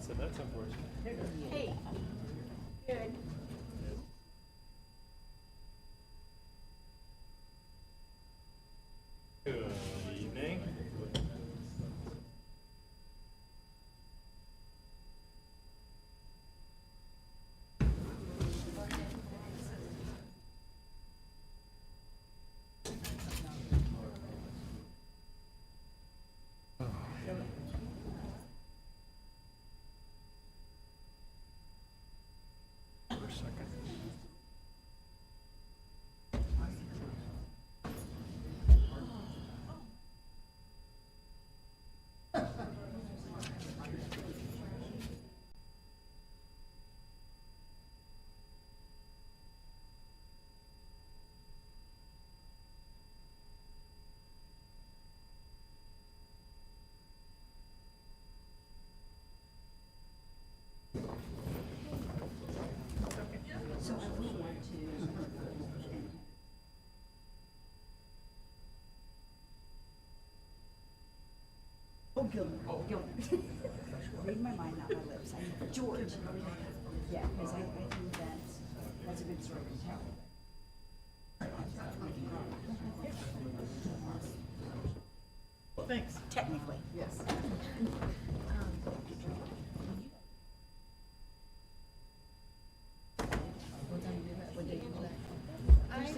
So that's unfortunate. Hey, good. Good evening. For a second. So I will want to. Oh, Gilman. Oh, Gilman. Read my mind, not my lips. George. Yeah, because I think that's a good story to tell. Thanks. Technically. Yes. I have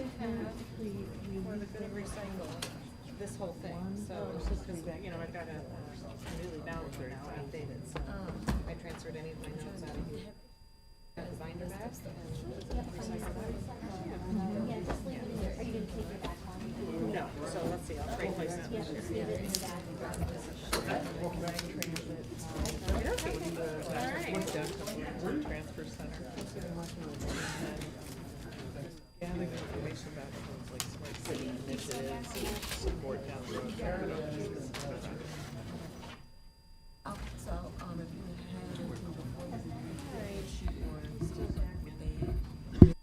for the good recycle, this whole thing, so, because, I've got a newly validated now, outdated, so I transferred any of my notes out of here. Got the binder back and recycle that. Are you gonna keep your back on? No, so let's see, I'll trade places. Yeah, just leave it in the back. Transfer center. Gathering information about things like smart city initiatives, support down the road. So, if you had anything before the marriage or Still back. would they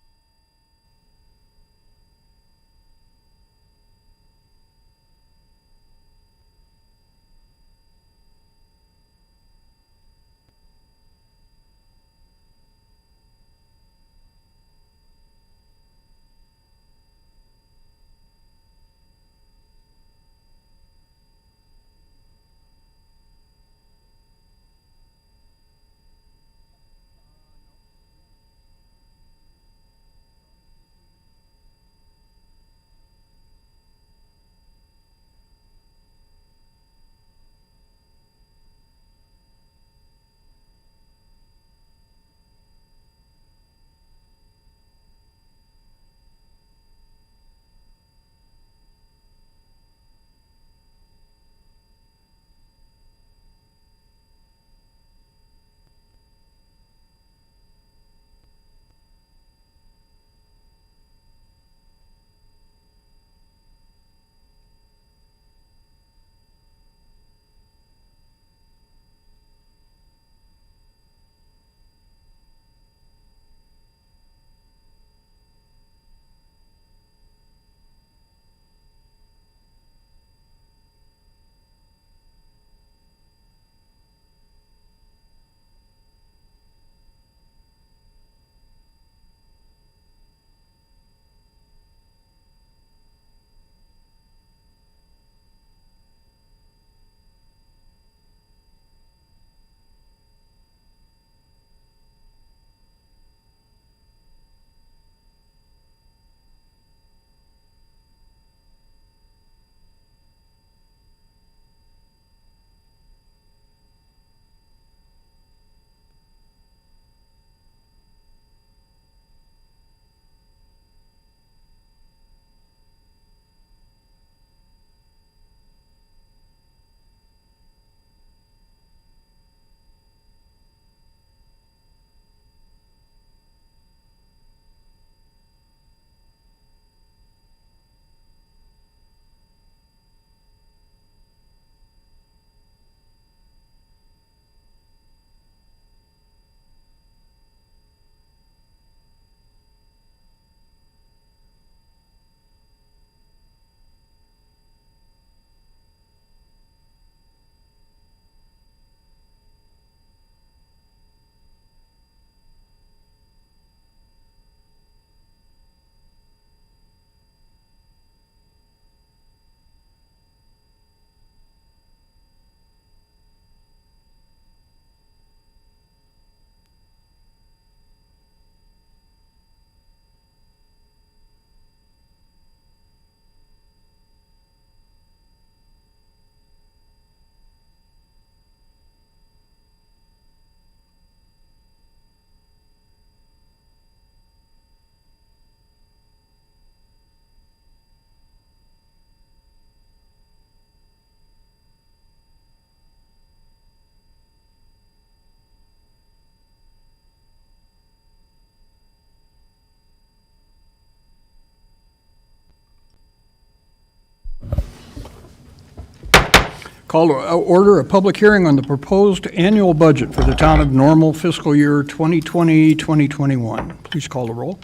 Call to order a public hearing on the proposed annual budget for the town of Normal fiscal year 2020-2021. Please call the roll.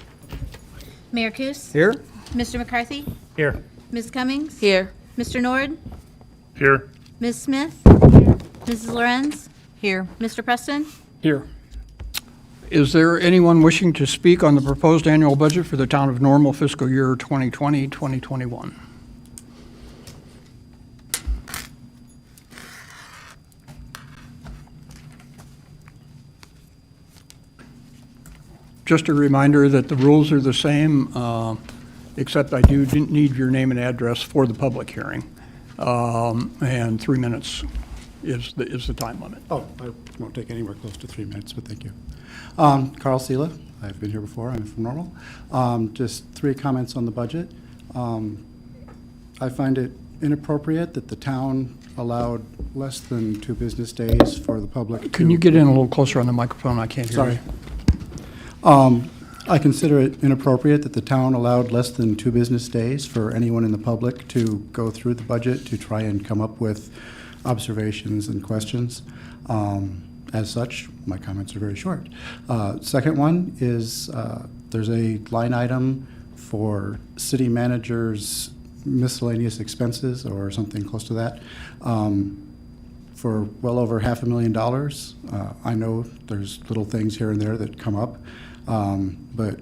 Mayor Kus? Here? Mr. McCarthy? Here. Ms. Cummings? Here. Mr. Nord? Here. Ms. Smith? Mrs. Lorenz? Here. Mr. Preston? Here. Is there anyone wishing to speak on the proposed annual budget for the town of Normal fiscal year 2020-2021? Just a reminder that the rules are the same, except I do need your name and address for the public hearing. And 3 minutes is the time limit. Oh, I won't take anywhere close to 3 minutes, but thank you. Carl Sela, I've been here before, I'm from Normal. Just 3 comments on the budget. I find it inappropriate that the town allowed less than 2 business days for the public to... Can you get in a little closer on the microphone? I can't hear you. Sorry. I consider it inappropriate that the town allowed less than 2 business days for anyone in the public to go through the budget to try and come up with observations and questions. As such, my comments are very short. Second one is there's a line item for city manager's miscellaneous expenses or something close to that for well over $500,000. I know there's little things here and there that come up, but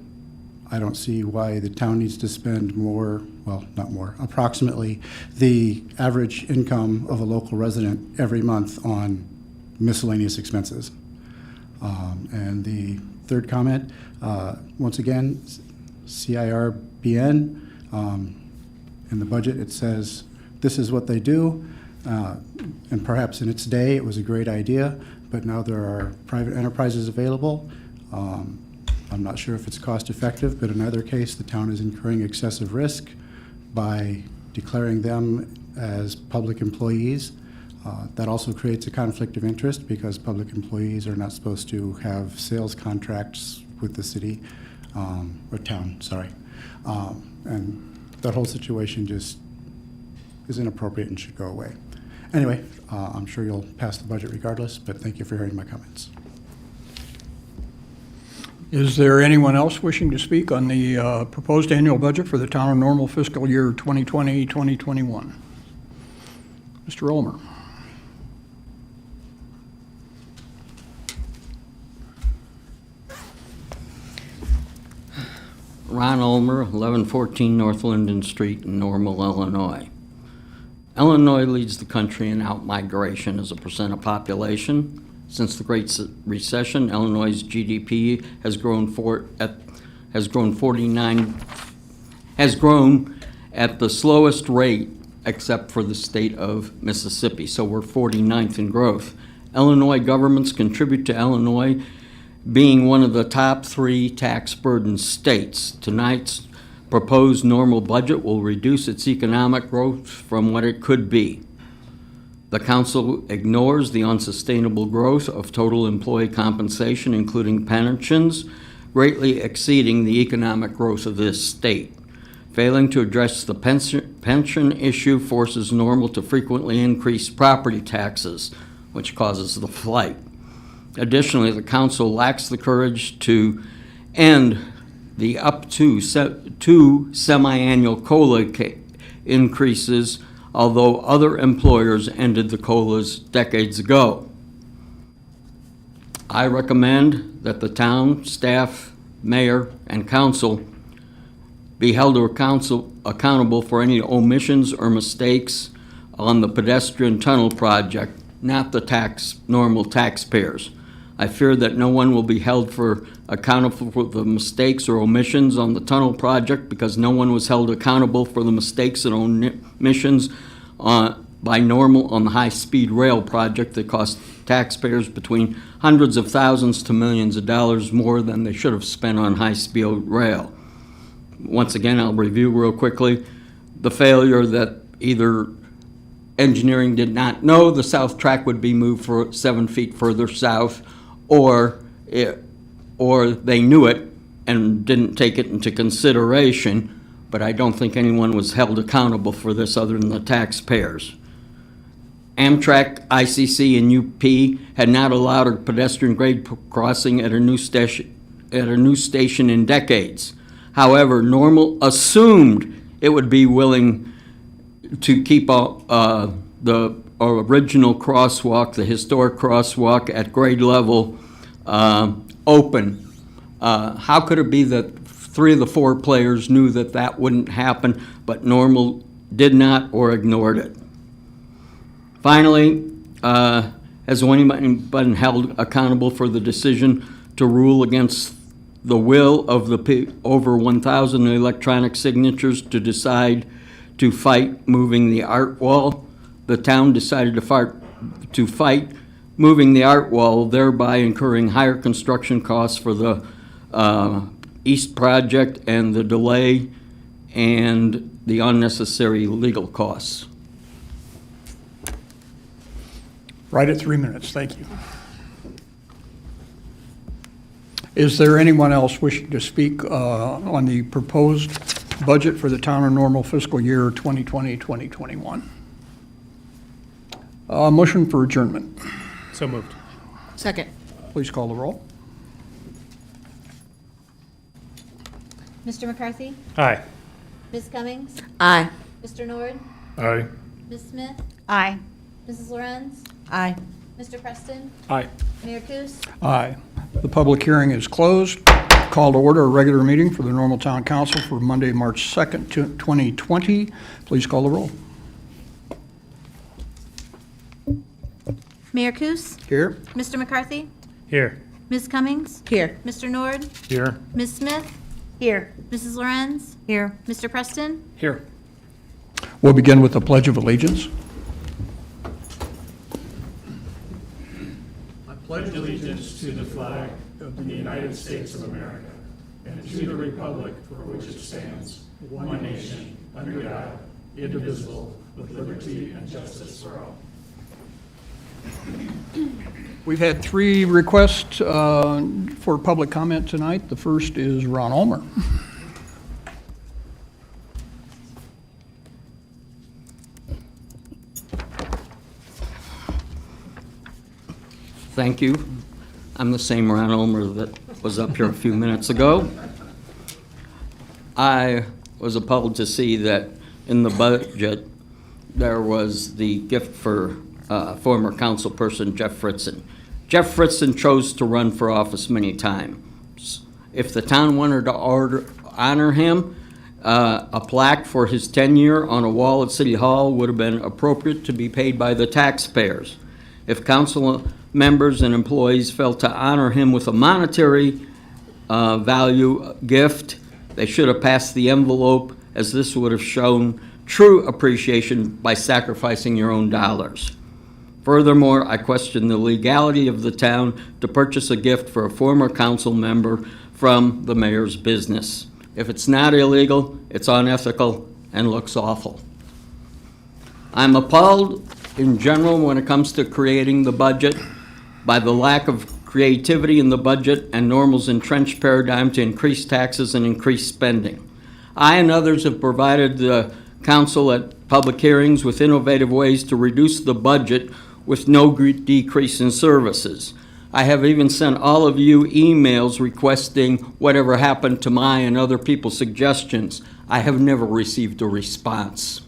I don't see why the town needs to spend more, well, not more, approximately the average income of a local resident every month on miscellaneous expenses. And the third comment, once again, CIRBN, in the budget it says this is what they do, and perhaps in its day it was a great idea, but now there are private enterprises available. I'm not sure if it's cost effective, but in either case, the town is incurring excessive risk by declaring them as public employees. That also creates a conflict of interest because public employees are not supposed to have sales contracts with the city, or town, sorry. And that whole situation just is inappropriate and should go away. Anyway, I'm sure you'll pass the budget regardless, but thank you for hearing my comments. Is there anyone else wishing to speak on the proposed annual budget for the town of Normal fiscal year 2020-2021? Mr. Ulmer. Ron Ulmer, 1114 North Linden Street in Normal, Illinois. Illinois leads the country in outmigration as a percent of population. Since the Great Recession, Illinois' GDP has grown at the slowest rate except for the state of Mississippi. So we're 49th in growth. Illinois governments contribute to Illinois being one of the top 3 tax burden states. Tonight's proposed normal budget will reduce its economic growth from what it could be. The council ignores the unsustainable growth of total employee compensation, including pensions, greatly exceeding the economic growth of this state. Failing to address the pension issue forces Normal to frequently increase property taxes, which causes the flight. Additionally, the council lacks the courage to end the up to 2 semi-annual COLA increases, although other employers ended the COLAs decades ago. I recommend that the town, staff, mayor, and council be held accountable for any omissions or mistakes on the pedestrian tunnel project, not the normal taxpayers. I fear that no one will be held accountable for the mistakes or omissions on the tunnel project because no one was held accountable for the mistakes and omissions by Normal on the high-speed rail project that cost taxpayers between hundreds of thousands to millions of dollars more than they should have spent on high-speed rail. Once again, I'll review real quickly the failure that either engineering did not know the south track would be moved for 7 feet further south, or they knew it and didn't take it into consideration, but I don't think anyone was held accountable for this other than the taxpayers. Amtrak, ICC, and UP had not allowed a pedestrian grade crossing at a new station in decades. However, Normal assumed it would be willing to keep the original crosswalk, the historic crosswalk at grade level, open. How could it be that 3 of the 4 players knew that that wouldn't happen, but Normal did not or ignored it? Finally, has anyone been held accountable for the decision to rule against the will of the over 1,000 electronic signatures to decide to fight moving the art wall? The town decided to fight moving the art wall, thereby incurring higher construction costs for the East project and the delay and the unnecessary legal costs. Right at 3 minutes, thank you. Is there anyone else wishing to speak on the proposed budget for the town of Normal fiscal year 2020-2021? Motion for adjournment. So moved. Second. Please call the roll. Mr. McCarthy? Aye. Ms. Cummings? Aye. Mr. Nord? Aye. Ms. Smith? Aye. Mrs. Lorenz? Aye. Mr. Preston? Aye. Mayor Kus? Aye. The public hearing is closed. Call to order a regular meeting for the Normal Town Council for Monday, March 2nd, 2020. Please call the roll. Mayor Kus? Here. Mr. McCarthy? Here. Ms. Cummings? Here. Mr. Nord? Here. Ms. Smith? Here. Mrs. Lorenz? Here. Mr. Preston? Here. We'll begin with the Pledge of Allegiance. I pledge allegiance to the flag of the United States of America and to the republic for which it stands, one nation, under God, indivisible, with liberty and justice for all. We've had 3 requests for public comment tonight. The first is Ron Ulmer. Thank you. I'm the same Ron Ulmer that was up here a few minutes ago. I was appalled to see that in the budget there was the gift for former councilperson Jeff Fritzen. Jeff Fritzen chose to run for office many times. If the town wanted to honor him, a plaque for his tenure on a wall at City Hall would have been appropriate to be paid by the taxpayers. If council members and employees felt to honor him with a monetary value gift, they should have passed the envelope, as this would have shown true appreciation by sacrificing your own dollars. Furthermore, I question the legality of the town to purchase a gift for a former council member from the mayor's business. If it's not illegal, it's unethical and looks awful. I'm appalled in general when it comes to creating the budget by the lack of creativity in the budget and Normal's entrenched paradigm to increase taxes and increase spending. I and others have provided the council at public hearings with innovative ways to reduce the budget with no decrease in services. I have even sent all of you emails requesting whatever happened to my and other people's suggestions. I have never received a response.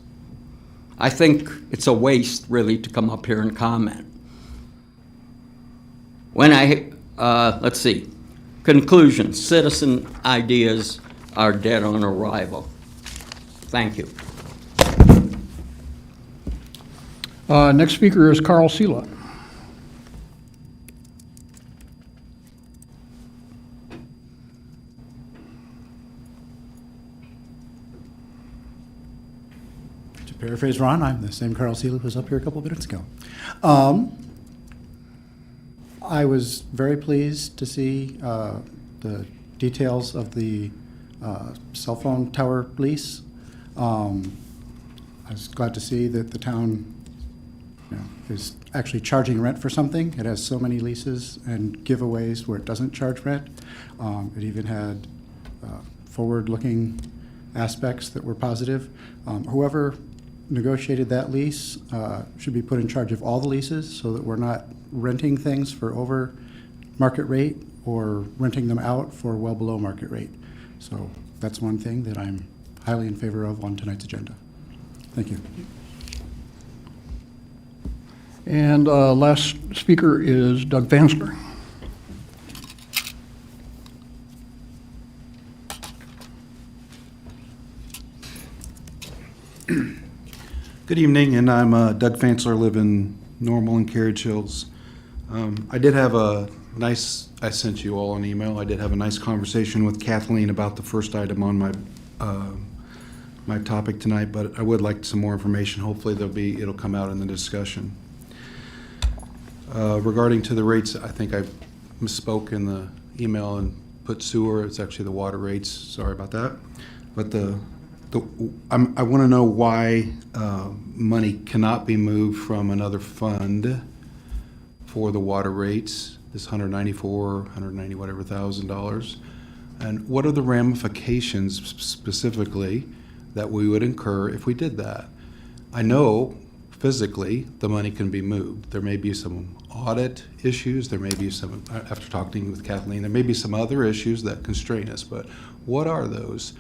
I think it's a waste, really, to come up here and comment. When let's see, conclusion, citizen ideas are dead on arrival. Thank you. Next speaker is Carl Sela. To paraphrase Ron, I'm the same Carl Sela who was up here a couple of minutes ago. I was very pleased to see the details of the cell phone tower lease. I was glad to see that the town is actually charging rent for something. It has so many leases and giveaways where it doesn't charge rent. It even had forward-looking aspects that were positive. Whoever negotiated that lease should be put in charge of all the leases so that we're not renting things for over market rate or renting them out for well below market rate. So that's one thing that I'm highly in favor of on tonight's agenda. Thank you. And last speaker is Doug Vansler. Good evening, and I'm Doug Fansler, live in Normal and Carriage Hills. I did have a nice, I sent you all an email, I did have a nice conversation with Kathleen about the first item on my topic tonight, but I would like some more information. Hopefully it'll come out in the discussion. Regarding to the rates, I think I misspoke in the email and put sewer, it's actually the water rates, sorry about that. But I want to know why money cannot be moved from another fund for the water rates, this $190 whatever $1,000, and what are the ramifications specifically that we would incur if we did that? I know physically the money can be moved. There may be some audit issues, there may be some, after talking with Kathleen, there may be some other issues that constrain us, but what are those?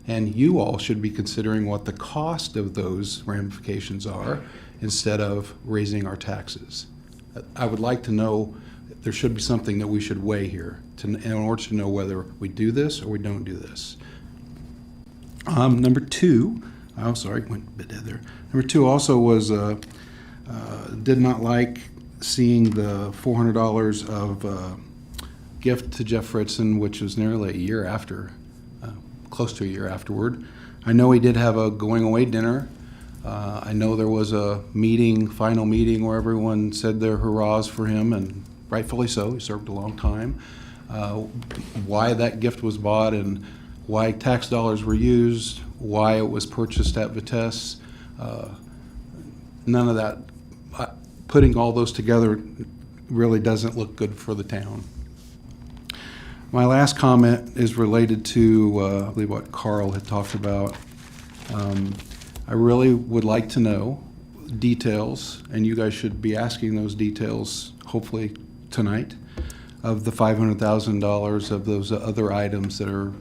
And you all should be considering what the cost of those ramifications are instead of raising our taxes. I would like to know, there should be something that we should weigh here in order to know whether we do this or we don't do this. Number two, oh, sorry, went a bit dead there. Number two also was, did not like seeing the $400 of gift to Jeff Fritzen, which was nearly a year after, close to a year afterward. I know he did have a going away dinner. I know there was a meeting, final meeting, where everyone said their hurrahs for him, and rightfully so. He served a long time. Why that gift was bought and why tax dollars were used, why it was purchased at Vitesse, none of that. Putting all those together really doesn't look good for the town. My last comment is related to, I believe, what Carl had talked about. I really would like to know details, and you guys should be asking those details, hopefully tonight, of the $500,000 of those other items that are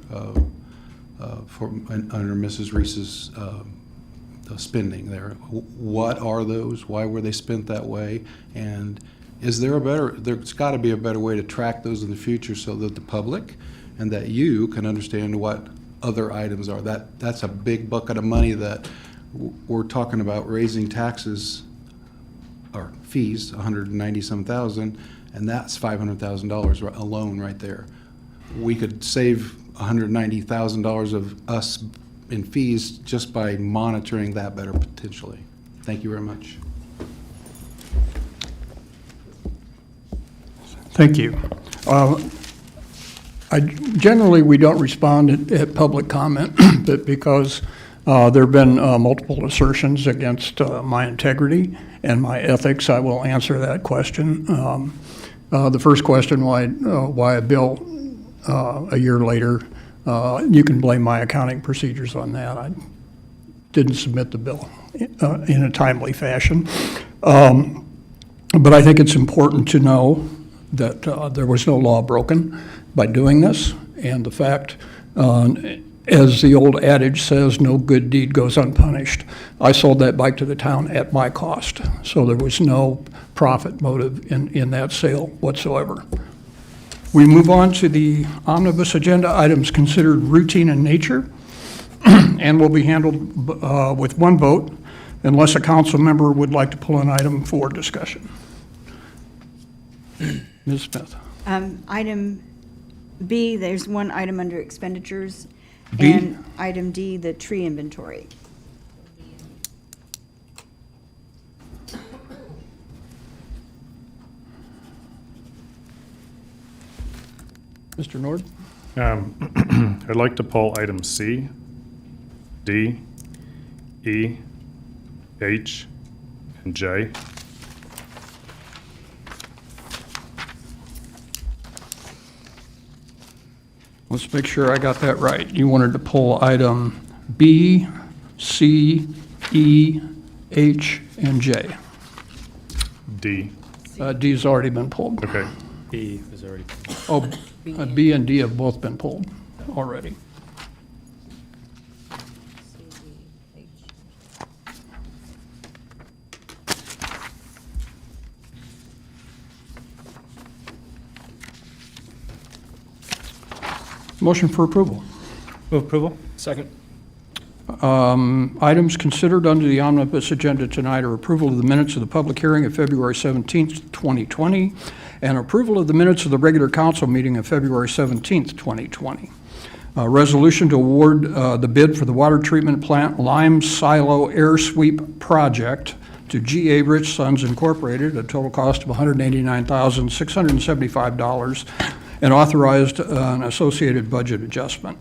under Mrs. Reese's spending there. What are those? Why were they spent that way? And is there a better, there's got to be a better way to track those in the future so that the public and that you can understand what other items are. That's a big bucket of money that we're talking about raising taxes or fees, 190-some thousand, and that's $500,000 alone right there. We could save $190,000 of us in fees just by monitoring that better potentially. Thank you very much. Thank you. Generally, we don't respond at public comment, but because there have been multiple assertions against my integrity and my ethics, I will answer that question. The first question, why a bill a year later, you can blame my accounting procedures on that. I didn't submit the bill in a timely fashion. But I think it's important to know that there was no law broken by doing this, and the fact, as the old adage says, no good deed goes unpunished. I sold that bike to the town at my cost, so there was no profit motive in that sale whatsoever. We move on to the omnibus agenda items considered routine in nature and will be handled with one vote unless a council member would like to pull an item for discussion. Ms. Smith. Item B, there's one item under expenditures. B? And item D, the tree inventory. Mr. Nord? I'd like to pull items C, D, E, H, and J. Let's make sure I got that right. You wanted to pull item B, C, E, H, and J. D. D's already been pulled. Okay. B is already. Oh, B and D have both been pulled already. Motion for approval. Move approval. Second. Items considered under the omnibus agenda tonight are approval of the minutes of the public hearing of February 17th, 2020, and approval of the minutes of the regular council meeting of February 17th, 2020. Resolution to award the bid for the water treatment plant lime silo air sweep project to G.A. Rich Sons Incorporated, a total cost of $189,675, and authorized an associated budget adjustment.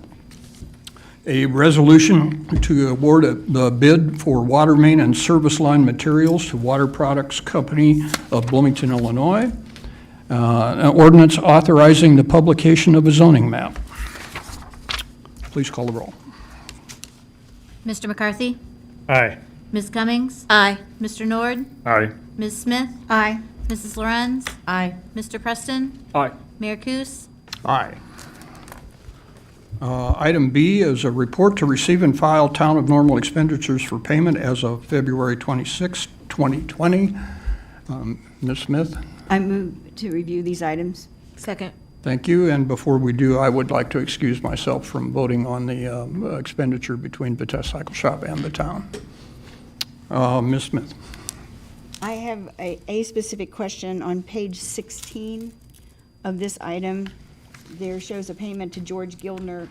A resolution to award the bid for water main and service line materials to Water Products Company of Bloomington, Illinois. An ordinance authorizing the publication of a zoning map. Please call the roll. Mr. McCarthy? Aye. Ms. Cummings? Aye. Mr. Nord? Aye. Ms. Smith? Aye. Mrs. Lorenz? Aye. Mr. Preston? Aye. Mayor Kus? Aye. Item B is a report to receive and file town of normal expenditures for payment as of February 26, 2020. Ms. Smith? I move to review these items. Second. Thank you, and before we do, I would like to excuse myself from voting on the expenditure between Vitesse Cycle Shop and the town. Ms. Smith? I have a specific question on page 16 of this item. There shows a payment to George Gildner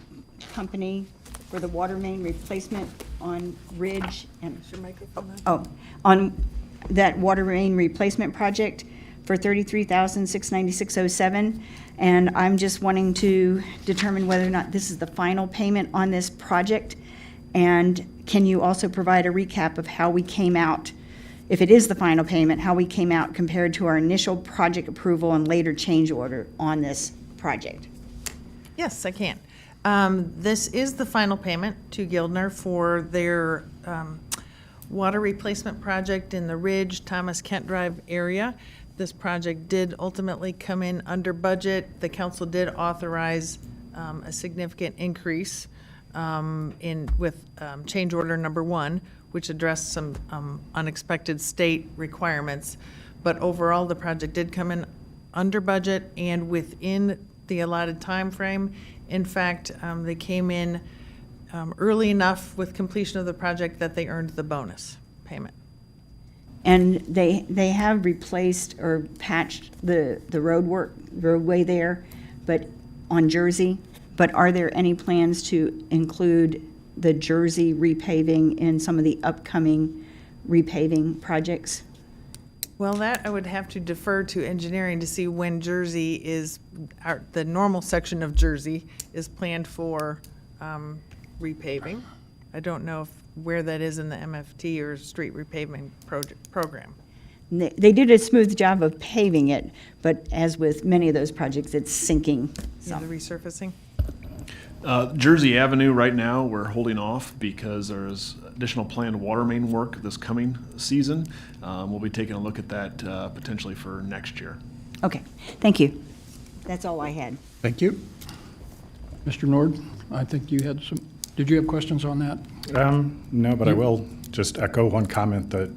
Company for the water main replacement on Ridge and, on that water main replacement project for $33,696.07. And I'm just wanting to determine whether or not this is the final payment on this project. And can you also provide a recap of how we came out, if it is the final payment, how we came out compared to our initial project approval and later change order on this project? Yes, I can. This is the final payment to Gildner for their water replacement project in the Ridge, Thomas Kent Drive area. This project did ultimately come in under budget. The council did authorize a significant increase with change order number 1, which addressed some unexpected state requirements. But overall, the project did come in under budget and within the allotted time frame. In fact, they came in early enough with completion of the project that they earned the bonus payment. And they have replaced or patched the roadway there, but on Jersey. But are there any plans to include the Jersey repaving in some of the upcoming repaving projects? Well, that I would have to defer to engineering to see when Jersey is, the normal section of Jersey is planned for repaving. I don't know where that is in the MFT or street repaving program. They did a smooth job of paving it, but as with many of those projects, it's sinking Yeah, some. the resurfacing. Jersey Avenue, right now, we're holding off because there's additional planned water main work this coming season. We'll be taking a look at that potentially for next year. Okay, thank you. That's all I had. Thank you. Mr. Nord, I think you had some, did you have questions on that? No, but I will just echo one comment that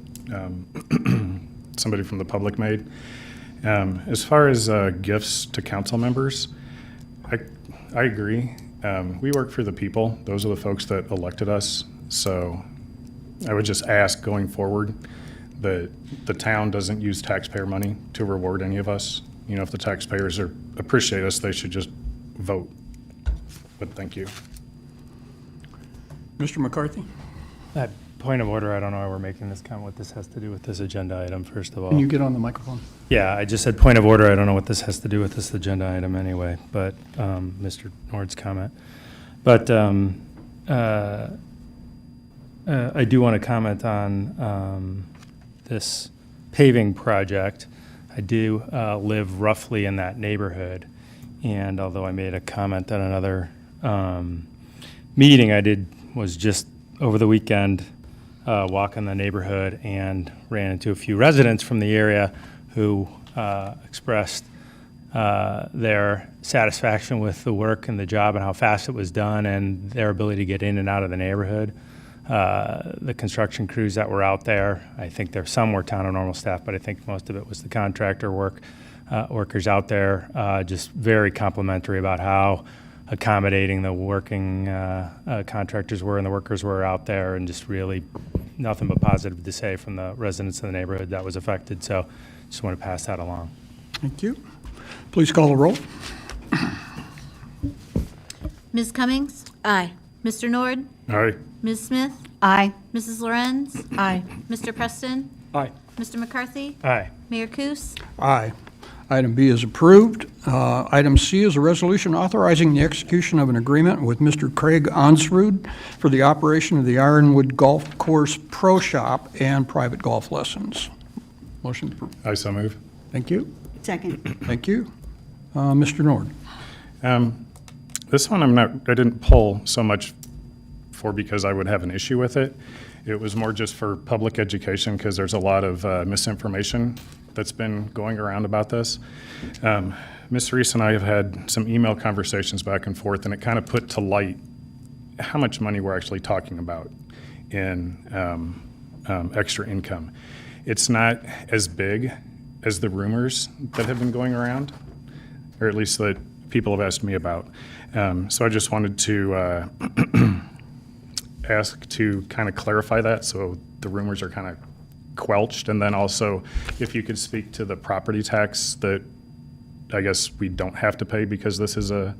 somebody from the public made. As far as gifts to council members, I agree. We work for the people. Those are the folks that elected us. So I would just ask going forward that the town doesn't use taxpayer money to reward any of us. You know, if the taxpayers appreciate us, they should just vote. But thank you. Mr. McCarthy? Point of order, I don't know why we're making this comment, what this has to do with this agenda item, first of all. Can you get on the microphone? Yeah, I just said point of order, I don't know what this has to do with this agenda item anyway, but, Mr. Nord's comment. But, I do want to comment on, this paving project. I do, live roughly in that neighborhood, and although I made a comment at another, meeting I did was just over the weekend, walking the neighborhood and ran into a few residents from the area who expressed their satisfaction with the work and the job and how fast it was done and their ability to get in and out of the neighborhood. The construction crews that were out there, I think some were town and normal staff, but I think most of it was the contractor workers out there, just very complimentary about how accommodating the working contractors were and the workers were out there, and just really nothing but positive to say from the residents of the neighborhood that was affected. So just want to pass that along. Thank you. Please call the roll. Ms. Cummings? Aye. Mr. Nord? Aye. Ms. Smith? Aye. Mrs. Lorenz? Aye. Mr. Preston? Aye. Mr. McCarthy? Aye. Mayor Kus? Aye. Item B is approved. Item C is a resolution authorizing the execution of an agreement with Mr. Craig Onsrud for the operation of the Ironwood Golf Course Pro Shop and private golf lessons. Motion approved. I so move. Thank you. Second. Thank you. Mr. Nord. This one I didn't pull so much for because I would have an issue with it. It was more just for public education because there's a lot of misinformation that's been going around about this. Ms. Reese and I have had some email conversations back and forth, and it kind of put to light how much money we're actually talking about in extra income. It's not as big as the rumors that have been going around, or at least that people have asked me about. So I just wanted to ask to kind of clarify that so the rumors are kind of quelched. And then also, if you could speak to the property tax that I guess we don't have to pay because this is a,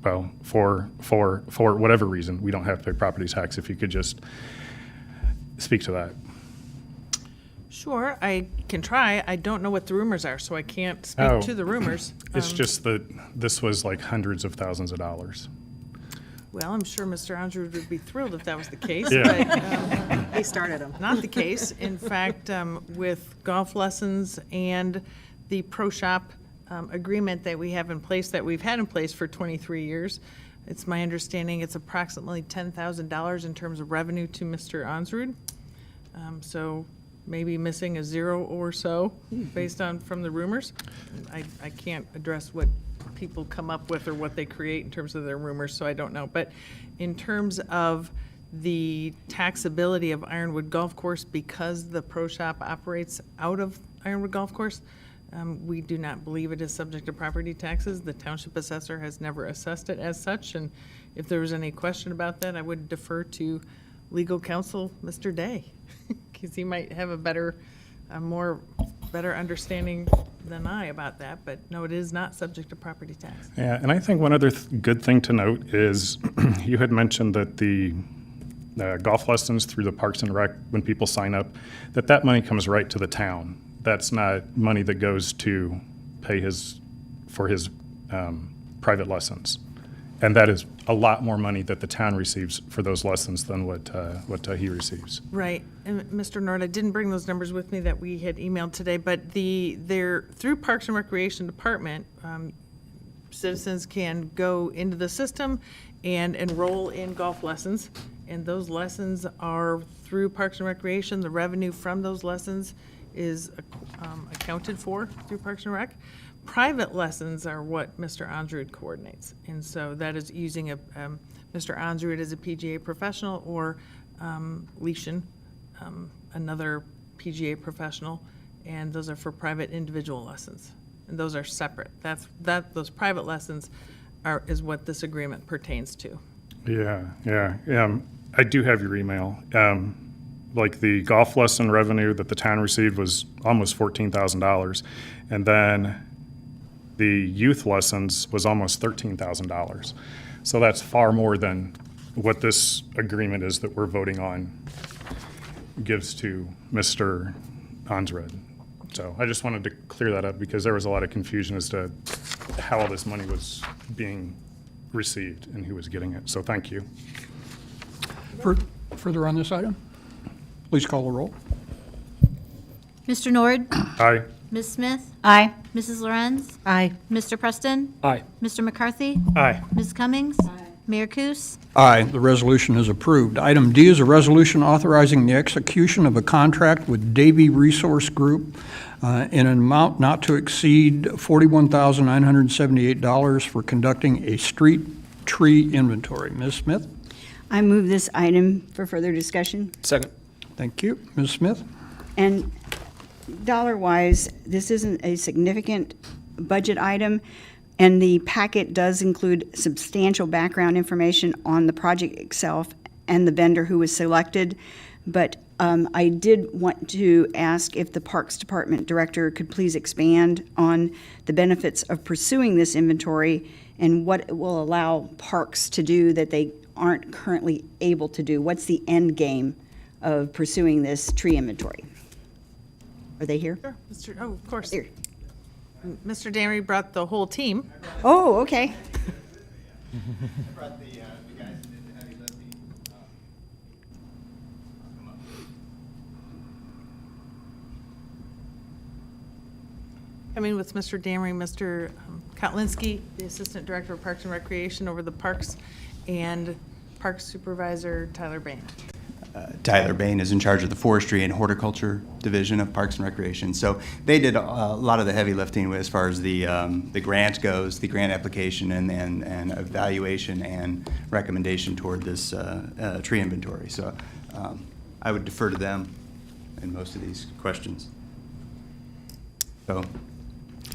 well, for whatever reason, we don't have to pay property tax. If you could just speak to that. Sure, I can try. I don't know what the rumors are, so I can't speak to the rumors. It's just that this was like hundreds of thousands of dollars. Well, I'm sure Mr. Andrew would be thrilled if that was the case, Yeah. but They started them. not the case. In fact, with golf lessons and the pro shop agreement that we have in place, that we've had in place for 23 years, it's my understanding it's approximately $10,000 in terms of revenue to Mr. Onsrud. So maybe missing a zero or so based on from the rumors. I can't address what people come up with or what they create in terms of their rumors, so I don't know. But in terms of the taxability of Ironwood Golf Course, because the pro shop operates out of Ironwood Golf Course, we do not believe it is subject to property taxes. The township assessor has never assessed it as such, and if there was any question about that, I would defer to legal counsel, Mr. Day, because he might have a better understanding than I about that. But no, it is not subject to property tax. Yeah, and I think one other good thing to note is you had mentioned that the golf lessons through the Parks and Rec, when people sign up, that money comes right to the town. That's not money that goes to pay for his private lessons. And that is a lot more money that the town receives for those lessons than what he receives. Right, and Mr. Nord, I didn't bring those numbers with me that we had emailed today, but they're through Parks and Recreation Department, citizens can go into the system and enroll in golf lessons, and those lessons are through Parks and Recreation. The revenue from those lessons is accounted for through Parks and Rec. Private lessons are what Mr. Onsrud coordinates, and so that is using Mr. Onsrud as a PGA professional, or Leishan, another PGA professional, and those are for private individual lessons, and those are separate. Those private lessons is what this agreement pertains to. Yeah. I do have your email. Like the golf lesson revenue that the town received was almost $14,000, and then the youth lessons was almost $13,000. So that's far more than what this agreement is that we're voting on gives to Mr. Onsrud. So I just wanted to clear that up because there was a lot of confusion as to how all this money was being received and who was getting it. So thank you. Further on this item? Please call the roll. Mr. Nord? Aye. Ms. Smith? Aye. Mrs. Lorenz? Aye. Mr. Preston? Aye. Mr. McCarthy? Aye. Ms. Cummings? Mayor Kus? Aye, the resolution is approved. Item D is a resolution authorizing the execution of a contract with Davy Resource Group in an amount not to exceed $41,978 for conducting a street tree inventory. Ms. Smith? I move this item for further discussion. Second. Thank you. Ms. Smith? And dollar-wise, this isn't a significant budget item, and the packet does include substantial background information on the project itself and the vendor who was selected. But I did want to ask if the Parks Department Director could please expand on the benefits of pursuing this inventory and what it will allow parks to do that they aren't currently able to do. What's the end game of pursuing this tree inventory? Are they here? Sure, oh, of course. Here. Mr. Damry brought the whole team. Oh, okay. Coming with Mr. Damry, Mr. Kotlinski, the Assistant Director of Parks and Recreation over the parks, and Parks Supervisor Tyler Bain. Tyler Bain is in charge of the Forestry and Horticulture Division of Parks and Recreation. So they did a lot of the heavy lifting as far as the grant goes, the grant application and evaluation and recommendation toward this tree inventory. So I would defer to them in most of these questions. So.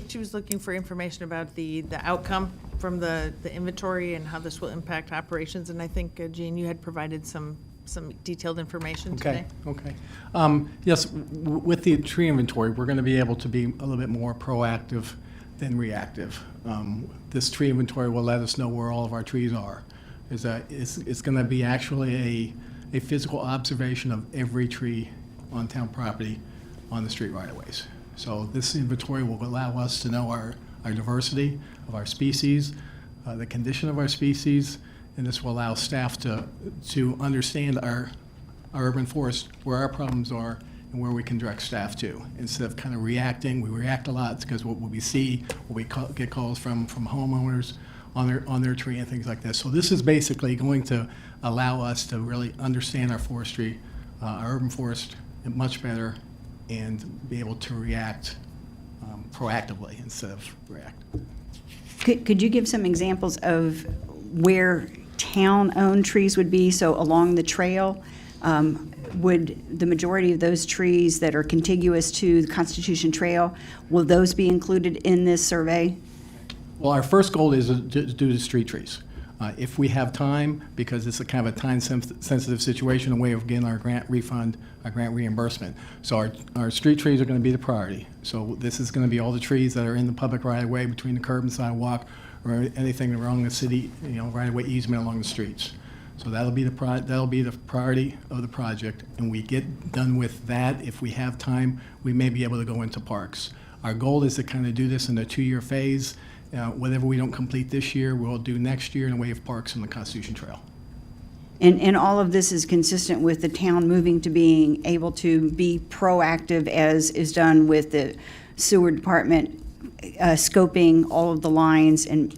She was looking for information about the outcome from the inventory and how this will impact operations. And I think, Gene, you had provided some detailed information today. Okay. Yes, with the tree inventory, we're going to be able to be a little bit more proactive than reactive. This tree inventory will let us know where all of our trees are. It's going to be actually a physical observation of every tree on town property on the street right-of-ways. So this inventory will allow us to know our diversity of our species, the condition of our species, and this will allow staff to understand our urban forest, where our problems are, and where we can direct staff to. Instead of kind of reacting, we react a lot because what we see, get calls from homeowners on their tree and things like this. So this is basically going to allow us to really understand our forestry, our urban forest much better, and be able to react proactively instead of react. Could you give some examples of where town-owned trees would be? So along the trail, would the majority of those trees that are contiguous to the Constitution Trail, will those be included in this survey? Well, our first goal is to do the street trees. If we have time, because it's a kind of a time-sensitive situation, a way of getting our grant refund, our grant reimbursement. So our street trees are going to be the priority. So this is going to be all the trees that are in the public right-of-way between the curb and sidewalk, or anything along the city, right-of-way easement along the streets. So that'll be the priority of the project. And we get done with that. If we have time, we may be able to go into parks. Our goal is to kind of do this in a 2-year phase. Whatever we don't complete this year, we'll do next year in the way of parks and the Constitution Trail. And all of this is consistent with the town moving to being able to be proactive, as is done with the sewer department, scoping all of the lines and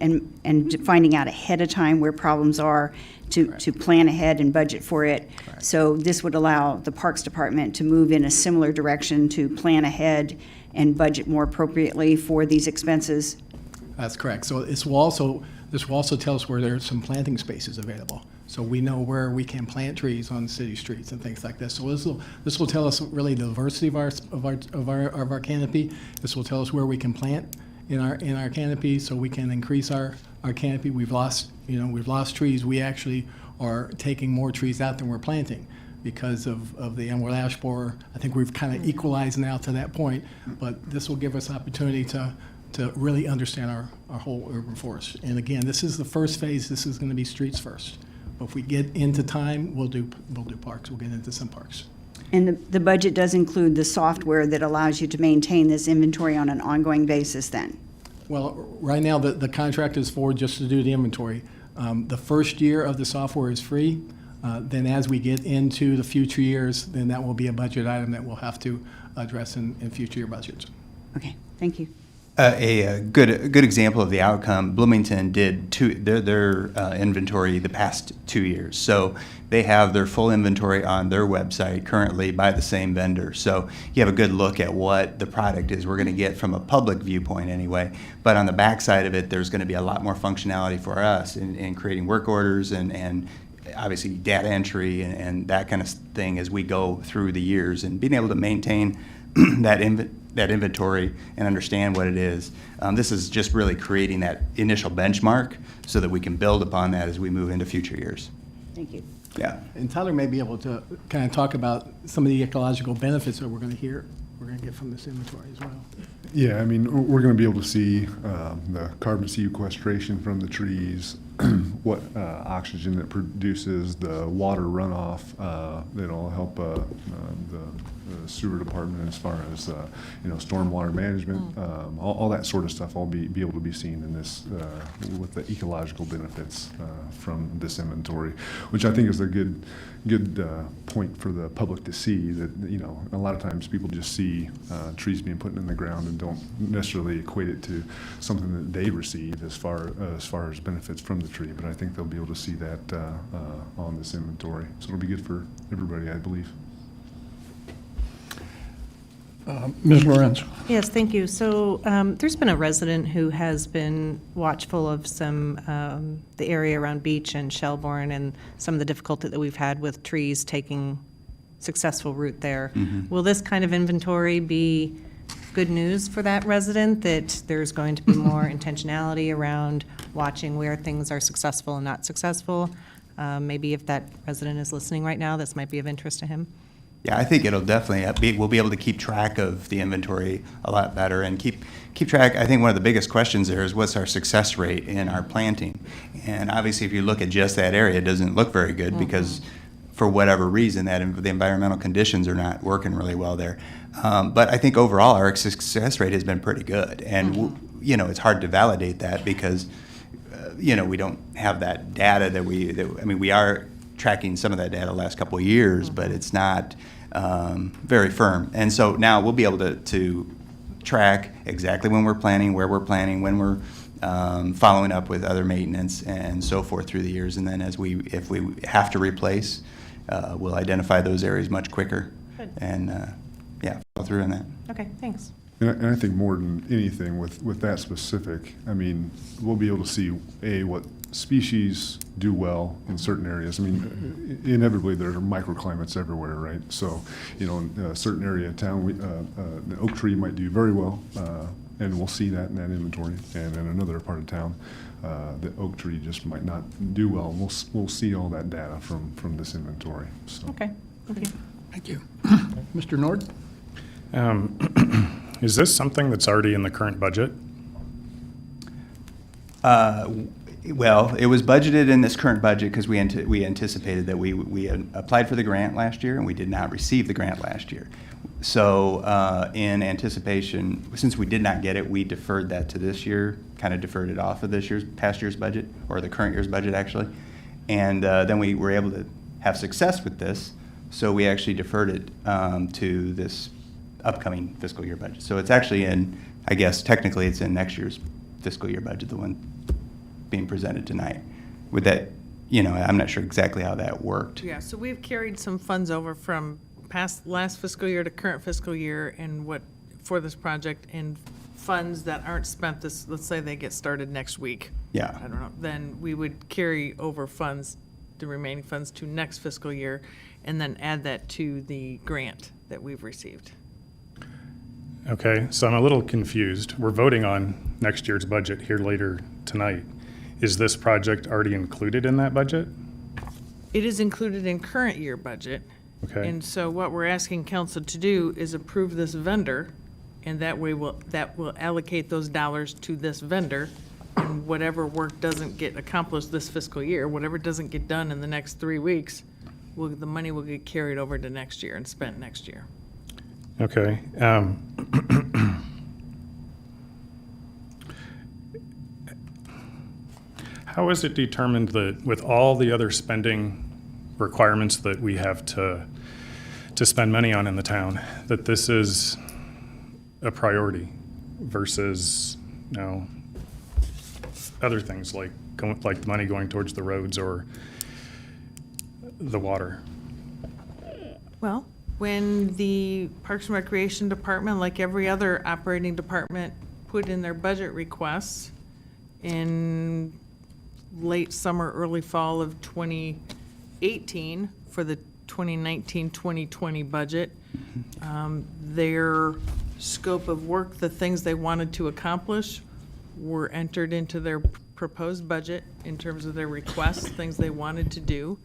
finding out ahead of time where problems are to plan ahead and budget for it. Correct. So this would allow the Parks Department to move in a similar direction to plan ahead and budget more appropriately for these expenses. That's correct. So this will also tell us where there are some planting spaces available. So we know where we can plant trees on city streets and things like this. So this will tell us really the diversity of our canopy. This will tell us where we can plant in our canopy, so we can increase our canopy. We've lost trees. We actually are taking more trees out than we're planting because of the emerald ash borer. I think we've kind of equalized now to that point, but this will give us opportunity to really understand our whole urban forest. And again, this is the first phase. This is going to be streets first. But if we get into time, we'll do parks. We'll get into some parks. And the budget does include the software that allows you to maintain this inventory on an ongoing basis then? Well, right now, the contract is for just to do the inventory. The first year of the software is free. Then as we get into the future years, then that will be a budget item that we'll have to address in future year budgets. Okay, thank you. A good example of the outcome, Bloomington did their inventory the past 2 years. So they have their full inventory on their website currently by the same vendor. So you have a good look at what the product is we're going to get from a public viewpoint anyway. But on the backside of it, there's going to be a lot more functionality for us in creating work orders and obviously data entry and that kind of thing as we go through the years, and being able to maintain that inventory and understand what it is. This is just really creating that initial benchmark so that we can build upon that as we move into future years. Thank you. Yeah. And Tyler may be able to kind of talk about some of the ecological benefits that we're going to get from this inventory as well. Yeah, I mean, we're going to be able to see the carbon sequestration from the trees, what oxygen it produces, the water runoff that'll help the sewer department as far as stormwater management, all that sort of stuff. I'll be able to be seen in this with the ecological benefits from this inventory, which I think is a good point for the public to see. That a lot of times people just see trees being put in the ground and don't necessarily equate it to something that they receive as far as benefits from the tree. But I think they'll be able to see that on this inventory, so it'll be good for everybody, I believe. Ms. Lorenz. Yes, thank you. So there's been a resident who has been watchful of some, the area around Beach and Shelbourne and some of the difficulty that we've had with trees taking successful root there. Will this kind of inventory be good news for that resident, that there's going to be more intentionality around watching where things are successful and not successful? Maybe if that resident is listening right now, this might be of interest to him. Yeah, I think it'll definitely we'll be able to keep track of the inventory a lot better and keep track. I think one of the biggest questions there is what's our success rate in our planting? And obviously, if you look at just that area, it doesn't look very good because for whatever reason, the environmental conditions are not working really well there. But I think overall, our success rate has been pretty good. And, it's hard to validate that because, we don't have that data that we are tracking some of that data the last couple of years, but it's not very firm. And so now we'll be able to track exactly when we're planning, where we're planning, when we're following up with other maintenance and so forth through the years. And then if we have to replace, we'll identify those areas much quicker. Good. And follow through on that. Okay, thanks. And I think more than anything with that specific, I mean, we'll be able to see, what species do well in certain areas. I mean, inevitably there are microclimates everywhere, right? So, in a certain area of town, the oak tree might do very well, and we'll see that in that inventory. And in another part of town, the oak tree just might not do well. We'll see all that data from this inventory. So. Okay, thank you. Thank you. Mr. Nord? Is this something that's already in the current budget? Well, it was budgeted in this current budget because we anticipated that we had applied for the grant last year and we did not receive the grant last year. So in anticipation, since we did not get it, we deferred that to this year, kind of deferred it off of past year's budget, or the current year's budget actually. And then we were able to have success with this, so we actually deferred it to this upcoming fiscal year budget. So it's actually I guess technically it's in next year's fiscal year budget, the one being presented tonight. With that, I'm not sure exactly how that worked. Yeah, so we've carried some funds over from last fiscal year to current fiscal year for this project, and funds that aren't spent let's say they get started next week. Yeah. I don't know, then we would carry over the remaining funds to next fiscal year, and then add that to the grant that we've received. Okay, so I'm a little confused. We're voting on next year's budget here later tonight. Is this project already included in that budget? It is included in current year budget. Okay. And so what we're asking council to do is approve this vendor, and that way that will allocate those dollars to this vendor, and whatever work doesn't get accomplished this fiscal year, whatever doesn't get done in the next 3 weeks, the money will get carried over to next year and spent next year. Okay. How is it determined that with all the other spending requirements that we have to spend money on in the town, that this is a priority? versus, other things like like the money going towards the roads or the water. Well, when the Parks and Recreation Department, like every other operating department, put in their budget requests in late summer, early fall of 2018 for the 2019-2020 budget, their scope of work, the things they wanted to accomplish, were entered into their proposed budget in terms of their requests, things they wanted to do.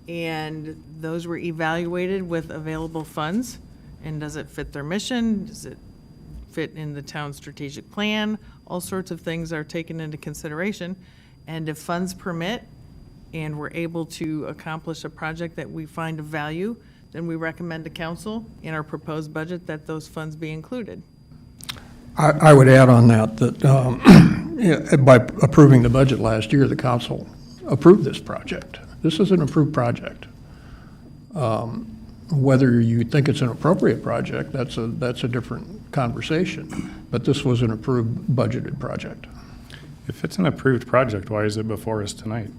And those were evaluated with available funds. And does it fit their mission? Does it fit in the town's strategic plan? All sorts of things are taken into consideration. And if funds permit and we're able to accomplish a project that we find of value, then we recommend to council in our proposed budget that those funds be included. I would add on that by approving the budget last year, the council approved this project. This is an approved project. Whether you think it's an appropriate project, that's a different conversation. But this was an approved, budgeted project. If it's an approved project, why is it before us tonight?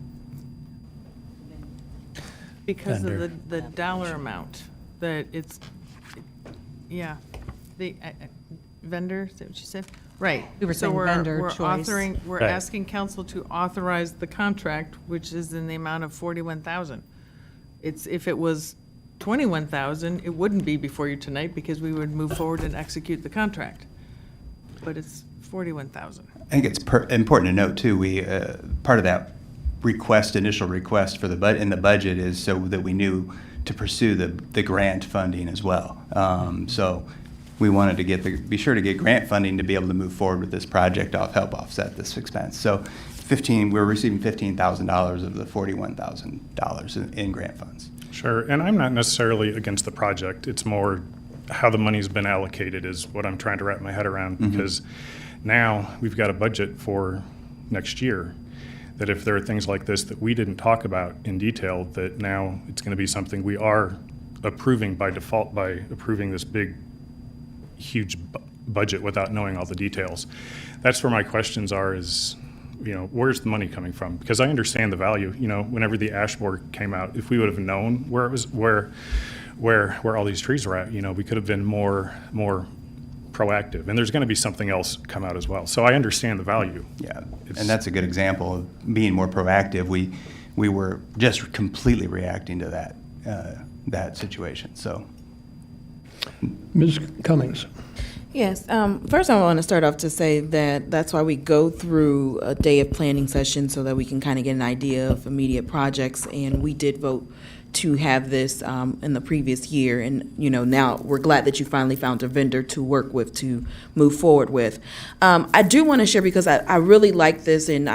Because Vendor. of the dollar amount, that it's, yeah, the vendor, is that what you said? Right. We were So saying vendor we're choice. We're Right. asking council to authorize the contract, which is in the amount of $41,000. If it was $21,000, it wouldn't be before you tonight because we would move forward and execute the contract. But it's $41,000. I think it's important to note too, we, part of that initial request for in the budget is so that we knew to pursue the grant funding as well. So we wanted to be sure to get grant funding to be able to move forward with this project help offset this expense. So we're receiving $15,000 of the $41,000 in grant funds. Sure, and I'm not necessarily against the project. It's more how the money's been allocated is what I'm trying to wrap my head around, because now we've got a budget for next year that if there are things like this that we didn't talk about in detail, that now it's going to be something we are approving by default by approving this big, huge budget without knowing all the details. That's where my questions are is, where's the money coming from? Because I understand the value, whenever the ash borer came out, if we would have known where it was, where all these trees were at, we could have been more proactive. And there's going to be something else come out as well. So I understand the value. Yeah, and that's a good example of being more proactive. We were just completely reacting to that situation, so. Ms. Cummings. Yes, first I want to start off to say that that's why we go through a day of planning session so that we can kind of get an idea of immediate projects, and we did vote to have this in the previous year, and now we're glad that you finally found a vendor to work with to move forward with. I do want to share because I really like this, and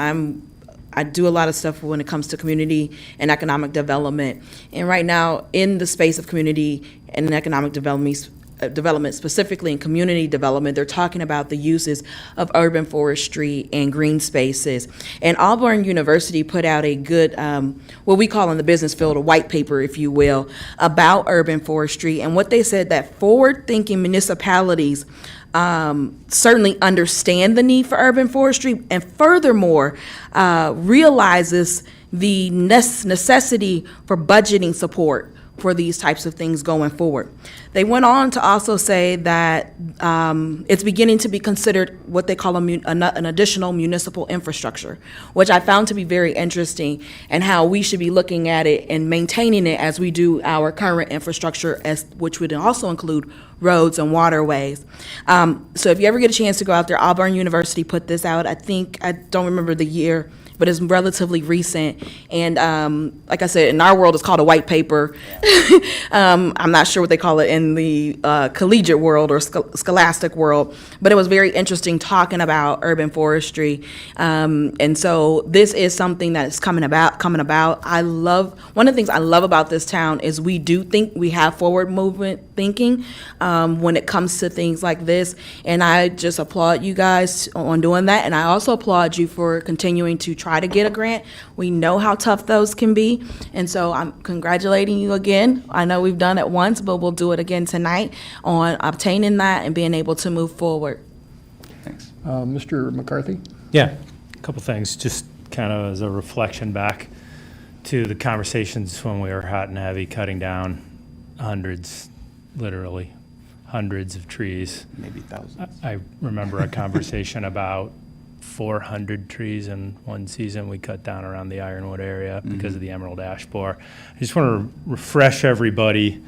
I do a lot of stuff when it comes to community and economic development. And right now, in the space of community and economic development, specifically in community development, they're talking about the uses of urban forestry and green spaces. And Auburn University put out a good, what we call in the business field, a white paper, if you will, about urban forestry. And what they said that forward-thinking municipalities certainly understand the need for urban forestry, and furthermore, realizes the necessity for budgeting support for these types of things going forward. They went on to also say that it's beginning to be considered what they call an additional municipal infrastructure, which I found to be very interesting, and how we should be looking at it and maintaining it as we do our current infrastructure, which would also include roads and waterways. So if you ever get a chance to go out there, Auburn University put this out. I don't remember the year, but it's relatively recent. And like I said, in our world, it's called a white paper. I'm not sure what they call it in the collegiate world or scholastic world, but it was very interesting talking about urban forestry. And so this is something that is coming about. One of the things I love about this town is we do think we have forward movement thinking when it comes to things like this. And I just applaud you guys on doing that. And I also applaud you for continuing to try to get a grant. We know how tough those can be. And so I'm congratulating you again. I know we've done it once, but we'll do it again tonight on obtaining that and being able to move forward. Mr. McCarthy? Yeah, a couple things, just kind of as a reflection back to the conversations when we were hot and heavy, cutting down hundreds, literally hundreds of trees. Maybe thousands. I remember a conversation about 400 trees in one season we cut down around the Ironwood area because of the emerald ash borer. I just want to refresh everybody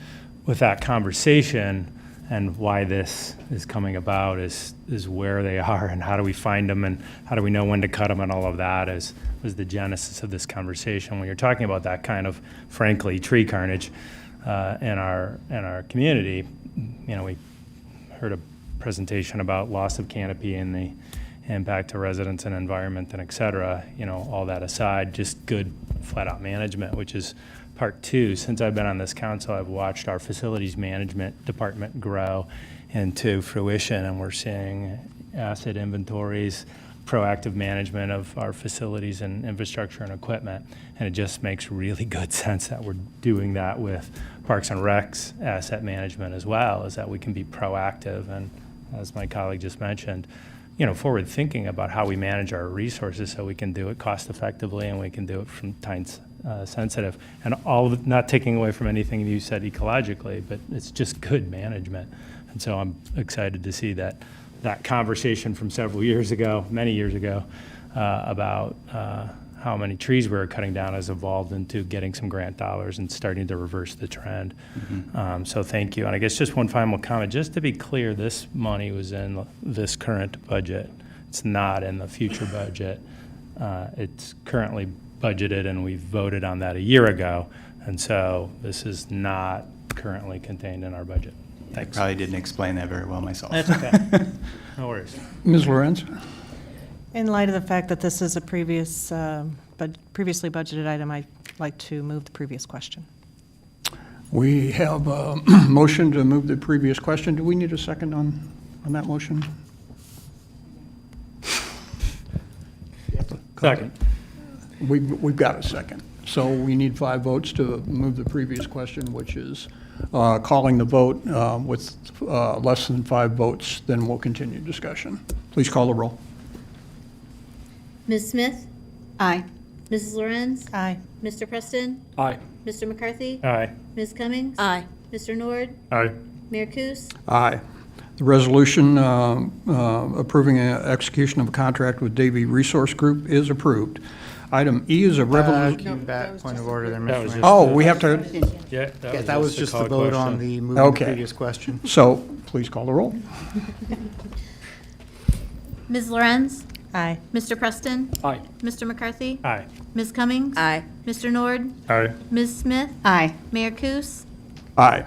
with that conversation and why this is coming about is where they are and how do we find them and how do we know when to cut them and all of that was the genesis of this conversation. When you're talking about that kind of, frankly, tree carnage in our community, you know, we heard a presentation about loss of canopy and the impact to residents and environment and et cetera. You know, all that aside, just good flat out management, which is part two. Since I've been on this council, I've watched our facilities management department grow into fruition, and we're seeing asset inventories, proactive management of our facilities and infrastructure and equipment. And it just makes really good sense that we're doing that with Parks and Rec's asset management as well, is that we can be proactive and, as my colleague just mentioned, you know, forward thinking about how we manage our resources so we can do it cost effectively and we can do it from time sensitive. And all of, not taking away from anything you said ecologically, but it's just good management. And so I'm excited to see that conversation from several years ago, many years ago, about how many trees we were cutting down has evolved into getting some grant dollars and starting to reverse the trend. So thank you. And I guess just one final comment, just to be clear, this money was in this current budget. It's not in the future budget. It's currently budgeted and we voted on that a year ago. And so this is not currently contained in our budget. I probably didn't explain that very well myself. That's okay. No worries. Ms. Lorenz? In light of the fact that this is a previously budgeted item, I'd like to move the previous question. We have a motion to move the previous question. Do we need a second on that motion? Second. We've got a second. So we need 5 votes to move the previous question, which is calling the vote with less than 5 votes, then we'll continue discussion. Please call the roll. Ms. Smith? Aye. Mrs. Lorenz? Aye. Mr. Preston? Aye. Mr. McCarthy? Aye. Ms. Cummings? Aye. Mr. Nord? Aye. Mayor Kus? Aye. The resolution approving execution of a contract with Davie Resource Group is approved. Item E is a resolution. Point of order there, That was Mr. Mayor. just Oh, the- we have to, Yeah, Yeah, that was just the call vote on question. the moving the Okay. previous question. so please call the roll. Ms. Lorenz? Aye. Mr. Preston? Aye. Mr. McCarthy? Aye. Ms. Cummings? Aye. Mr. Nord? Aye. Ms. Smith? Aye. Mayor Kus? Aye.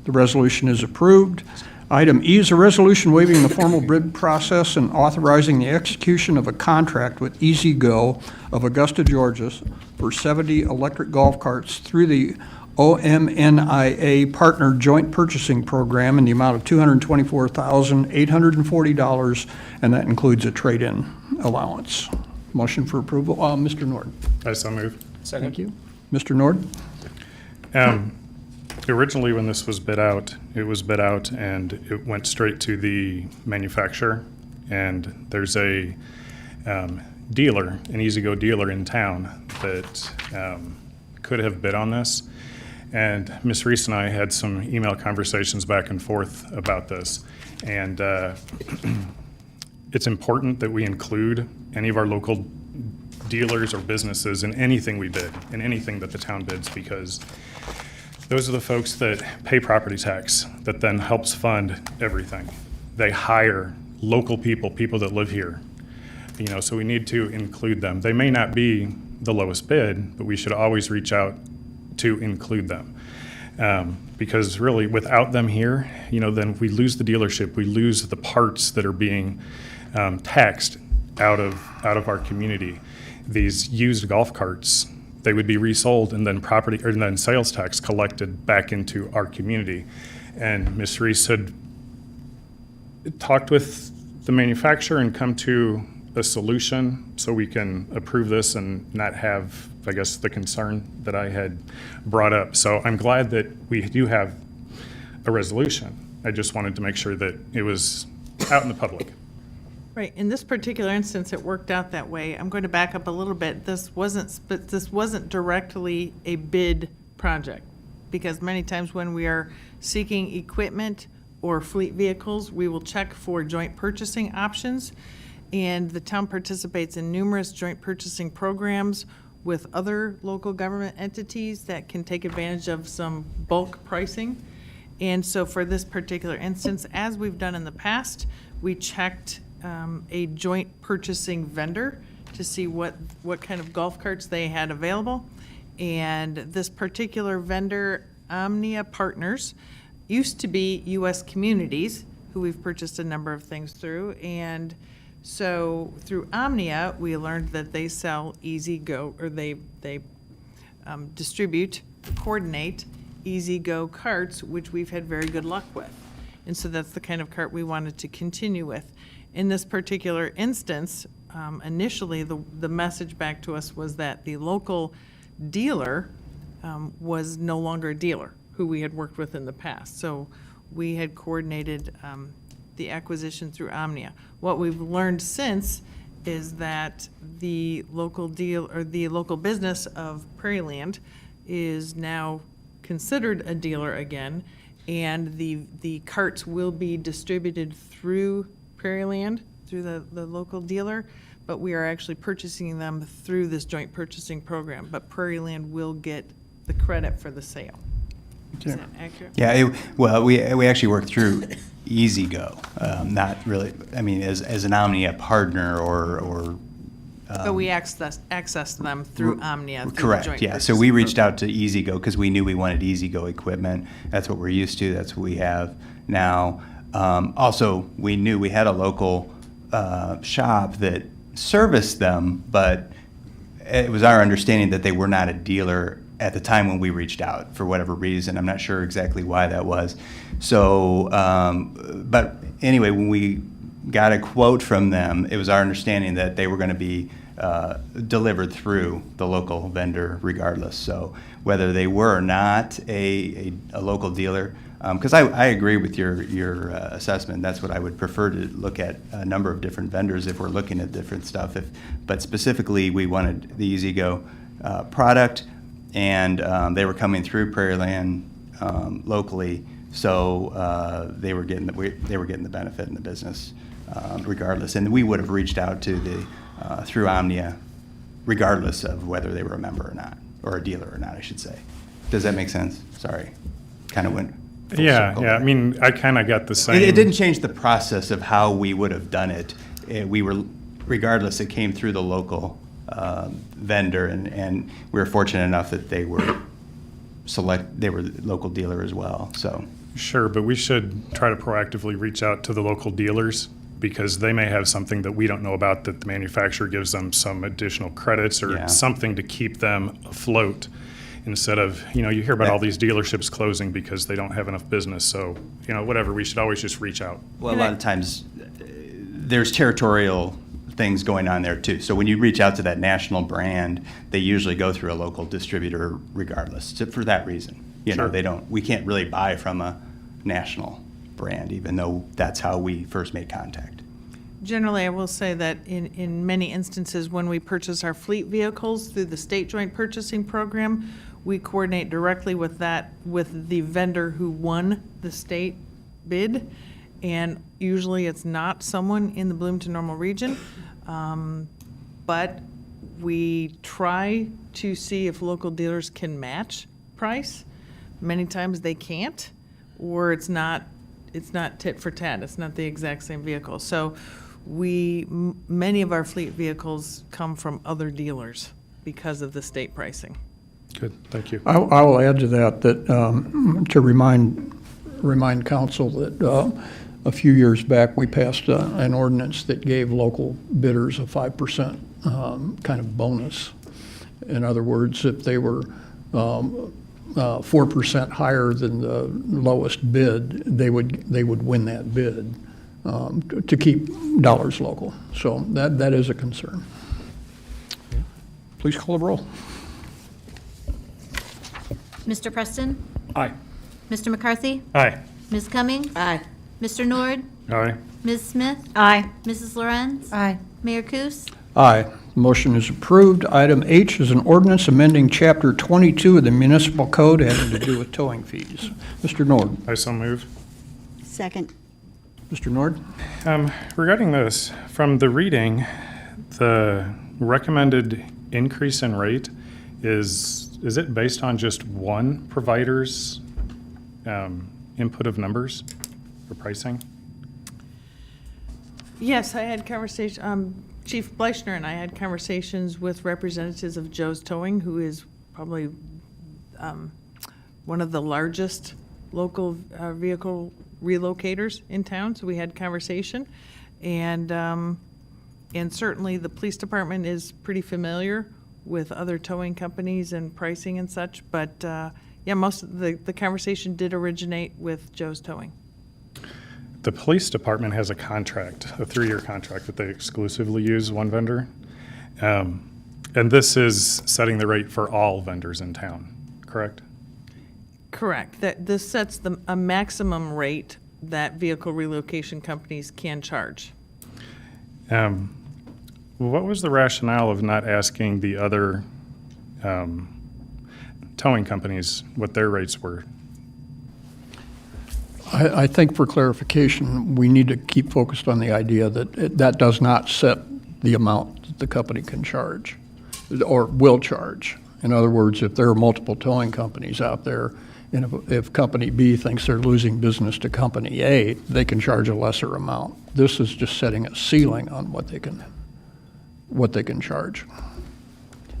The resolution is approved. Item E is a resolution waiving the formal bid process and authorizing the execution of a contract with Easy Go of Augusta, Georgia for 70 electric golf carts through the OMNIA Partner Joint Purchasing Program in the amount of $224,840, and that includes a trade-in allowance. Motion for approval. Mr. Nord. I so move. Thank you. Mr. Nord? Originally, when this was bid out, it was bid out and it went straight to the manufacturer. And there's a dealer, an E-Z-GO dealer in town that could have bid on this. And Ms. Reese and I had some email conversations back and forth about this. And it's important that we include any of our local dealers or businesses in anything we bid, in anything that the town bids, because those are the folks that pay property tax that then helps fund everything. They hire local people, people that live here, you know, so we need to include them. They may not be the lowest bid, but we should always reach out to include them. Because really, without them here, you know, then we lose the dealership, we lose the parts that are being taxed out of our community. These used golf carts, they would be resold and then then sales tax collected back into our community. And Ms. Reese had talked with the manufacturer and come to a solution so we can approve this and not have, I guess, the concern that I had brought up. So I'm glad that we do have a resolution. I just wanted to make sure that it was out in the public. Right, in this particular instance, it worked out that way. I'm going to back up a little bit. This wasn't directly a bid project, because many times when we are seeking equipment or fleet vehicles, we will check for joint purchasing options, and the town participates in numerous joint purchasing programs with other local government entities that can take advantage of some bulk pricing. And so for this particular instance, as we've done in the past, we checked a joint purchasing vendor to see what kind of golf carts they had available. And this particular vendor, Omnia Partners, used to be U.S. Communities, who we've purchased a number of things through. And so through Omnia, we learned that they sell Easy Go, or they distribute, coordinate Easy Go carts, which we've had very good luck with. And so that's the kind of cart we wanted to continue with. In this particular instance, initially, the message back to us was that the local dealer was no longer a dealer who we had worked with in the past. So we had coordinated the acquisition through Omnia. What we've learned since is that the local local business of Prairieland is now considered a dealer again, and the carts will be distributed through Prairieland, through the local dealer, but we are actually purchasing them through this joint purchasing program. But Prairieland will get the credit for the sale. Is that accurate? Yeah, well, we actually worked through Easy Go, not really, I mean, as an Omnia partner or. But we accessed them through Omnia. Through the Correct, joint yeah. So purchasing we reached program. out to Easy Go because we knew we wanted Easy Go equipment. That's what we're used to. That's what we have now. Also, we knew we had a local shop that serviced them, but it was our understanding that they were not a dealer at the time when we reached out for whatever reason. I'm not sure exactly why that was. So, but anyway, when we got a quote from them, it was our understanding that they were going to be delivered through the local vendor regardless. So whether they were or not a local dealer, because I agree with your assessment. That's what I would prefer, to look at a number of different vendors if we're looking at different stuff. But specifically, we wanted the Easy Go product, and they were coming through Prairieland locally, so they were getting the benefit in the business regardless. And we would have reached out to through Omnia regardless of whether they were a member or not, or a dealer or not, I should say. Does that make sense? Sorry, kind of went. Yeah. I mean, I kind of got the same. It didn't change the process of how we would have done it. Regardless, it came through the local vendor, and we were fortunate enough that they were local dealer as well. So Sure, but we should try to proactively reach out to the local dealers, because they may have something that we don't know about, that the manufacturer gives them some additional credits or something to keep them afloat. Instead of, you hear about all these dealerships closing because they don't have enough business. So, whatever, we should always just reach out. Well, a lot of times there's territorial things going on there too. So when you reach out to that national brand, they usually go through a local distributor regardless, for that reason. Sure. We can't really buy from a national brand, even though that's how we first made contact. Generally, I will say that in many instances, when we purchase our fleet vehicles through the state joint purchasing program, we coordinate directly with the vendor who won the state bid. And usually it's not someone in the Bloomington-Normal region. But we try to see if local dealers can match price. Many times they can't, or it's not tit for tat. It's not the exact same vehicle. So many of our fleet vehicles come from other dealers because of the state pricing. Good, thank you. I will add to that to remind council that a few years back, we passed an ordinance that gave local bidders a 5% kind of bonus. In other words, if they were 4% higher than the lowest bid, they would win that bid to keep dollars local. So that is a concern. Please call the roll. Mr. Preston? Aye. Mr. McCarthy? Aye. Ms. Cummings? Aye. Mr. Nord? Aye. Ms. Smith? Aye. Mrs. Lorenz? Aye. Mayor Kus? Aye. Motion is approved. Item H is an ordinance amending Chapter 22 of the Municipal Code having to do with towing fees. Mr. Nord. I so move. Second. Mr. Nord? Regarding this, from the reading, the recommended increase in rate is it based on just one provider's input of numbers for pricing? Yes, I had conversation, Chief Bleichner and I had conversations with representatives of Joe's Towing, who is probably one of the largest local vehicle relocators in town. So we had conversation, and certainly the police department is pretty familiar with other towing companies and pricing and such. But yeah, most of the conversation did originate with Joe's Towing. The police department has a contract, a 3-year contract that they exclusively use one vendor. And this is setting the rate for all vendors in town, correct? Correct. That this sets a maximum rate that vehicle relocation companies can charge. What was the rationale of not asking the other towing companies what their rates were? I think for clarification, we need to keep focused on the idea that that does not set the amount that the company can charge or will charge. In other words, if there are multiple towing companies out there, and if Company B thinks they're losing business to Company A, they can charge a lesser amount. This is just setting a ceiling on what they can charge.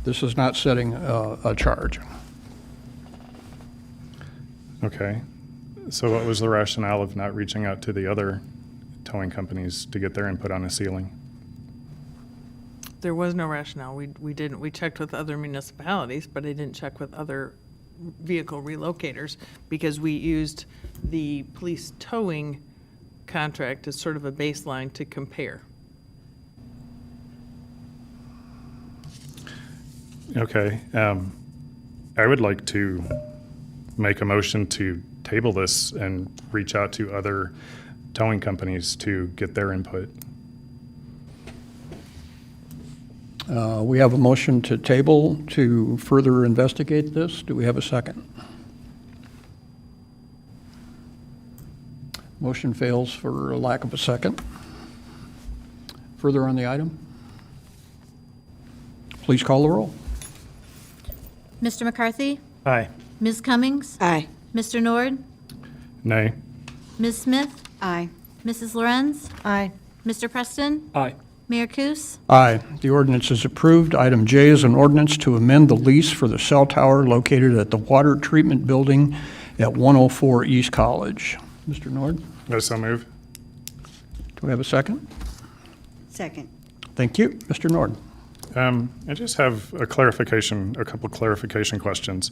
This is not setting a charge. Okay. So what was the rationale of not reaching out to the other towing companies to get their input on a ceiling? There was no rationale. We didn't. We checked with other municipalities, but I didn't check with other vehicle relocators because we used the police towing contract as sort of a baseline to compare. Okay. I would like to make a motion to table this and reach out to other towing companies to get their input. We have a motion to table to further investigate this. Do we have a second? Motion fails for a lack of a second. Further on the item? Please call the roll. Mr. McCarthy? Aye. Ms. Cummings? Aye. Mr. Nord? Nay. Ms. Smith? Aye. Mrs. Lorenz? Aye. Mr. Preston? Aye. Mayor Kus? Aye. The ordinance is approved. Item J is an ordinance to amend the lease for the cell tower located at the Water Treatment Building at 104 East College. Mr. Nord, I so move. do we have a second? Second. Thank you. Mr. Nord. I just have a couple clarification questions.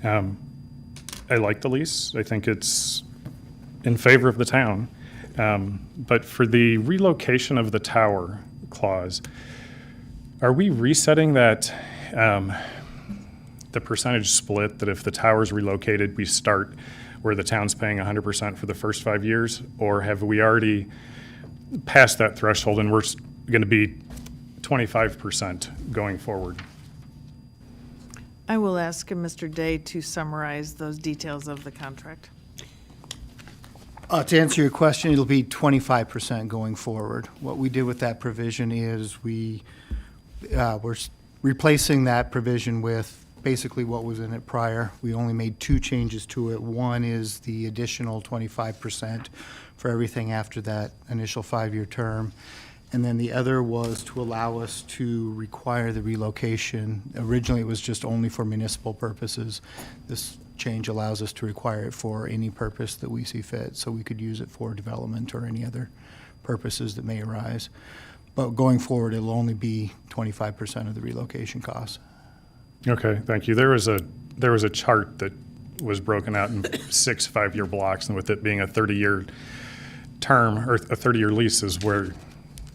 I like the lease. I think it's in favor of the town. But for the relocation of the tower clause, are we resetting that, the percentage split that if the tower's relocated, we start where the town's paying 100% for the first 5 years? Or have we already passed that threshold and we're going to be 25% going forward? I will ask Mr. Day to summarize those details of the contract. To answer your question, it'll be 25% going forward. What we did with that provision is we're replacing that provision with basically what was in it prior. We only made 2 changes to it. One is the additional 25% for everything after that initial 5-year term. And then the other was to allow us to require the relocation. Originally, it was just only for municipal purposes. This change allows us to require it for any purpose that we see fit, so we could use it for development or any other purposes that may arise. But going forward, it'll only be 25% of the relocation costs. Okay, thank you. There was a chart that was broken out in 6 5-year blocks, and with it being a 30-year term or a 30-year lease is where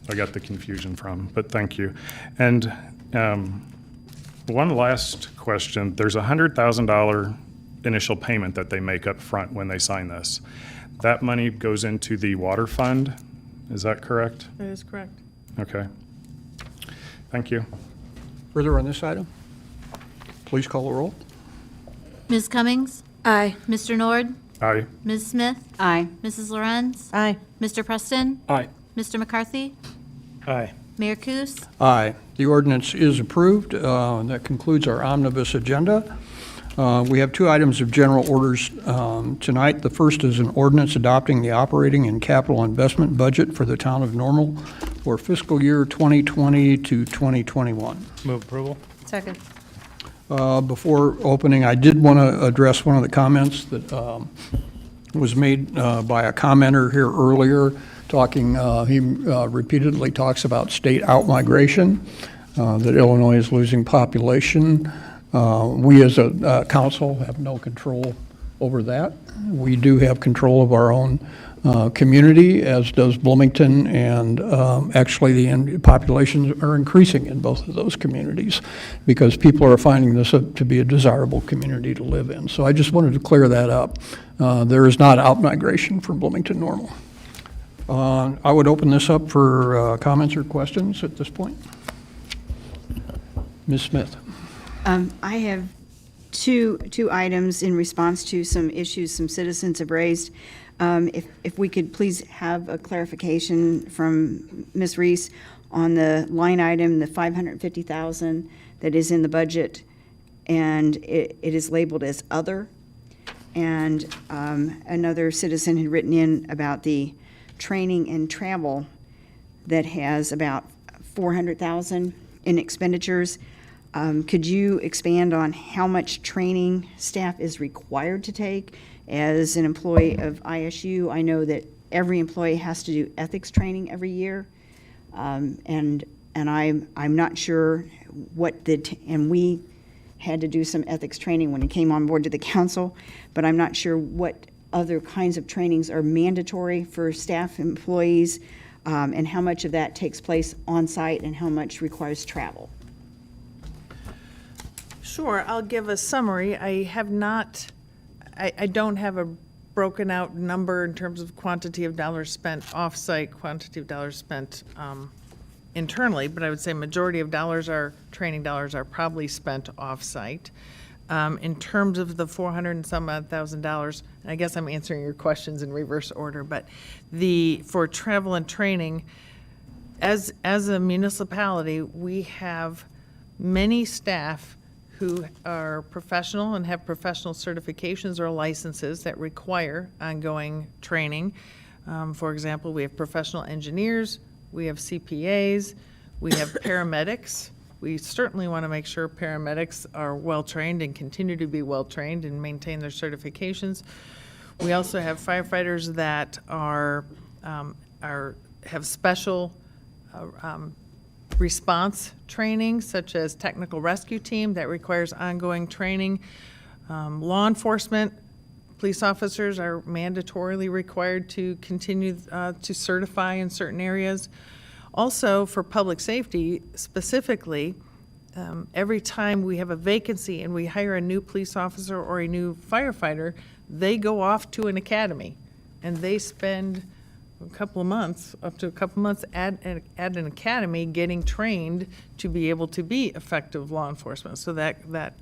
I got the confusion from, but thank you. And one last question. There's a $100,000 initial payment that they make up front when they sign this. That money goes into the water fund Is that correct? That is correct. Okay. Thank you. Further on this item? Please call the roll. Ms. Cummings? Aye. Mr. Nord? Aye. Ms. Smith? Aye. Mrs. Lorenz? Aye. Mr. Preston? Aye. Mr. McCarthy? Aye. Mayor Kus? Aye. The ordinance is approved. And that concludes our omnibus agenda. We have two items of general orders tonight. The first is an ordinance adopting the operating and capital investment budget for the town of Normal for fiscal year 2020 to 2021. Move approval. Second. Before opening, I did want to address one of the comments that was made by a commenter here earlier, talking, he repeatedly talks about state outmigration, that Illinois is losing population. We as a council have no control over that. We do have control of our own community, as does Bloomington, and actually the populations are increasing in both of those communities because people are finding this to be a desirable community to live in. So I just wanted to clear that up. There is not outmigration from Bloomington Normal. I would open this up for comments or questions at this point. Ms. Smith. I have two items in response to some issues some citizens have raised. If we could please have a clarification from Ms. Reese on the line item, the $550,000 that is in the budget, and it is labeled as other. And another citizen had written in about the training and travel that has about $400,000 in expenditures. Could you expand on how much training staff is required to take? As an employee of ISU, I know that every employee has to do ethics training every year, and I'm not sure and we had to do some ethics training when it came on board to the council, but I'm not sure what other kinds of trainings are mandatory for staff employees, and how much of that takes place on site and how much requires travel. Sure, I'll give a summary. I don't have a broken out number in terms of quantity of dollars spent off-site, quantity of dollars spent internally, but I would say majority of training dollars are probably spent off-site. In terms of the $400 and some odd $1,000, and I guess I'm answering your questions in reverse order, but for travel and training, as a municipality, we have many staff who are professional and have professional certifications or licenses that require ongoing training. For example, we have professional engineers, we have CPAs, we have paramedics. We certainly want to make sure paramedics are well-trained and continue to be well-trained and maintain their certifications. We also have firefighters that have special response training, such as technical rescue team that requires ongoing training. Law enforcement, police officers are mandatorily required to continue to certify in certain areas. Also, for public safety specifically, every time we have a vacancy and we hire a new police officer or a new firefighter, they go off to an academy and they spend up to a couple of months at an academy getting trained to be able to be effective law enforcement. So that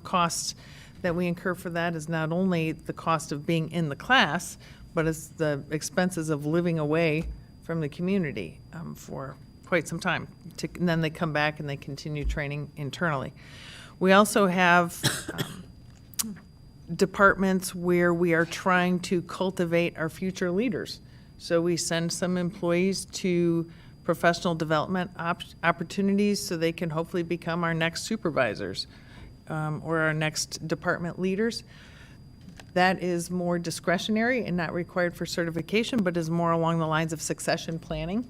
cost that we incur for that is not only the cost of being in the class, but it's the expenses of living away from the community for quite some time. And then they come back and they continue training internally. We also have departments where we are trying to cultivate our future leaders. So we send some employees to professional development opportunities so they can hopefully become our next supervisors or our next department leaders. That is more discretionary and not required for certification, but is more along the lines of succession planning.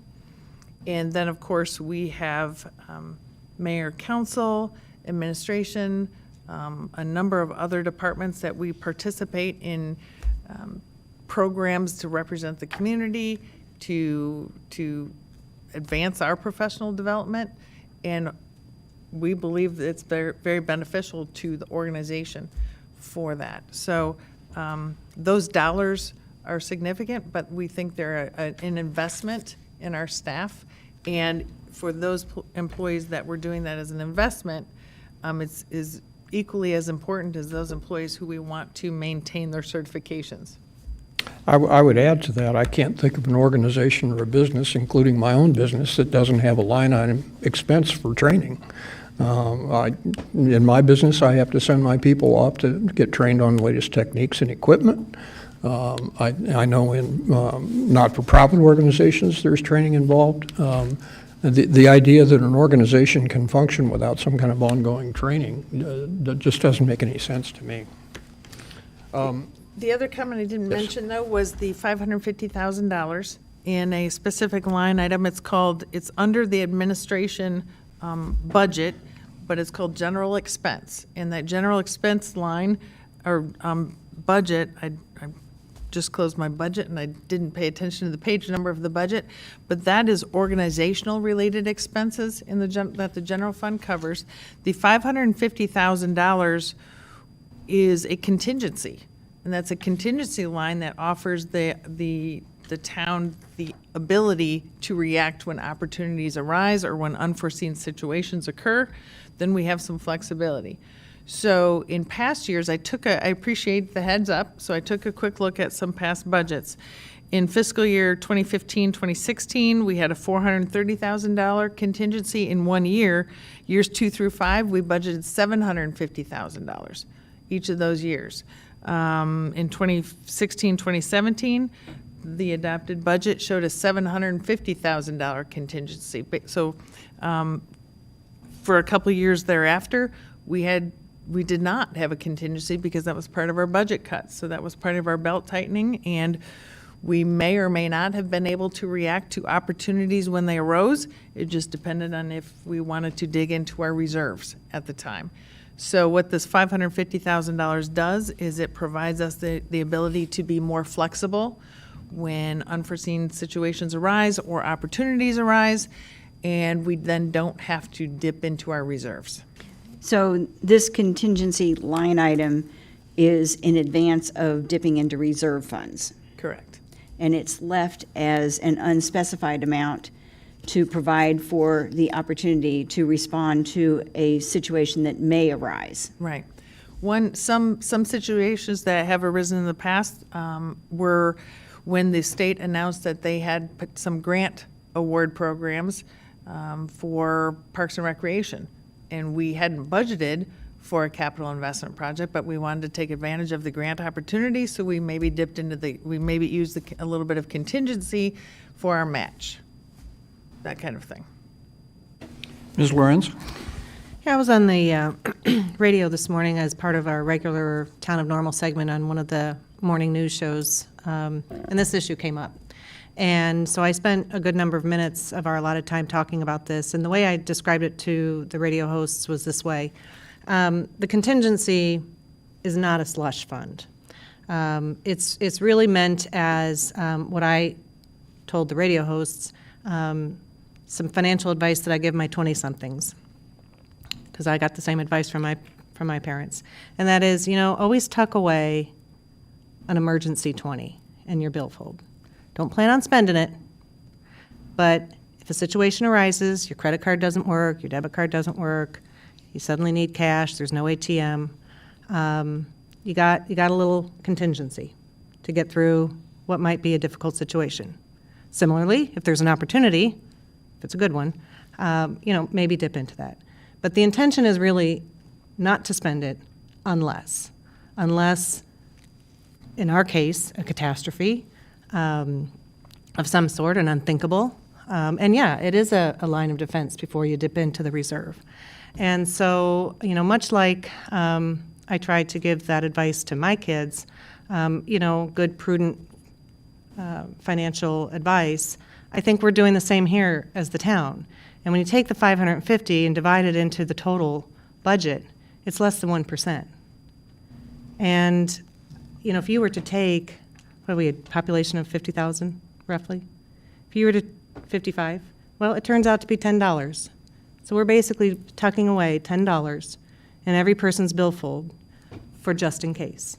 And then, of course, we have mayor, council, administration, a number of other departments that we participate in programs to represent the community, to advance our professional development, and we believe that it's very, very beneficial to the organization for that. So those dollars are significant, but we think they're an investment in our staff. And for those employees that we're doing that as an investment, it's is equally as important as those employees who we want to maintain their certifications. I would add to that, I can't think of an organization or a business, including my own business, that doesn't have a line item expense for training. In my business, I have to send my people off to get trained on the latest techniques and equipment. I know in not-for-profit organizations, there's training involved. The idea that an organization can function without some kind of ongoing training, that just doesn't make any sense to me. The other comment I didn't mention, though, was the $550,000 in a specific line item. It's under the administration budget, but it's called general expense. And that general expense line, or budget, I just closed my budget and I didn't pay attention to the page number of the budget, but that is organizational related expenses in that the general fund covers. The $550,000 is a contingency, and that's a contingency line that offers the town the ability to react when opportunities arise or when unforeseen situations occur. Then we have some flexibility. So in past years, I appreciate the heads up, so I took a quick look at some past budgets. In fiscal year 2015, 2016, we had a $430,000 contingency in 1 year. Years 2 through 5, we budgeted $750,000 each of those years. In 2016, 2017, the adopted budget showed a $750,000 contingency. So for a couple years thereafter, we did not have a contingency because that was part of our budget cuts. So that was part of our belt tightening, and we may or may not have been able to react to opportunities when they arose. It just depended on if we wanted to dig into our reserves at the time. So what this $550,000 does is it provides us the ability to be more flexible when unforeseen situations arise or opportunities arise, and we then don't have to dip into our reserves. So this contingency line item is in advance of dipping into reserve funds, Correct. and it's left as an unspecified amount to provide for the opportunity to respond to a situation that may arise. Right. Some situations that have arisen in the past were when the state announced that they had put some grant award programs for Parks and Recreation. And we hadn't budgeted for a capital investment project, but we wanted to take advantage of the grant opportunity, so we maybe used a little bit of contingency for our match, that kind of thing. Ms. Lorenz? Yeah, I was on the radio this morning as part of our regular Town of Normal segment on one of the morning news shows, and this issue came up. And so I spent a good number of minutes of our allotted time talking about this, and the way I described it to the radio hosts was this way. The contingency is not a slush fund. It's really meant as what I told the radio hosts, some financial advice that I give my 20-somethings, because I got the same advice from my parents. And that is, always tuck away an emergency 20 in your billfold. Don't plan on spending it, but if a situation arises, your credit card doesn't work, your debit card doesn't work, you suddenly need cash, there's no ATM, you got a little contingency to get through what might be a difficult situation. Similarly, if there's an opportunity, if it's a good one, maybe dip into that. But the intention is really not to spend it unless, in our case, a catastrophe of some sort, an unthinkable. And yeah, it is a line of defense before you dip into the reserve. And so, much like I tried to give that advice to my kids, good, prudent financial advice, I think we're doing the same here as the town. And when you take the 550 and divide it into the total budget, it's less than 1%. And, if you were to take, what are we, a population of 50,000, roughly? If you were to 55, well, it turns out to be $10. So we're basically tucking away $10 in every person's billfold for just in case.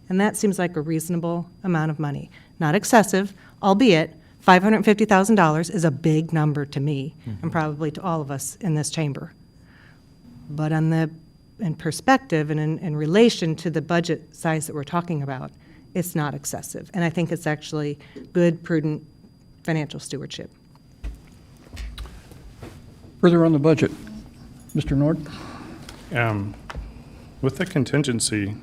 And that seems like a reasonable amount of money. Not excessive, albeit $550,000 is a big number to me and probably to all of us in this chamber. But in perspective and in relation to the budget size that we're talking about, it's not excessive. And I think it's actually good, prudent financial stewardship. Further on the budget, Mr. Nord? With the contingency,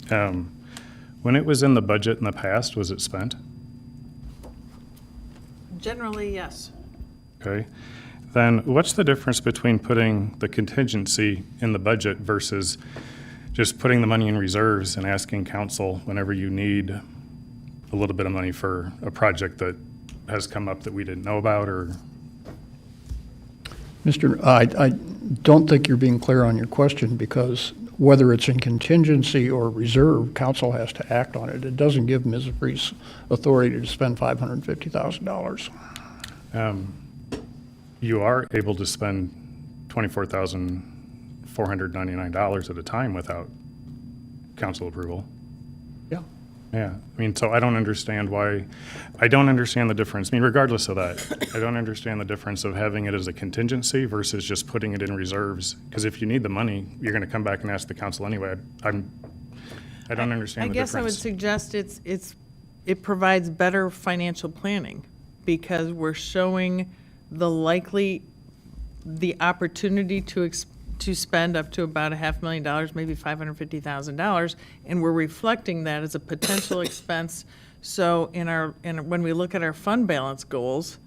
when it was in the budget in the past, was it spent? Generally, yes. Okay. Then what's the difference between putting the contingency in the budget versus just putting the money in reserves and asking council whenever you need a little bit of money for a project that has come up that we didn't know about, or? I don't think you're being clear on your question, because whether it's in contingency or reserve, council has to act on it. It doesn't give Ms. Reese authority to spend $550,000. You are able to spend $24,499 at a time without council approval. Yeah. Yeah, I mean, so I don't understand the difference. I mean, regardless of that, I don't understand the difference of having it as a contingency versus just putting it in reserves. Because if you need the money, you're gonna come back and ask the council anyway. I don't understand the difference. I guess I would suggest it provides better financial planning, because we're showing the opportunity to spend up to about $500,000, maybe $550,000, and we're reflecting that as a potential expense. So when we look at our fund balance goals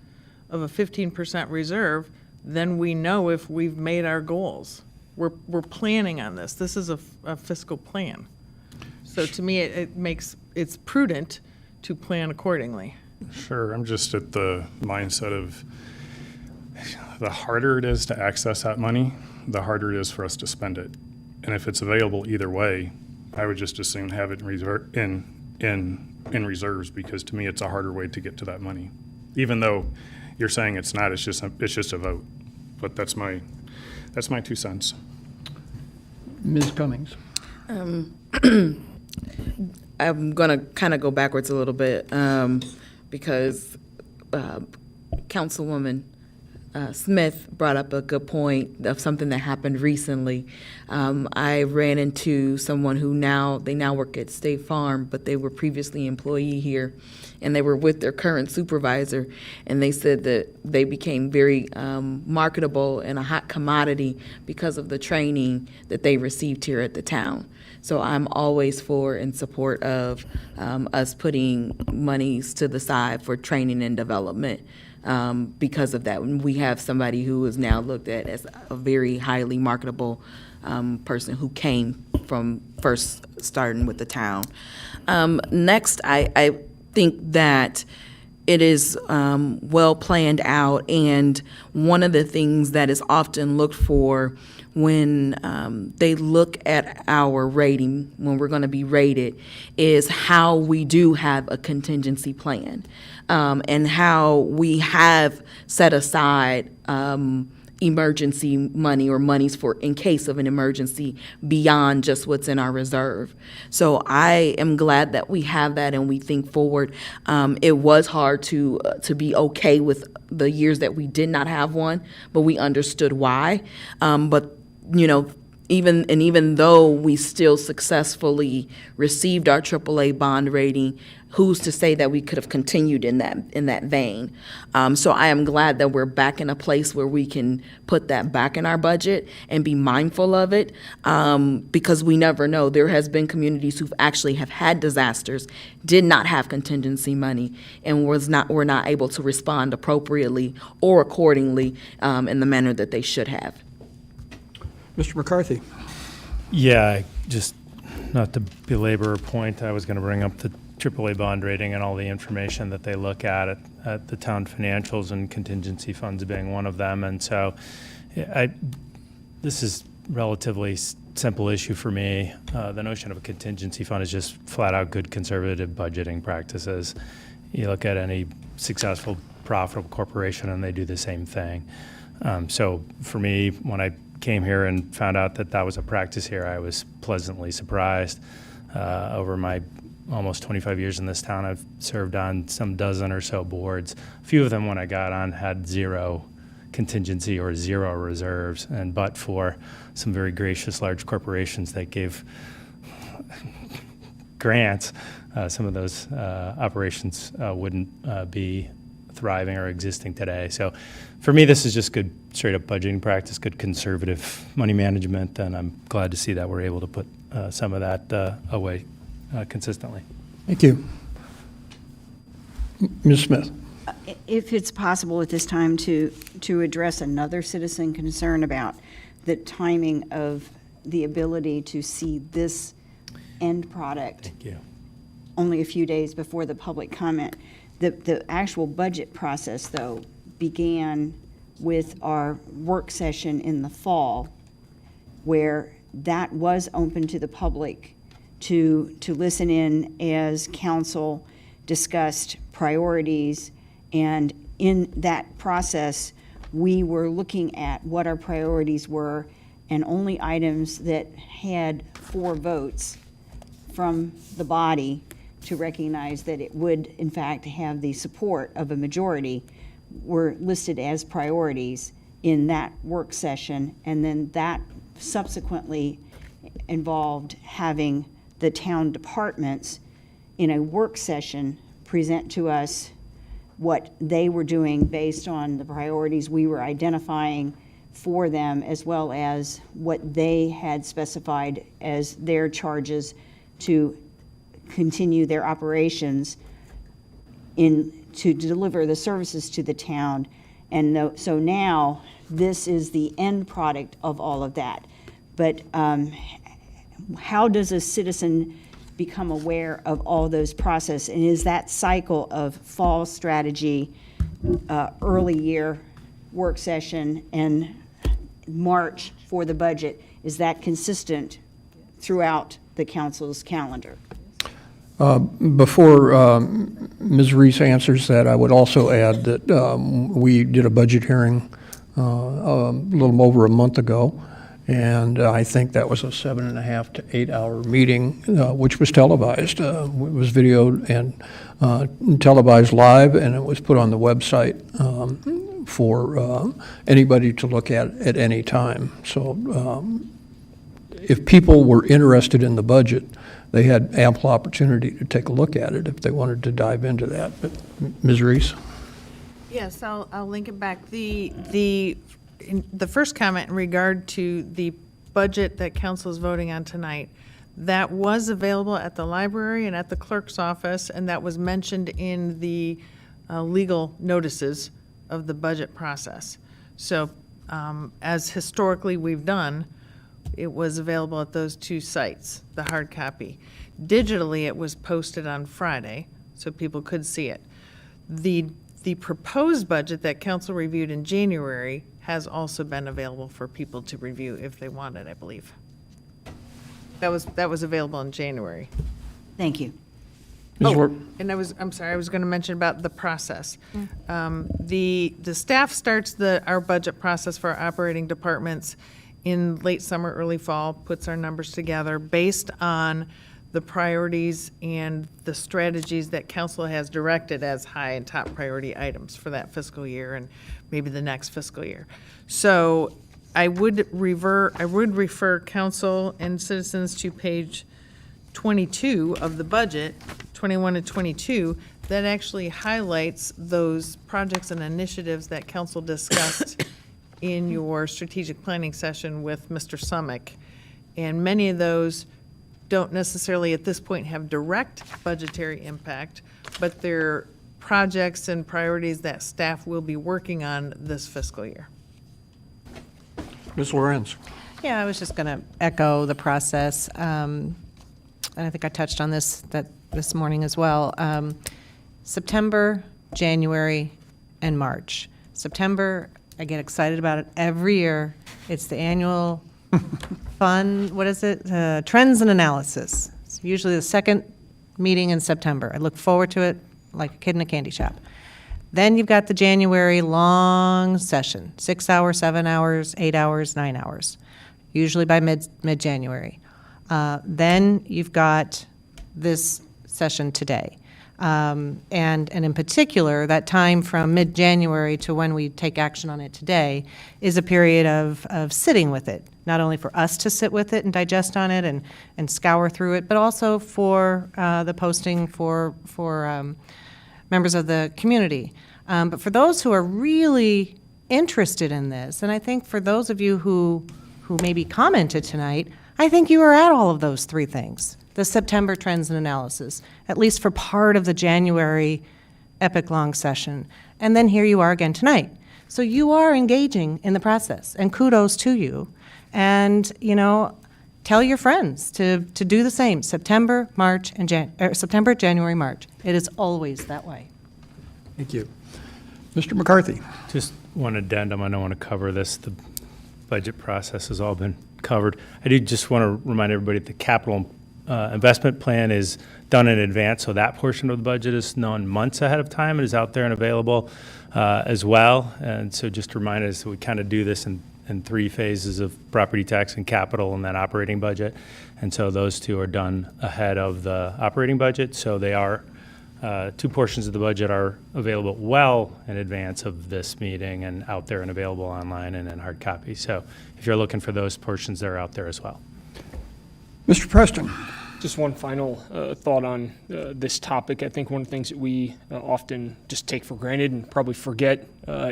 of a 15% reserve, then we know if we've made our goals. We're planning on this. This is a fiscal plan. So to me, it's prudent to plan accordingly. Sure, I'm just at the mindset of the harder it is to access that money, the harder it is for us to spend it. And if it's available either way, I would just as soon have it in reserves, because to me, it's a harder way to get to that money. Even though you're saying it's not, it's just a vote. But that's my 2 cents. Ms. Cummings? I'm going to kind of go backwards a little bit, because Councilwoman Smith brought up a good point of something that happened recently. I ran into someone who now work at State Farm, but they were previously employee here, and they were with their current supervisor, and they said that they became very marketable and a hot commodity because of the training that they received here at the town. So I'm always for and support of us putting monies to the side for training and development. Because of that, we have somebody who is now looked at as a very highly marketable person who came from first starting with the town. Next, I think that it is well planned out, and one of the things that is often looked for when they look at our rating, when we're going to be rated, is how we do have a contingency plan, and how we have set aside emergency money or monies for in case of an emergency beyond just what's in our reserve. So I am glad that we have that and we think forward. It was hard to be okay with the years that we did not have one, but we understood why. But even though we still successfully received our AAA bond rating, who's to say that we could have continued in that vein? So I am glad that we're back in a place where we can put that back in our budget and be mindful of it, because we never know. There has been communities who actually have had disasters, did not have contingency money, and were not able to respond appropriately or accordingly in the manner that they should have. Mr. McCarthy? Yeah, just not to belabor a point, I was going to bring up the AAA bond rating and all the information that they look at the town financials, and contingency funds being one of them. And so this is relatively simple issue for me. The notion of a contingency fund is just flat out good conservative budgeting practices. You look at any successful, profitable corporation and they do the same thing. So for me, when I came here and found out that was a practice here, I was pleasantly surprised. Over my almost 25 years in this town, I've served on some dozen or so boards. A few of them, when I got on, had zero contingency or zero reserves, and but for some very gracious large corporations that gave grants, some of those operations wouldn't be thriving or existing today. So for me, this is just good straight up budgeting practice, good conservative money management, and I'm glad to see that we're able to put some of that away consistently. Thank you. Ms. Smith? If it's possible at this time to address another citizen concern about the timing of the ability to see this end product. Thank you. Only a few days before the public comment. The actual budget process, though, began with our work session in the fall, where that was open to the public to listen in as council discussed priorities. And in that process, we were looking at what our priorities were, and only items that had 4 votes from the body to recognize that it would, in fact, have the support of a majority were listed as priorities in that work session. And then that subsequently involved having the town departments in a work session present to us what they were doing based on the priorities we were identifying for them, as well as what they had specified as their charges to continue their operations to deliver the services to the town. And so now this is the end product of all of that. But how does a citizen become aware of all those processes? And is that cycle of fall strategy, early year work session, and March for the budget, is that consistent throughout the council's calendar? Before Ms. Reese answers that, I would also add that we did a budget hearing a little over a month ago, and I think that was a 7.5 to 8 hour meeting, which was televised. It was videoed and televised live, and it was put on the website for anybody to look at any time. So if people were interested in the budget, they had ample opportunity to take a look at it if they wanted to dive into that. But Ms. Reese? Yes, I'll link it back. The first comment in regard to the budget that council is voting on tonight, that was available at the library and at the clerk's office, and that was mentioned in the legal notices of the budget process. So as historically we've done, it was available at those 2 sites, the hard copy. Digitally, it was posted on Friday, so people could see it. The proposed budget that council reviewed in January has also been available for people to review if they wanted, I believe. That was available in January. Thank you. And I'm sorry, I was going to mention about the process. The staff starts our budget process for our operating departments in late summer, early fall, puts our numbers together based on the priorities and the strategies that council has directed as high and top priority items for that fiscal year and maybe the next fiscal year. So I would refer council and citizens to page 22 of the budget, 21 and 22, that actually highlights those projects and initiatives that council discussed in your strategic planning session with Mr. Summick. And many of those don't necessarily at this point have direct budgetary impact, but they're projects and priorities that staff will be working on this fiscal year. Ms. Lorenz? Yeah, I was just going to echo the process. And I think I touched on this morning as well. September, January, and March. September, I get excited about it every year. It's the annual fun, what is it? Trends and analysis. It's usually the second meeting in September. I look forward to it like a kid in a candy shop. Then you've got the January long session, 6 hours, 7 hours, 8 hours, 9 hours, usually by mid-January. Then you've got this session today. And in particular, that time from mid-January to when we take action on it today is a period of sitting with it, not only for us to sit with it and digest on it and scour through it, but also for the posting for members of the community. But for those who are really interested in this, and I think for those of you who maybe commented tonight, I think you were at all of those three things. The September trends and analysis, at least for part of the January Epic Long session. And then here you are again tonight. So you are engaging in the process, and kudos to you. And, tell your friends to do the same, September, March, and September, January, March. It is always that way. Thank you. Mr. McCarthy. Just one addendum. I don't want to cover this. The budget process has all been covered. I do just want to remind everybody that the capital investment plan is done in advance, so that portion of the budget is known months ahead of time. It is out there and available as well. And so just to remind us, we kind of do this in three phases of property tax and capital and then operating budget. And so those two are done ahead of the operating budget. So they are, two portions of the budget are available well in advance of this meeting and out there and available online and in hard copy. So if you're looking for those portions, they're out there as well. Mr. Preston. Just one final thought on this topic. I think one of the things that we often just take for granted and probably forget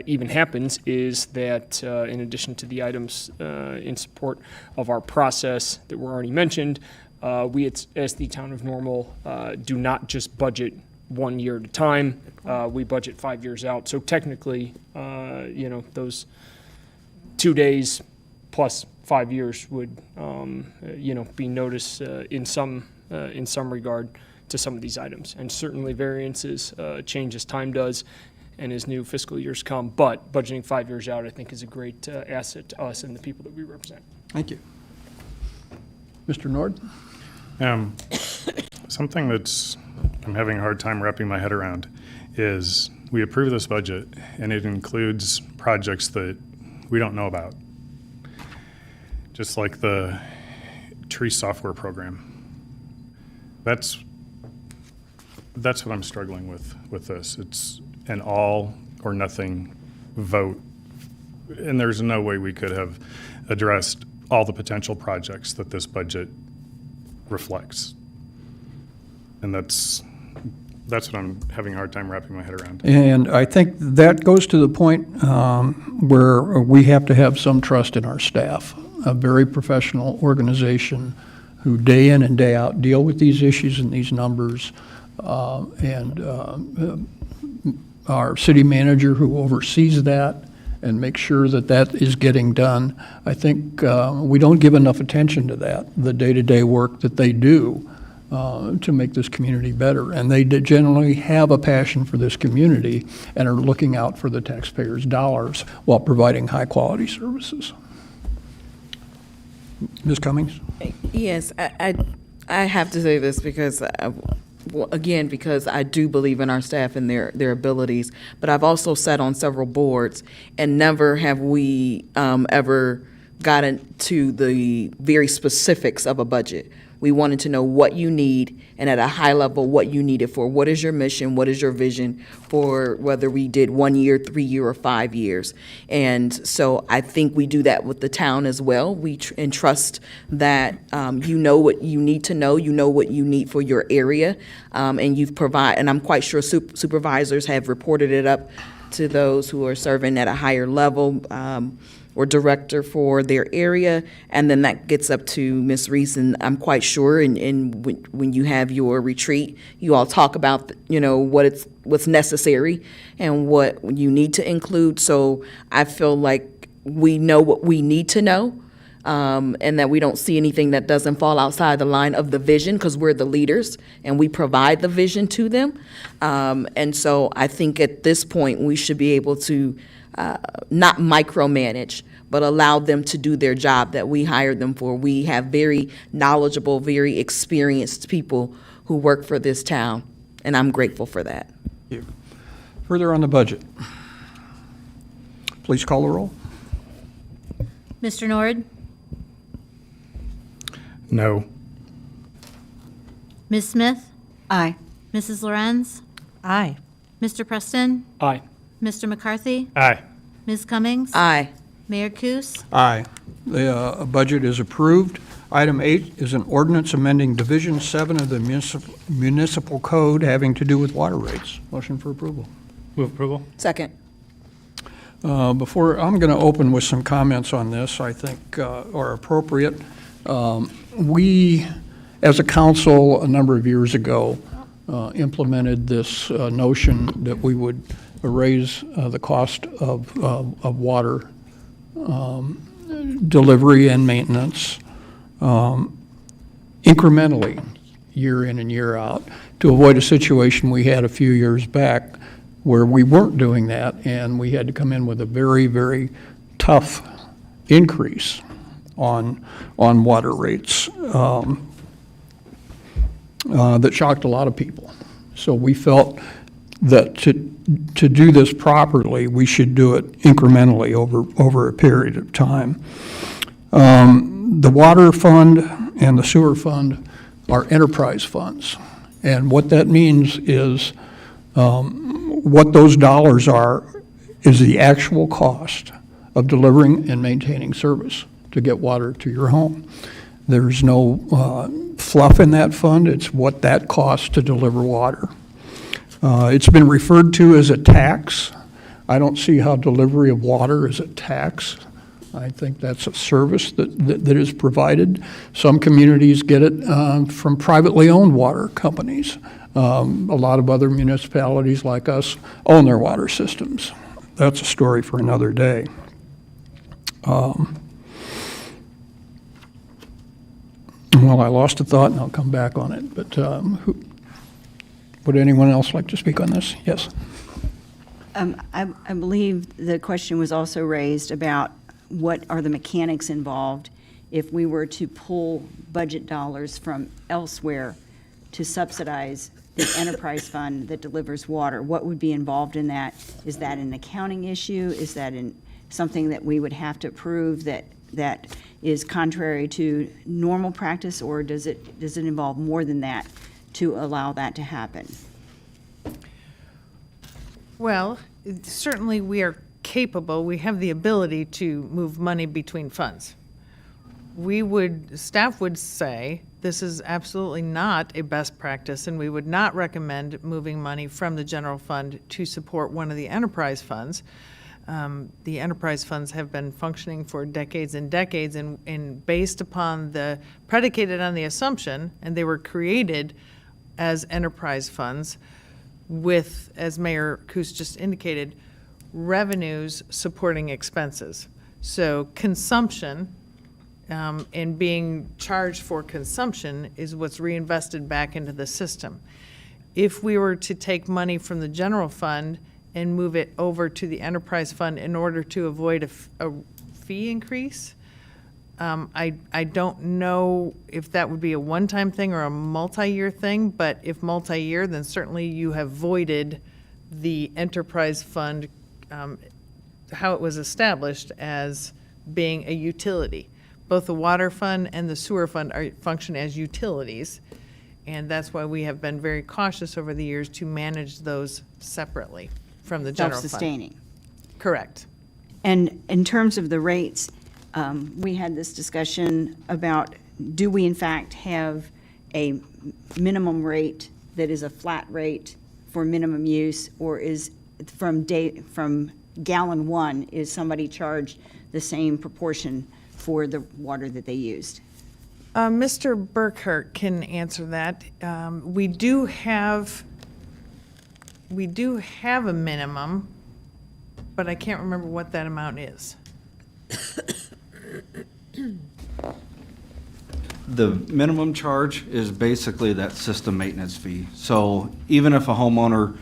even happens is that in addition to the items in support of our process that were already mentioned, we as the town of Normal do not just budget 1 year at a time. We budget 5 years out. So technically, those 2 days plus 5 years would, be noticed in some regard to some of these items. And certainly variances change as time does and as new fiscal years come. But budgeting 5 years out, I think, is a great asset to us and the people that we represent. Thank you. Mr. Nord? Something I'm having a hard time wrapping my head around is we approve this budget and it includes projects that we don't know about. Just like the tree software program. That's what I'm struggling with this. It's an all or nothing vote. And there's no way we could have addressed all the potential projects that this budget reflects. And that's what I'm having a hard time wrapping my head around. And I think that goes to the point where we have to have some trust in our staff, a very professional organization who day in and day out deal with these issues and these numbers, and our city manager who oversees that and makes sure that that is getting done. I think we don't give enough attention to that, the day-to-day work that they do to make this community better. And they generally have a passion for this community and are looking out for the taxpayers' dollars while providing high-quality services. Ms. Cummings? Yes, I have to say this because, because I do believe in our staff and their abilities, but I've also sat on several boards, and never have we ever gotten to the very specifics of a budget. We wanted to know what you need, and at a high level, what you need it for. What is your mission? What is your vision for whether we did 1 year, 3 year, or 5 years? And so I think we do that with the town as well. We entrust that you know what you need to know, you know what you need for your area, and you provide. And I'm quite sure supervisors have reported it up to those who are serving at a higher level. Or director for their area, and then that gets up to Ms. Reese, and I'm quite sure, and when you have your retreat, you all talk about, what's necessary and what you need to include. So I feel like we know what we need to know, and that we don't see anything that doesn't fall outside the line of the vision, because we're the leaders and we provide the vision to them. And so I think at this point, we should be able to not micromanage, but allow them to do their job that we hired them for. We have very knowledgeable, very experienced people who work for this town, and I'm grateful for that. Thank you. Further on the budget. Please call the roll. Mr. Nord? No. Ms. Smith? Aye. Mrs. Lorenz? Aye. Mr. Preston? Aye. Mr. McCarthy? Aye. Ms. Cummings? Aye. Mayor Kus? Aye. The budget is approved. Item 8 is an ordinance amending Division 7 of the municipal code having to do with water rates. Motion for approval. Move approval. Second. Before, I'm going to open with some comments on this, I think are appropriate. We, as a council, a number of years ago, implemented this notion that we would raise the cost of water delivery and maintenance incrementally, year in and year out, to avoid a situation we had a few years back where we weren't doing that, and we had to come in with a very, very tough increase on water rates that shocked a lot of people. So we felt that to do this properly, we should do it incrementally over a period of time. The water fund and the sewer fund are enterprise funds. And what that means is what those dollars are is the actual cost of delivering and maintaining service to get water to your home. There's no fluff in that fund. It's what that costs to deliver water. It's been referred to as a tax. I don't see how delivery of water is a tax. I think that's a service that is provided. Some communities get it from privately owned water companies. A lot of other municipalities like us own their water systems. That's a story for another day. Well, I lost a thought and I'll come back on it, but would anyone else like to speak on this? Yes. I believe the question was also raised about what are the mechanics involved if we were to pull budget dollars from elsewhere to subsidize the enterprise fund that delivers water. What would be involved in that? Is that an accounting issue? Is that something that we would have to approve that is contrary to normal practice, or does it involve more than that to allow that to happen? Well, certainly we are capable, we have the ability to move money between funds. Staff would say this is absolutely not a best practice, and we would not recommend moving money from the general fund to support one of the enterprise funds. The enterprise funds have been functioning for decades and decades, and based upon predicated on the assumption, and they were created as enterprise funds with, as Mayor Kus just indicated, revenues supporting expenses. So consumption and being charged for consumption is what's reinvested back into the system. If we were to take money from the general fund and move it over to the enterprise fund in order to avoid a fee increase, I don't know if that would be a one-time thing or a multi-year thing, but if multi-year, then certainly you have voided the enterprise fund, how it was established as being a utility. Both the water fund and the sewer fund function as utilities, and that's why we have been very cautious over the years to manage those separately from the general fund. Self-sustaining. Correct. And in terms of the rates, we had this discussion about, do we in fact have a minimum rate that is a flat rate for minimum use, or is from gallon one, is somebody charged the same proportion for the water that they used? Mr. Burkhart can answer that. We do have a minimum, but I can't remember what that amount is. The minimum charge is basically that system maintenance fee. So even if a homeowner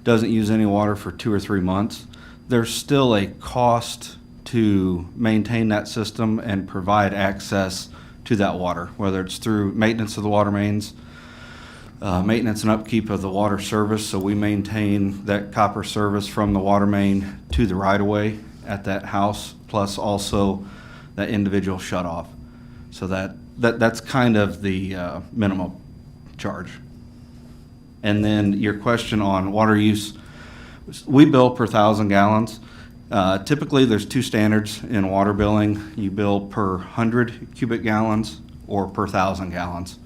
doesn't use any water for 2 or 3 months, there's still a cost to maintain that system and provide access to that water, whether it's through maintenance of the water mains, maintenance and upkeep of the water service. So we maintain that copper service from the water main to the right-of-way at that house, plus also that individual shut-off. So that's kind of the minimum charge. And then your question on water use, we bill per 1,000 gallons. Typically, there's two standards in water billing. You bill per 100 cubic gallons or per 1,000 gallons.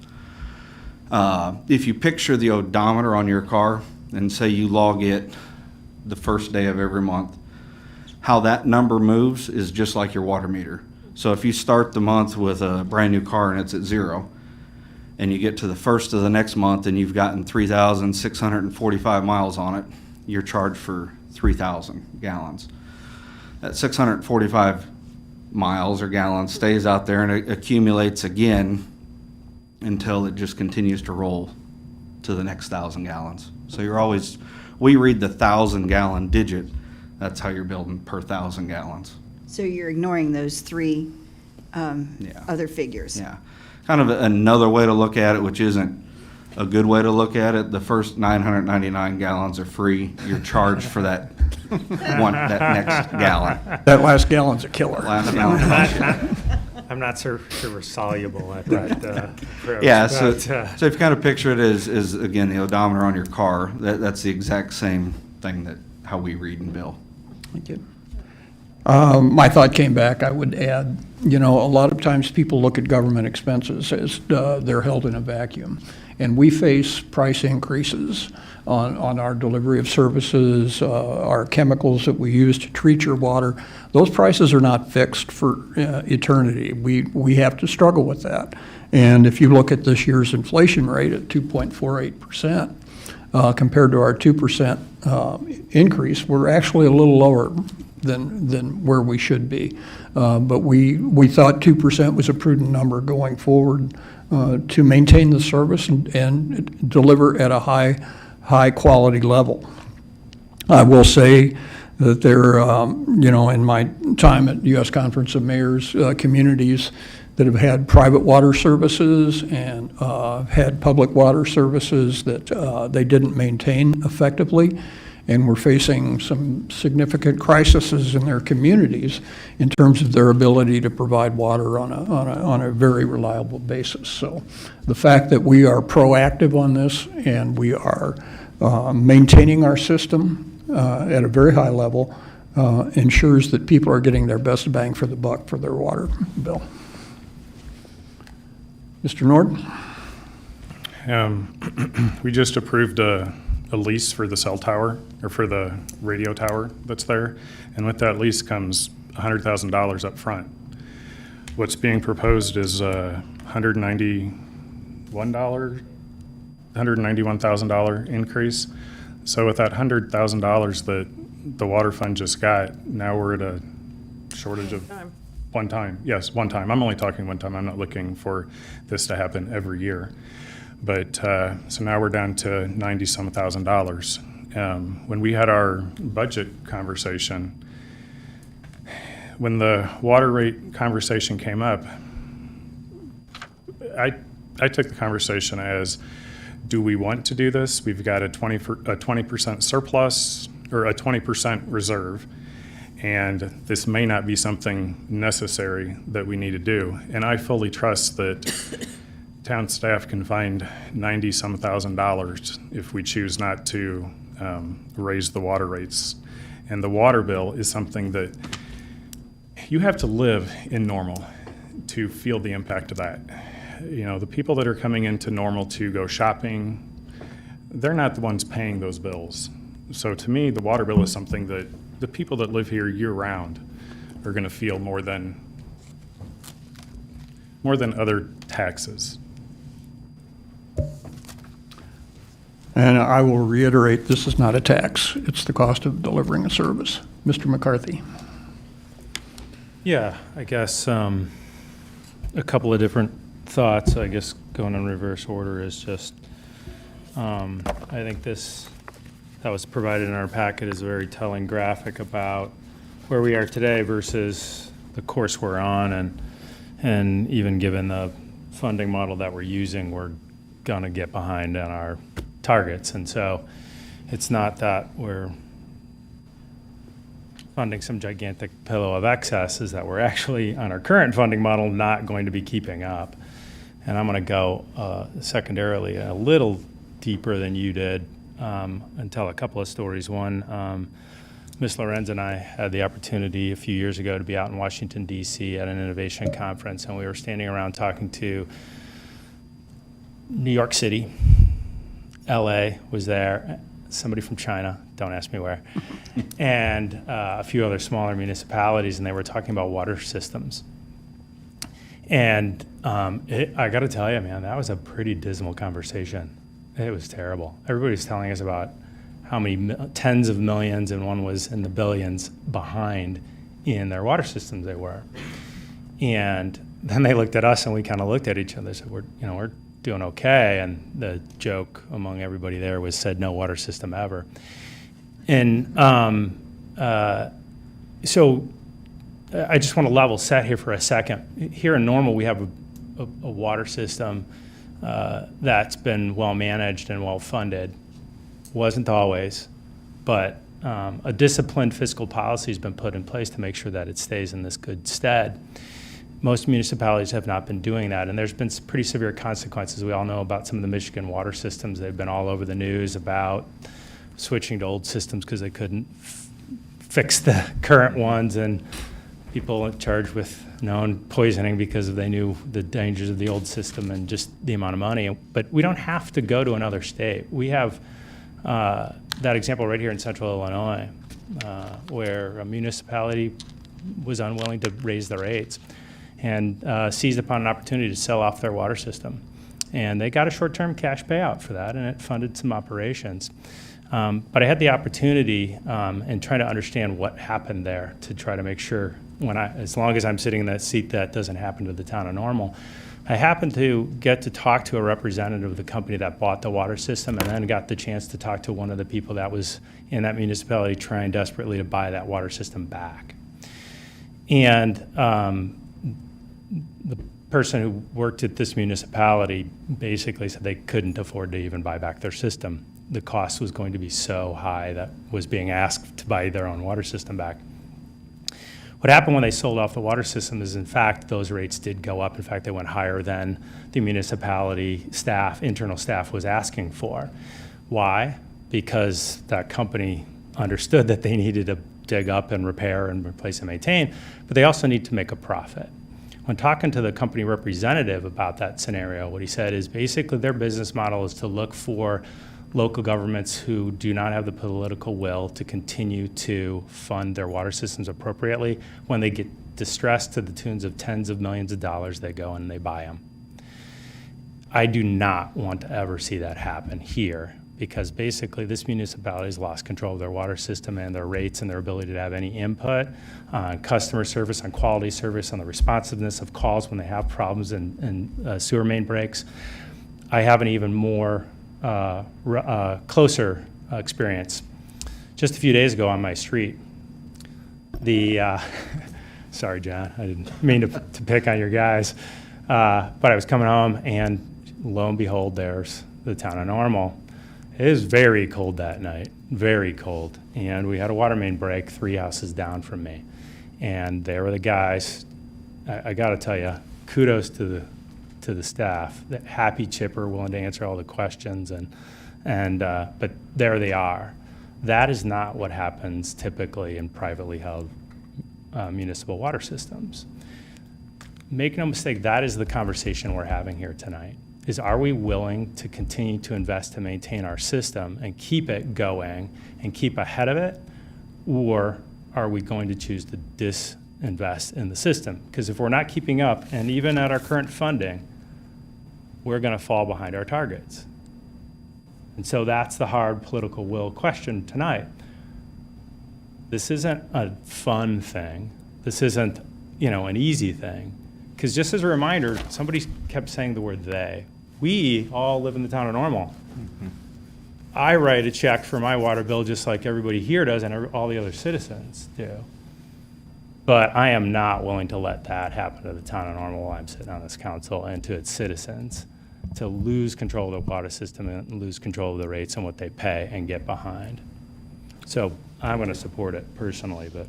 If you picture the odometer on your car and say you log it the first day of every month, how that number moves is just like your water meter. So if you start the month with a brand new car and it's at 0, and you get to the first of the next month and you've gotten 3,645 miles on it, you're charged for 3,000 gallons. That 645 miles or gallons stays out there and it accumulates again until it just continues to roll to the next 1,000 gallons. So you're always, we read the 1,000 gallon digit, that's how you're building per 1,000 gallons. So you're ignoring those three other figures? Yeah. Kind of another way to look at it, which isn't a good way to look at it, the first 999 gallons are free. You're charged for that that next gallon. That last gallon's a killer. Last gallon. I'm not sure we're soluble at that approach. Yeah, so but, if you kind of picture it as again, the odometer on your car, that's the exact same thing that how we read and bill. Thank you. My thought came back, I would add, a lot of times people look at government expenses as they're held in a vacuum. And we face price increases on our delivery of services, our chemicals that we use to treat your water. Those prices are not fixed for eternity. We have to struggle with that. And if you look at this year's inflation rate at 2.48%, compared to our 2% increase, we're actually a little lower than where we should be. But we thought 2% was a prudent number going forward to maintain the service and deliver at a high quality level. I will say that there, in my time at U.S. Conference of Mayors, communities that have had private water services and had public water services that they didn't maintain effectively, and we're facing some significant crises in their communities in terms of their ability to provide water on a very reliable basis. So the fact that we are proactive on this and we are maintaining our system at a very high level ensures that people are getting their best bang for the buck for their water bill. Mr. Nord? We just approved a lease for the cell tower, or for the radio tower that's there. And with that lease comes $100,000 up front. What's being proposed is a $191,000 increase. So with that $100,000 that the water fund just got, now we're at a shortage of one time. Yes, one time. I'm only talking one time. I'm not looking for this to happen every year. But so now we're down to $90-some thousand. When we had our budget conversation, when the water rate conversation came up, I took the conversation as, do we want to do this? We've got a 20% surplus or a 20% reserve, and this may not be something necessary that we need to do. And I fully trust that town staff can find $90-some thousand if we choose not to raise the water rates. And the water bill is something that you have to live in Normal to feel the impact of that. The people that are coming into Normal to go shopping, they're not the ones paying those bills. So to me, the water bill is something that the people that live here year-round are going to feel more than other taxes. And I will reiterate, this is not a tax. It's the cost of delivering a service. Mr. McCarthy. Yeah, I guess a couple of different thoughts. I guess going in reverse order is just, I think this that was provided in our packet is a very telling graphic about where we are today versus the course we're on, and even given the funding model that we're using, we're going to get behind on our targets. And so it's not that we're funding some gigantic pillow of excess, is that we're actually, on our current funding model, not going to be keeping up. And I'm going to go secondarily a little deeper than you did and tell a couple of stories. One, Ms. Lorenz and I had the opportunity a few years ago to be out in Washington, D.C. at an innovation conference, and we were standing around talking to New York City, L.A. was there, somebody from China, don't ask me where, and a few other smaller municipalities, and they were talking about water systems. And I got to tell you, man, that was a pretty dismal conversation. It was terrible. Everybody was telling us about how many tens of millions, and one was in the billions, behind in their water systems they were. And then they looked at us, and we kind of looked at each other and said, we're doing okay. And the joke among everybody there was said no water system ever. And so I just want to level set here for a second. Here in Normal, we have a water system that's been well managed and well funded. Wasn't always, but a disciplined fiscal policy has been put in place to make sure that it stays in this good stead. Most municipalities have not been doing that, and there's been some pretty severe consequences. We all know about some of the Michigan water systems. They've been all over the news about switching to old systems because they couldn't fix the current ones, and people charged with known poisoning because they knew the dangers of the old system and just the amount of money. But we don't have to go to another state. We have that example right here in central Illinois, where a municipality was unwilling to raise the rates and seized upon an opportunity to sell off their water system. And they got a short-term cash payout for that, and it funded some operations. But I had the opportunity in trying to understand what happened there to try to make sure, as long as I'm sitting in that seat, that doesn't happen to the town of Normal. I happened to get to talk to a representative of the company that bought the water system, and then got the chance to talk to one of the people that was in that municipality trying desperately to buy that water system back. And the person who worked at this municipality basically said they couldn't afford to even buy back their system. The cost was going to be so high that was being asked to buy their own water system back. What happened when they sold off the water system is, in fact, those rates did go up. In fact, they went higher than the municipality staff, internal staff, was asking for. Why? Because that company understood that they needed to dig up and repair and replace and maintain, but they also need to make a profit. When talking to the company representative about that scenario, what he said is basically their business model is to look for local governments who do not have the political will to continue to fund their water systems appropriately. When they get distressed to the tunes of tens of millions of dollars, they go and they buy them. I do not want to ever see that happen here, because basically this municipality has lost control of their water system and their rates and their ability to have any input on customer service, on quality service, on the responsiveness of calls when they have problems and sewer main breaks. I have an even more closer experience. Just a few days ago on my street, sorry, John, I didn't mean to pick on your guys, but I was coming home, and lo and behold, there's the town of Normal. It was very cold that night, very cold, and we had a water main break 3 houses down from me, and there were the guys. I got to tell you, kudos to the staff, that happy, chipper, willing to answer all the questions, but there they are. That is not what happens typically in privately held municipal water systems. Make no mistake, that is the conversation we're having here tonight, is are we willing to continue to invest to maintain our system and keep it going and keep ahead of it, or are we going to choose to disinvest in the system? Because if we're not keeping up, and even at our current funding, we're going to fall behind our targets. And so that's the hard political will question tonight. This isn't a fun thing. This isn't, an easy thing. Because just as a reminder, somebody kept saying the word they. We all live in the town of Normal. Mm-hmm. I write a check for my water bill just like everybody here does and all the other citizens do. But I am not willing to let that happen to the town of Normal while I'm sitting on this council, and to its citizens, to lose control of the water system and lose control of the rates and what they pay and get behind. So I'm going to support it personally, but.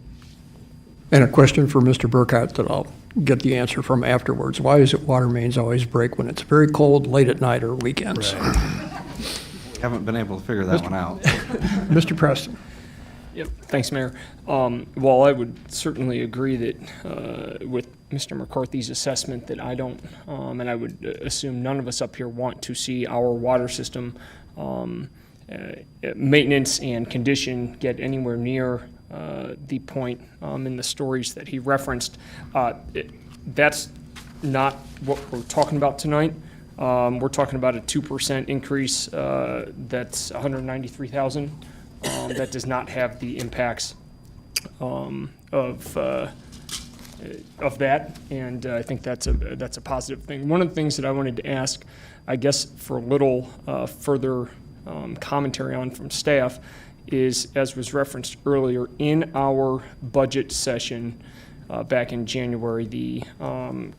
And a question for Mr. Burkhardt that I'll get the answer from afterwards. Why is it water mains always break when it's very cold, late at night, or weekends? Haven't been able to figure that one out. Mr. Preston? Yep, thanks, Mayor. While I would certainly agree that with Mr. McCarthy's assessment that I don't, and I would assume none of us up here want to see our water system maintenance and condition get anywhere near the point in the stories that he referenced. That's not what we're talking about tonight. We're talking about a 2% increase that's $193,000. That does not have the impacts of that, and I think that's a positive thing. One of the things that I wanted to ask, I guess, for a little further commentary on from staff is, as was referenced earlier, in our budget session back in January, the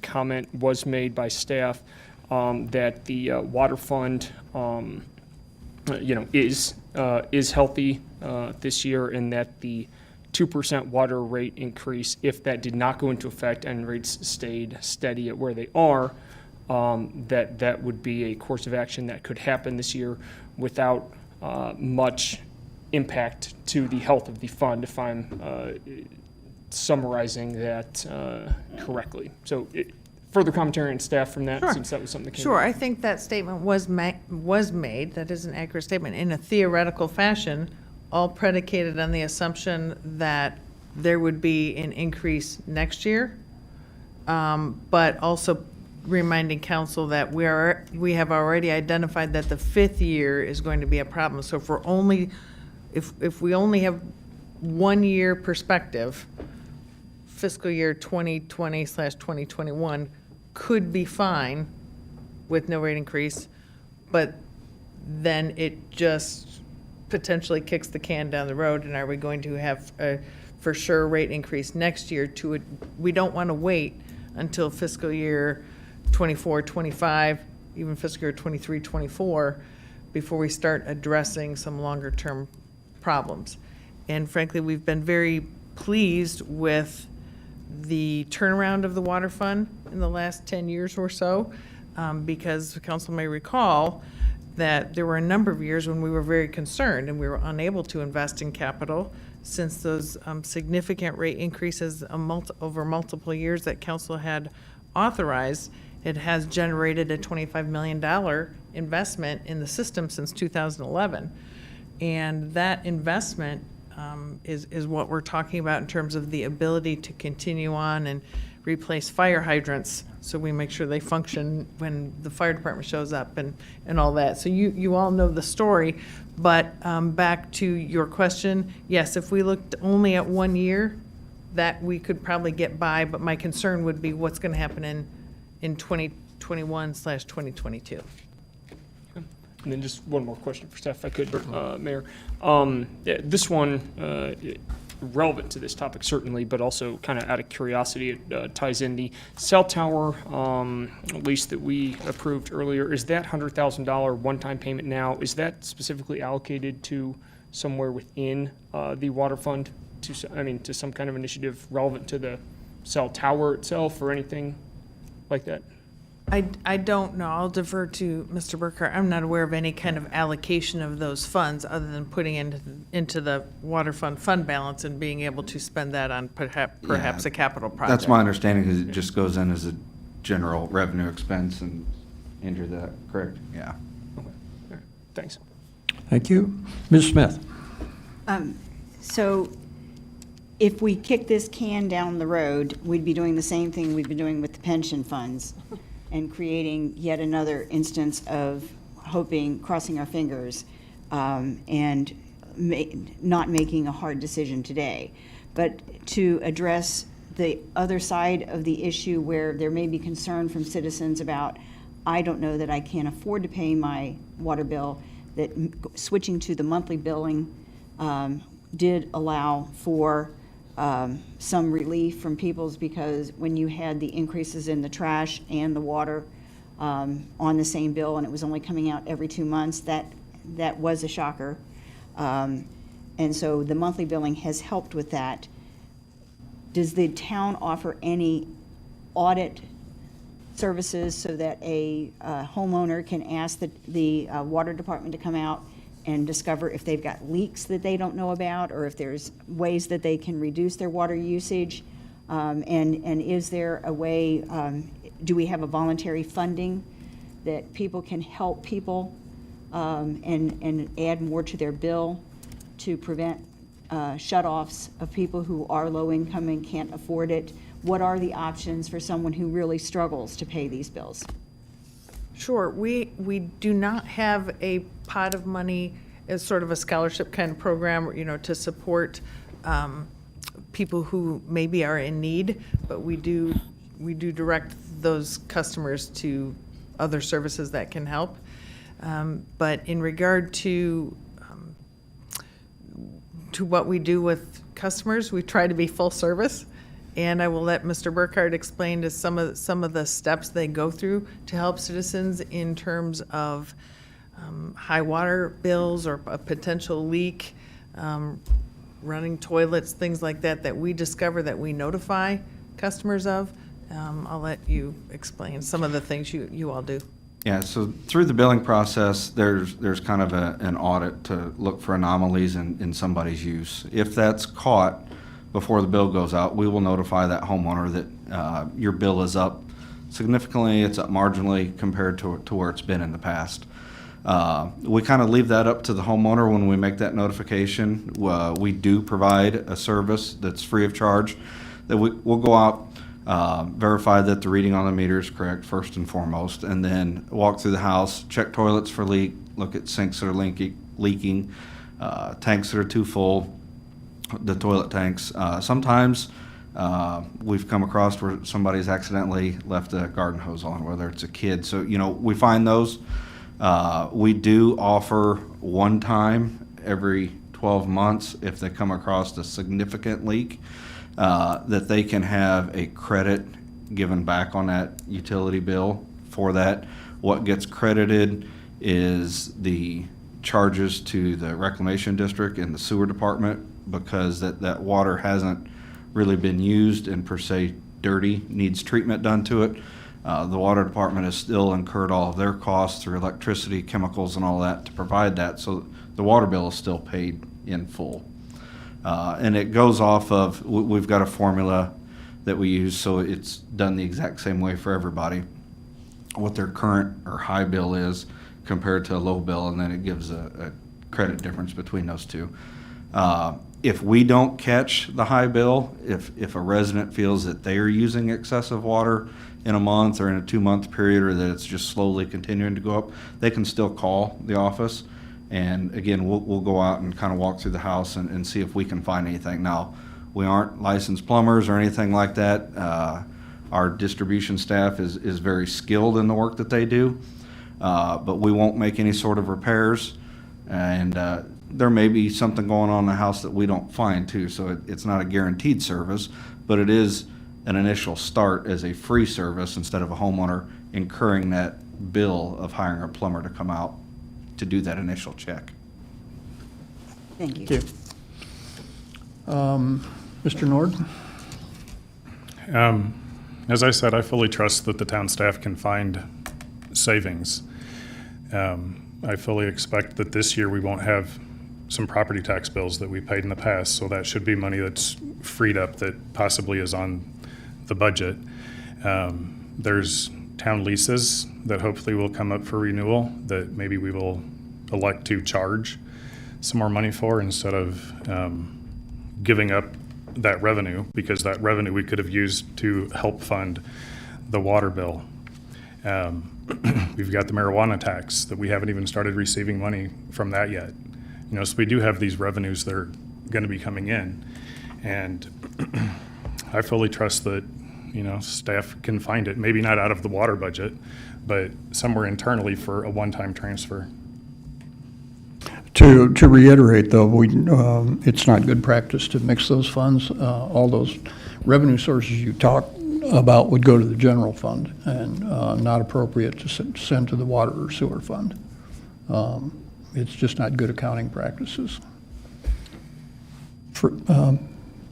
comment was made by staff that the water fund is healthy this year, and that the 2% water rate increase, if that did not go into effect and rates stayed steady at where they are, that would be a course of action that could happen this year without much impact to the health of the fund, if I'm summarizing that correctly. So further commentary on staff from that, Sure. since that was something that came Sure, up. I think that statement was made, that is an accurate statement, in a theoretical fashion, all predicated on the assumption that there would be an increase next year, but also reminding council that we have already identified that the fifth year is going to be a problem. So if we only have 1 year perspective, fiscal year 2020/2021 could be fine with no rate increase, but then it just potentially kicks the can down the road. And are we going to have a for sure rate increase next year we don't want to wait until fiscal year 24/25, even fiscal year 23/24, before we start addressing some longer term problems. And frankly, we've been very pleased with the turnaround of the water fund in the last 10 years or so, because the council may recall that there were a number of years when we were very concerned and we were unable to invest in capital since those significant rate increases over multiple years that council had authorized. It has generated a $25 million investment in the system since 2011. And that investment is what we're talking about in terms of the ability to continue on and replace fire hydrants, so we make sure they function when the fire department shows up and all that. So you all know the story, but back to your question, yes, if we looked only at 1 year, that we could probably get by, but my concern would be what's going to happen in 2021/2022. And then just one more question for staff, if I could, Mayor. This one, relevant to this topic certainly, but also kind of out of curiosity, it ties in the cell tower lease that we approved earlier. Is that $100,000 one-time payment now, is that specifically allocated to somewhere within the water fund, to some kind of initiative relevant to the cell tower itself or anything like that? I don't know. I'll defer to Mr. Burkhart. I'm not aware of any kind of allocation of those funds other than putting into the water fund balance and being able to spend that on perhaps a capital project. That's my understanding, is it just goes in as a general revenue expense, and Andrew, that correct? Yeah. Okay. All right. Thanks. Thank you. Ms. Smith? So if we kick this can down the road, we'd be doing the same thing we've been doing with the pension funds and creating yet another instance of crossing our fingers, and not making a hard decision today. But to address the other side of the issue where there may be concern from citizens about, I don't know that I can afford to pay my water bill, that switching to the monthly billing did allow for some relief from people's, because when you had the increases in the trash and the water on the same bill and it was only coming out every 2 months, that was a shocker. And so the monthly billing has helped with that. Does the town offer any audit services so that a homeowner can ask the water department to come out and discover if they've got leaks that they don't know about, or if there's ways that they can reduce their water usage. And is there a way, do we have a voluntary funding that people can help people and add more to their bill to prevent shut-offs of people who are low income and can't afford it? What are the options for someone who really struggles to pay these bills? Sure. We do not have a pot of money as sort of a scholarship kind of program, you know, to support people who maybe are in need, but we do direct those customers to other services that can help. But in regard to what we do with customers, we try to be full service. And I will let Mr. Burkhardt explain to some of the steps they go through to help citizens in terms of high water bills or a potential leak, running toilets, things like that, that we discover that we notify customers of. I'll let you explain some of the things you all do. Yeah, so through the billing process, there's kind of an audit to look for anomalies in somebody's use. If that's caught before the bill goes out, we will notify that homeowner that your bill is up significantly, it's up marginally compared to where it's been in the past. We kind of leave that up to the homeowner when we make that notification. We do provide a service that's free of charge, that we'll go out, verify that the reading on the meter is correct first and foremost, and then walk through the house, check toilets for leak, look at sinks that are leaking, tanks that are too full, the toilet tanks. Sometimes we've come across where somebody's accidentally left a garden hose on, whether it's a kid. So, you know, we find those. We do offer one time every 12 months if they come across a significant leak, that they can have a credit given back on that utility bill for that. What gets credited is the charges to the reclamation district and the sewer department, because that water hasn't really been used and per se dirty, needs treatment done to it. The water department has still incurred all of their costs through electricity, chemicals, and all that to provide that, so the water bill is still paid in full. And it goes off of, we've got a formula that we use, so it's done the exact same way for everybody, what their current or high bill is compared to a low bill, and then it gives a credit difference between those two. If we don't catch the high bill, if a resident feels that they are using excessive water in a month or in a 2-month period, or that it's just slowly continuing to go up, they can still call the office. And again, we'll go out and kind of walk through the house and see if we can find anything. Now, we aren't licensed plumbers or anything like that. Our distribution staff is very skilled in the work that they do, but we won't make any sort of repairs. And there may be something going on in the house that we don't find too, so it's not a guaranteed service, but it is an initial start as a free service instead of a homeowner incurring that bill of hiring a plumber to come out to do that initial check. Thank you. Thank you. Mr. Nord? As I said, I fully trust that the town staff can find savings. I fully expect that this year we won't have some property tax bills that we paid in the past, so that should be money that's freed up that possibly is on the budget. There's town leases that hopefully will come up for renewal that maybe we will elect to charge some more money for instead of giving up that revenue, because that revenue we could have used to help fund the water bill. We've got the marijuana tax that we haven't even started receiving money from that yet. You know, so we do have these revenues that are going to be coming in, and I fully trust that, you know, staff can find it, maybe not out of the water budget, but somewhere internally for a one-time transfer. To reiterate, though, it's not good practice to mix those funds. All those revenue sources you talked about would go to the general fund and not appropriate to send to the water or sewer fund. It's just not good accounting practices.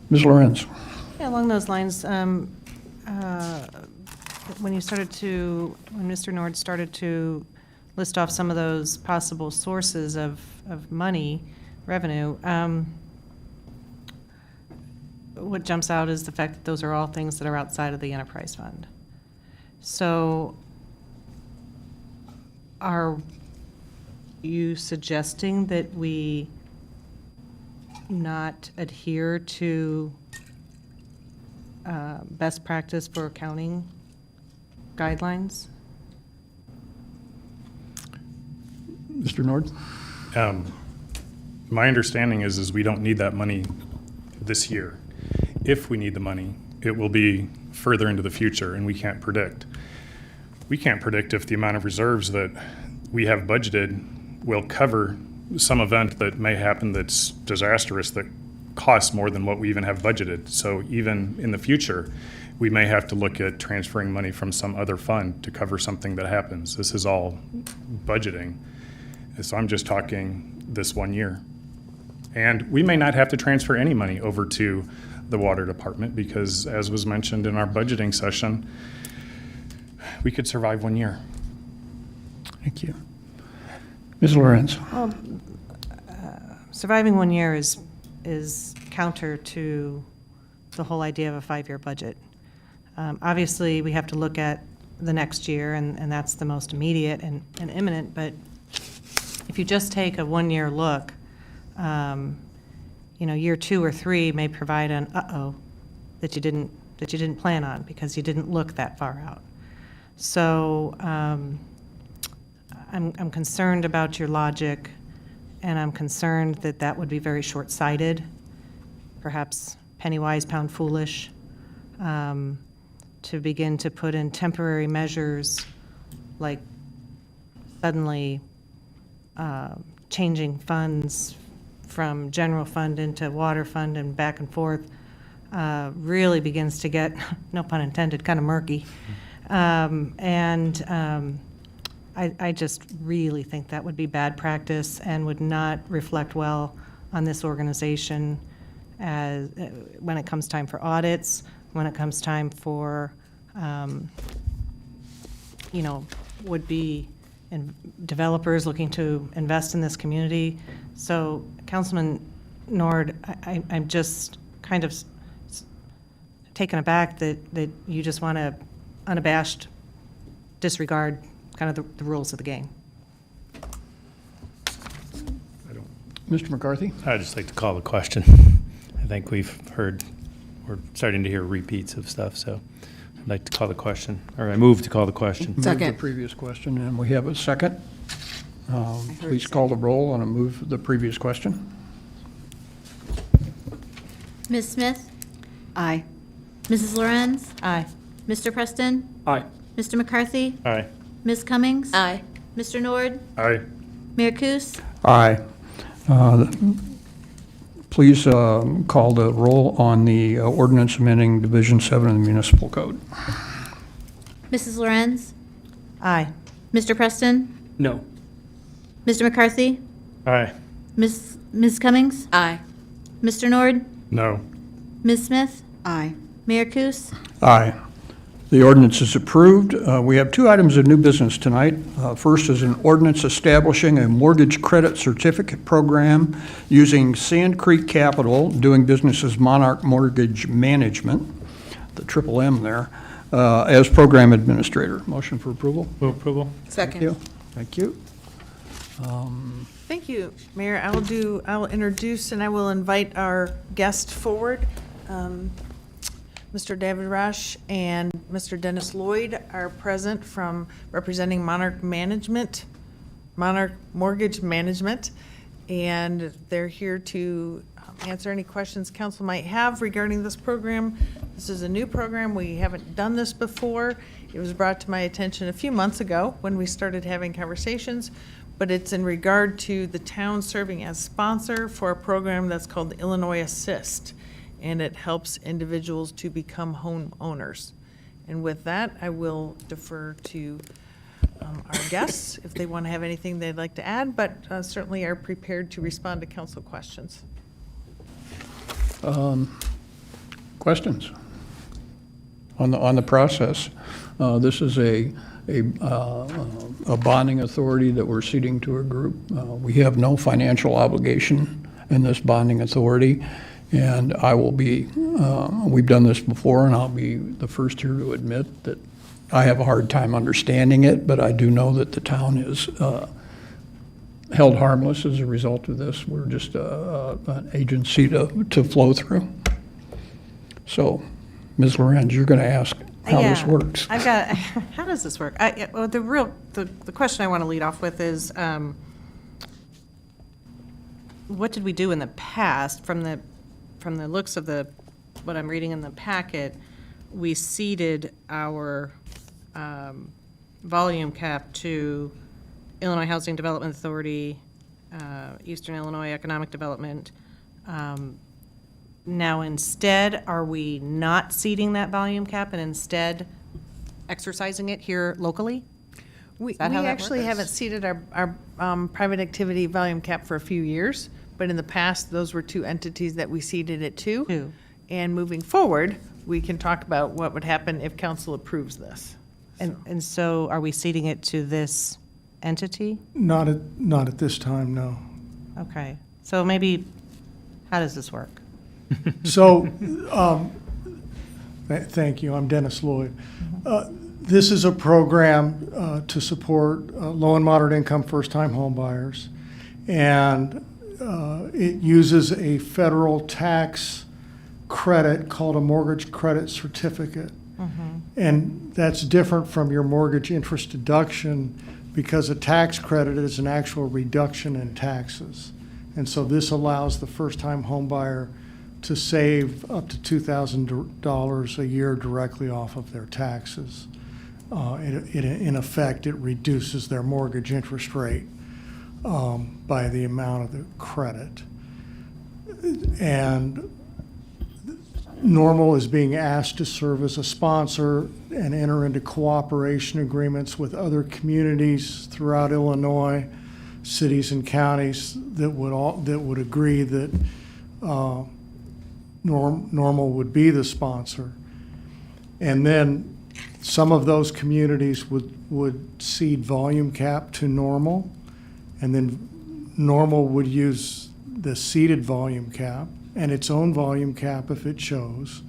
Ms. Lorenz. Yeah, along those lines, when Mr. Nord started to list off some of those possible sources of money, revenue, what jumps out is the fact that those are all things that are outside of the enterprise fund. So are you suggesting that we not adhere to best practice for accounting guidelines? Mr. Nord? My understanding is we don't need that money this year. If we need the money, it will be further into the future, and we can't predict. We can't predict if the amount of reserves that we have budgeted will cover some event that may happen that's disastrous, that costs more than what we even have budgeted. So even in the future, we may have to look at transferring money from some other fund to cover something that happens. This is all budgeting. And so I'm just talking this 1 year. And we may not have to transfer any money over to the water department because, as was mentioned in our budgeting session, we could survive 1 year. Thank you. Ms. Lorenz? Well, surviving 1 year is counter to the whole idea of a 5-year budget. Obviously, we have to look at the next year, and that's the most immediate and imminent, but if you just take a 1-year look, year 2 or 3 may provide an uh-oh that you didn't plan on because you didn't look that far out. So I'm concerned about your logic, and I'm concerned that that would be very short-sighted, perhaps penny-wise, pound-foolish, to begin to put in temporary measures like suddenly changing funds from general fund into water fund and back and forth really begins to get, no pun intended, kind of murky. I just really think that would be bad practice and would not reflect well on this organization as when it comes time for audits, when it comes time for would-be developers looking to invest in this community. So, Councilman Nord, I'm just kind of taken aback that you just want to unabashed disregard kind of the rules of the game. Mr. McCarthy? I'd just like to call the question. I think we're starting to hear repeats of stuff, so I'd like to call the question, or I move to call the question. Move the previous question, and we have a second. Please call the roll on a move the previous question. Ms. Smith? Aye. Mrs. Lorenz? Aye. Mr. Preston? Aye. Mr. McCarthy? Aye. Ms. Cummings? Aye. Mr. Nord? Aye. Mayor Kus? Aye. Please call the roll on the ordinance amending Division 7 of the Municipal Code. Mrs. Lorenz? Aye. Mr. Preston? No. Mr. McCarthy? Aye. Ms. Cummings? Aye. Mr. Nord? No. Ms. Smith? Aye. Mayor Kus? Aye. The ordinance is approved. We have 2 items of new business tonight. First is an ordinance establishing a mortgage credit certificate program using Sand Creek Capital, doing business as Monarch Mortgage Management, the triple M there, as program administrator. Motion for approval? Move approval. Thank you. Thank you. Thank you, Mayor. I will introduce and I will invite our guest forward. Mr. David Rush and Mr. Dennis Lloyd are present from representing Monarch Mortgage Management, and they're here to answer any questions council might have regarding this program. This is a new program. We haven't done this before. It was brought to my attention a few months ago when we started having conversations, but it's in regard to the town serving as sponsor for a program that's called Illinois Assist, and it helps individuals to become homeowners. And with that, I will defer to our guests if they want to have anything they'd like to add, but certainly are prepared to respond to council questions. Questions? on the process. This is a bonding authority that we're ceding to a group. We have no financial obligation in this bonding authority, and I will be, we've done this before, and I'll be the first here to admit that I have a hard time understanding it, but I do know that the town is held harmless as a result of this. We're just an agency to flow through. So, Ms. Lorenz, you're going to ask how this works. I've got, how does this work? Well, the question I want to lead off with is, what did we do in the past? From the looks of what I'm reading in the packet, we ceded our volume cap to Illinois Housing Development Authority, Eastern Illinois Economic Development. Now, instead, are we not ceding that volume cap and instead exercising it here locally? We Is that how that actually works? haven't seeded our private activity volume cap for a few years, but in the past, those were two entities that we ceded it to. And moving forward, we can talk about what would happen if council approves this. And so are we ceding it to this entity? Not at this time, no. Okay, so maybe, how does this work? So, thank you, I'm Dennis Lloyd. This is a program to support low and moderate income first-time home buyers. And it uses a federal tax credit called a mortgage credit certificate. And that's different from your mortgage interest deduction because a tax credit is an actual reduction in taxes. And so this allows the first-time home buyer to save up to $2,000 a year directly off of their taxes. In effect, it reduces their mortgage interest rate by the amount of the credit. And Normal is being asked to serve as a sponsor and enter into cooperation agreements with other communities throughout Illinois, cities and counties that would agree that Normal would be the sponsor. And then some of those communities would cede volume cap to Normal, and then Normal would use the ceded volume cap and its own volume cap if it chose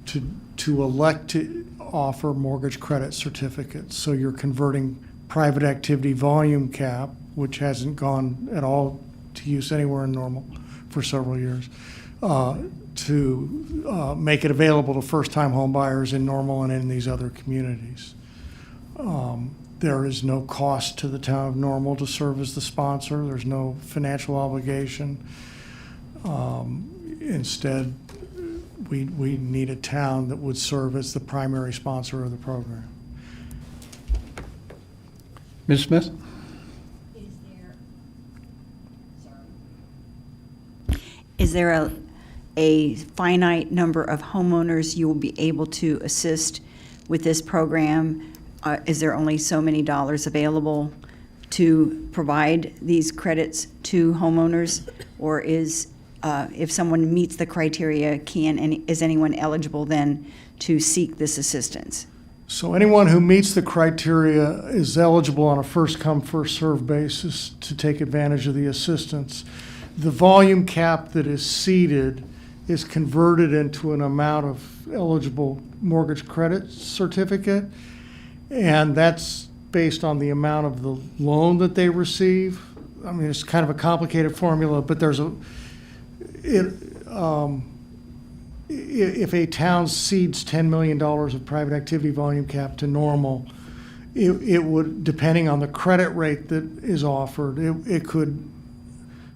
to elect to offer mortgage credit certificates. So you're converting private activity volume cap, which hasn't gone at all to use anywhere in Normal for several years, to make it available to first-time home buyers in Normal and in these other communities. There is no cost to the town of Normal to serve as the sponsor. There's no financial obligation. Instead, we need a town that would serve as the primary sponsor of the program. Ms. Smith? Is there a finite number of homeowners you will be able to assist with this program? Is there only so many dollars available to provide these credits to homeowners? Or is, if someone meets the criteria, is anyone eligible then to seek this assistance? So anyone who meets the criteria is eligible on a first-come, first-served basis to take advantage of the assistance. The volume cap that is ceded is converted into an amount of eligible mortgage credit certificate, and that's based on the amount of the loan that they receive. I mean, it's kind of a complicated formula, but there's if a town cedes $10 million of private activity volume cap to Normal, it would, depending on the credit rate that is offered, it could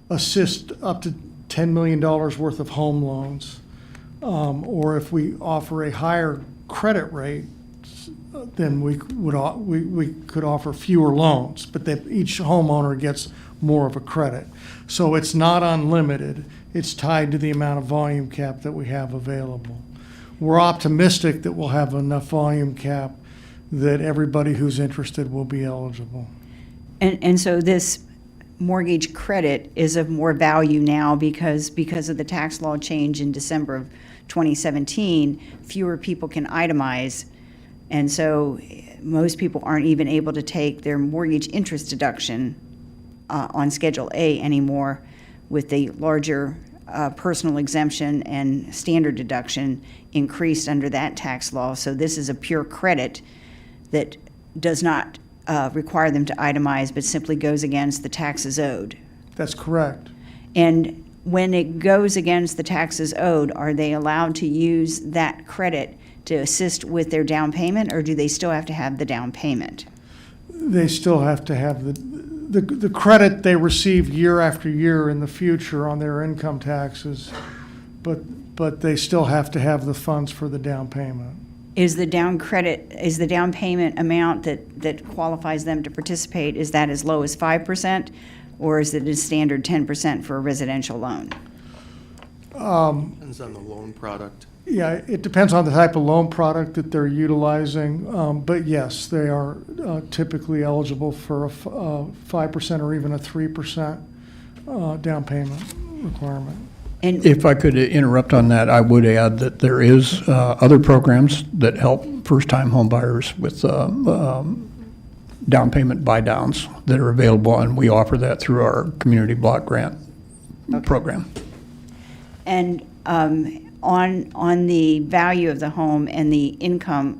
assist up to $10 million worth of home loans. Or if we offer a higher credit rate, then we could offer fewer loans, but that each homeowner gets more of a credit. So it's not unlimited. It's tied to the amount of volume cap that we have available. We're optimistic that we'll have enough volume cap that everybody who's interested will be eligible. And so this mortgage credit is of more value now because of the tax law change in December of 2017, fewer people can itemize. And so most people aren't even able to take their mortgage interest deduction on Schedule A anymore with the larger personal exemption and standard deduction increased under that tax law. So this is a pure credit that does not require them to itemize, but simply goes against the taxes owed. That's correct. And when it goes against the taxes owed, are they allowed to use that credit to assist with their down payment, or do they still have to have the down payment? They still have to have the credit they receive year after year in the future on their income taxes, but they still have to have the funds for the down payment. Is the down payment amount that qualifies them to participate, is that as low as 5%, or is it a standard 10% for a residential loan? Depends on the loan product. Yeah, it depends on the type of loan product that they're utilizing, but yes, they are typically eligible for a 5% or even a 3% down payment requirement. And If I could interrupt on that, I would add that there is other programs that help first-time home buyers with down payment buy-downs that are available, and we offer that through our community block grant program. And on the value of the home and the income,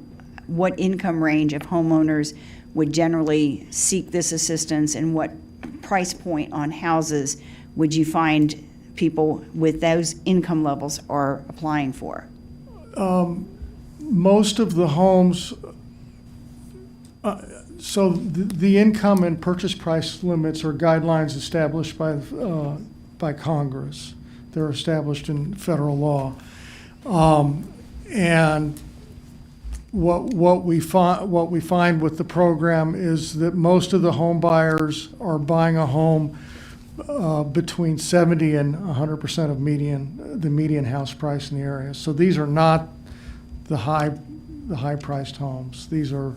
what income range of homeowners would generally seek this assistance, and what price point on houses would you find people with those income levels are applying for? Most of the homes, so the income and purchase price limits are guidelines established by Congress. They're established in federal law. And what we find with the program is that most of the home buyers are buying a home between 70 and 100% of the median house price in the area. So these are not the high-priced homes. These are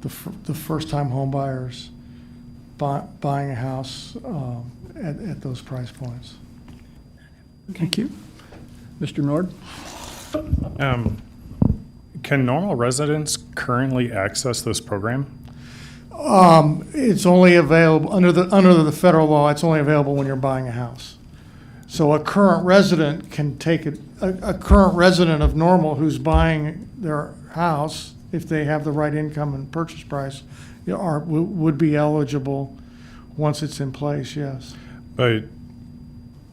the first-time home buyers buying a house at those price points. Thank you. Mr. Nord? Can normal residents currently access this program? It's only available, under the federal law, it's only available when you're buying a house. So a current resident can take it, a current resident of normal who's buying their house, if they have the right income and purchase price, would be eligible once it's in place, yes. But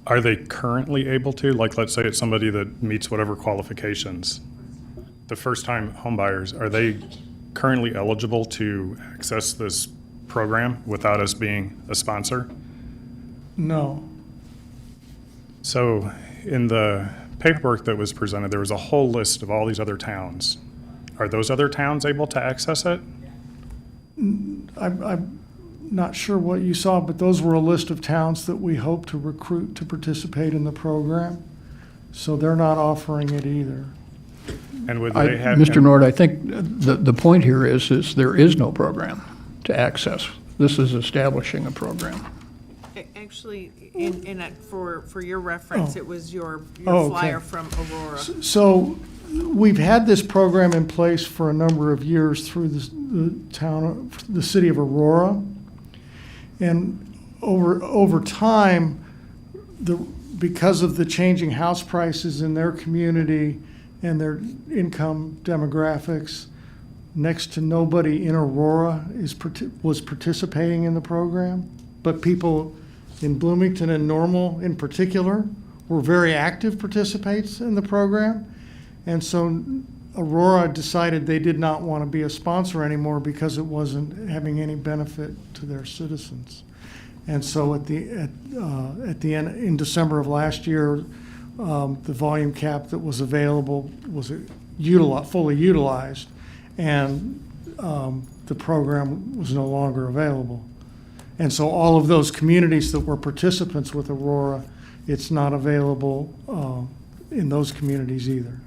are they currently able to? Like, let's say it's somebody that meets whatever qualifications. The first-time home buyers, are they currently eligible to access this program without us being a sponsor? No. So in the paperwork that was presented, there was a whole list of all these other towns. Are those other towns able to access it? I'm not sure what you saw, but those were a list of towns that we hope to recruit to participate in the program. So they're not offering it either. And would they have? Mr. Nord, I think the point here is there is no program to access. This is establishing a program. Actually, for your reference, it was your Oh, okay. flyer from Aurora. So we've had this program in place for a number of years through the city of Aurora. And over time, because of the changing house prices in their community and their income demographics, next to nobody in Aurora was participating in the program. But people in Bloomington and Normal in particular were very active participants in the program. And so Aurora decided they did not want to be a sponsor anymore because it wasn't having any benefit to their citizens. And so at the end, in December of last year, the volume cap that was available was fully utilized, and the program was no longer available. And so all of those communities that were participants with Aurora, it's not available in those communities either.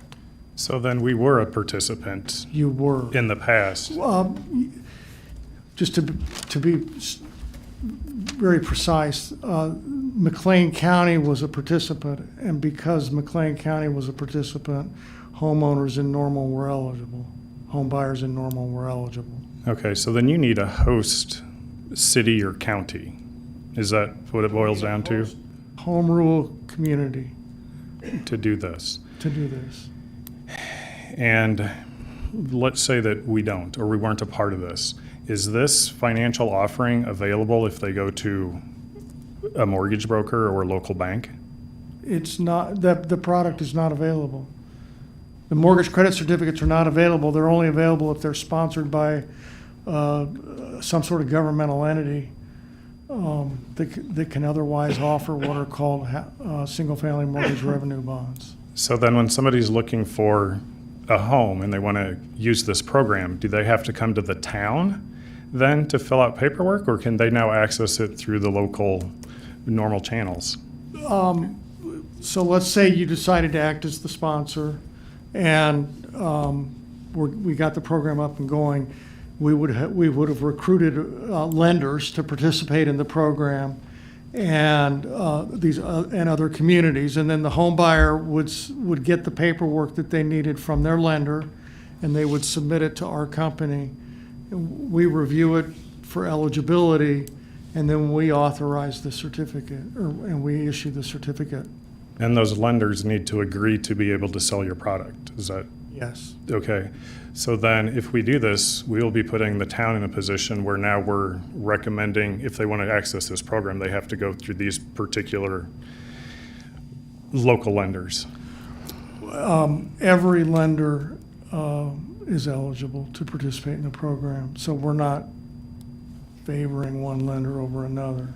So then we were a participant. You were. In the past. Just to be very precise, McLean County was a participant, and because McLean County was a participant, homeowners in Normal were eligible. Home buyers in Normal were eligible. Okay, so then you need a host city or county. Is that what it boils down to, Home rule community to do this? to do this. And let's say that we don't, or we weren't a part of this. Is this financial offering available if they go to a mortgage broker or a local bank? It's not, the product is not available. The mortgage credit certificates are not available. They're only available if they're sponsored by some sort of governmental entity that can otherwise offer what are called single-family mortgage revenue bonds. So then when somebody's looking for a home and they want to use this program, do they have to come to the town then to fill out paperwork, or can they now access it through the local normal channels? So let's say you decided to act as the sponsor, and we got the program up and going. We would have recruited lenders to participate in the program, and and other communities, and then the home buyer would get the paperwork that they needed from their lender, and they would submit it to our company. We review it for eligibility, and then we authorize the certificate, and we issue the certificate. And those lenders need to agree to be able to sell your product. Is that? Yes. Okay. So then if we do this, we will be putting the town in a position where now we're recommending if they want to access this program, they have to go through these particular local lenders. Every lender is eligible to participate in the program, so we're not favoring one lender over another.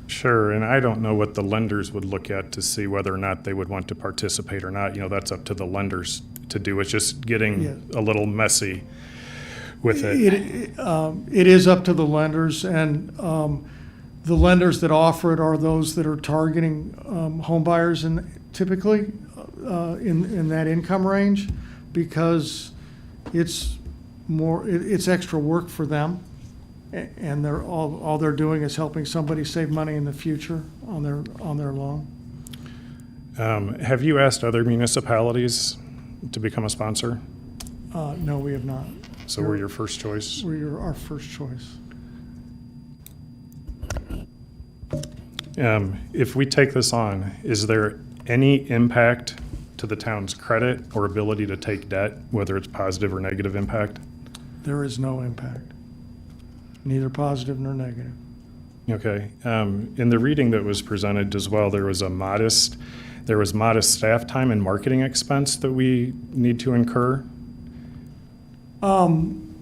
Sure, and I don't know what the lenders would look at to see whether or not they would want to participate or not. You know, that's up to the lenders to do. It's just getting a little messy with it. It is up to the lenders, and the lenders that offer it are those that are targeting home buyers, and typically in that income range, because it's extra work for them. And they're all they're doing is helping somebody save money in the future on their loan. Have you asked other municipalities to become a sponsor? No, we have not. So we're your first choice? We're our first choice. If we take this on, is there any impact to the town's credit or ability to take debt, whether it's positive or negative impact? There is no impact. Neither positive nor negative. Okay. In the reading that was presented as well, there was modest staff time and marketing expense that we need to incur. And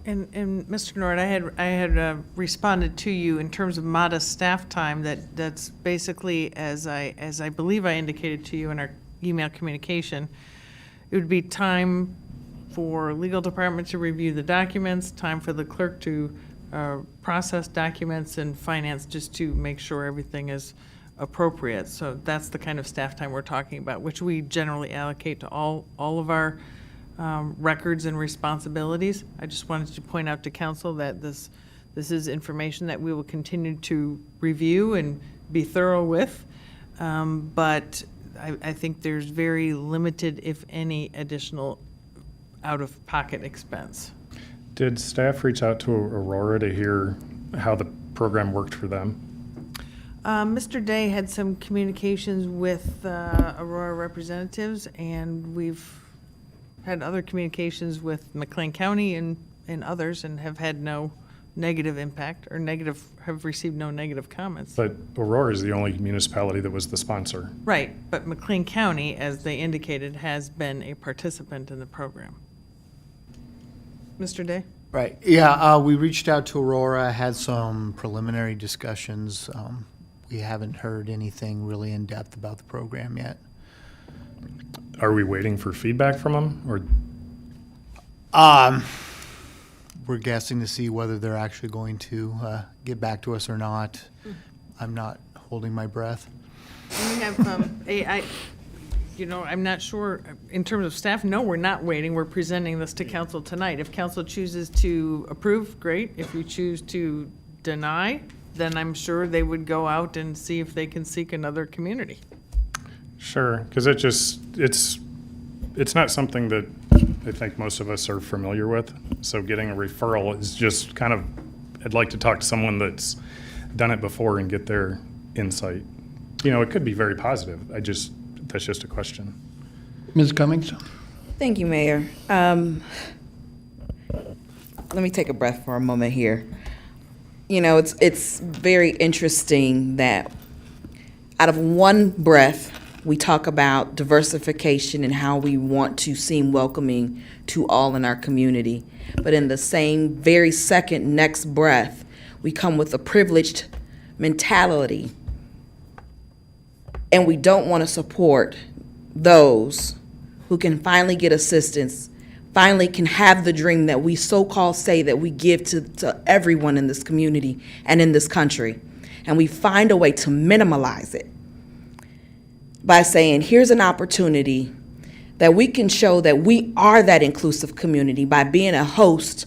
Mr. Nord, I had responded to you in terms of modest staff time. That's basically, as I believe I indicated to you in our email communication, it would be time for legal department to review the documents, time for the clerk to process documents, and finance just to make sure everything is appropriate. So that's the kind of staff time we're talking about, which we generally allocate to all of our records and responsibilities. I just wanted to point out to council that this is information that we will continue to review and be thorough with, but I think there's very limited, if any, additional out-of-pocket expense. Did staff reach out to Aurora to hear how the program worked for them? Mr. Day had some communications with Aurora representatives, and we've had other communications with McLean County and others, and have had no negative impact, or have received no negative comments. But Aurora is the only municipality that was the sponsor. Right, but McLean County, as they indicated, has been a participant in the program. Mr. Day? Right, yeah, we reached out to Aurora, had some preliminary discussions. We haven't heard anything really in depth about the program yet. Are we waiting for feedback from them, or? We're guessing to see whether they're actually going to get back to us or not. I'm not holding my breath. And we have, I'm not sure, in terms of staff, no, we're not waiting. We're presenting this to council tonight. If council chooses to approve, great. If you choose to deny, then I'm sure they would go out and see if they can seek another community. Sure, because it's not something that I think most of us are familiar with. So getting a referral is just kind of, I'd like to talk to someone that's done it before and get their insight. You know, it could be very positive. That's just a question. Ms. Cummings? Thank you, Mayor. Let me take a breath for a moment here. You know, it's very interesting that out of one breath, we talk about diversification and how we want to seem welcoming to all in our community. But in the same very second next breath, we come with a privileged mentality, and we don't want to support those who can finally get assistance, finally can have the dream that we so-called say that we give to everyone in this community and in this country. And we find a way to minimalize it by saying, here's an opportunity that we can show that we are that inclusive community by being a host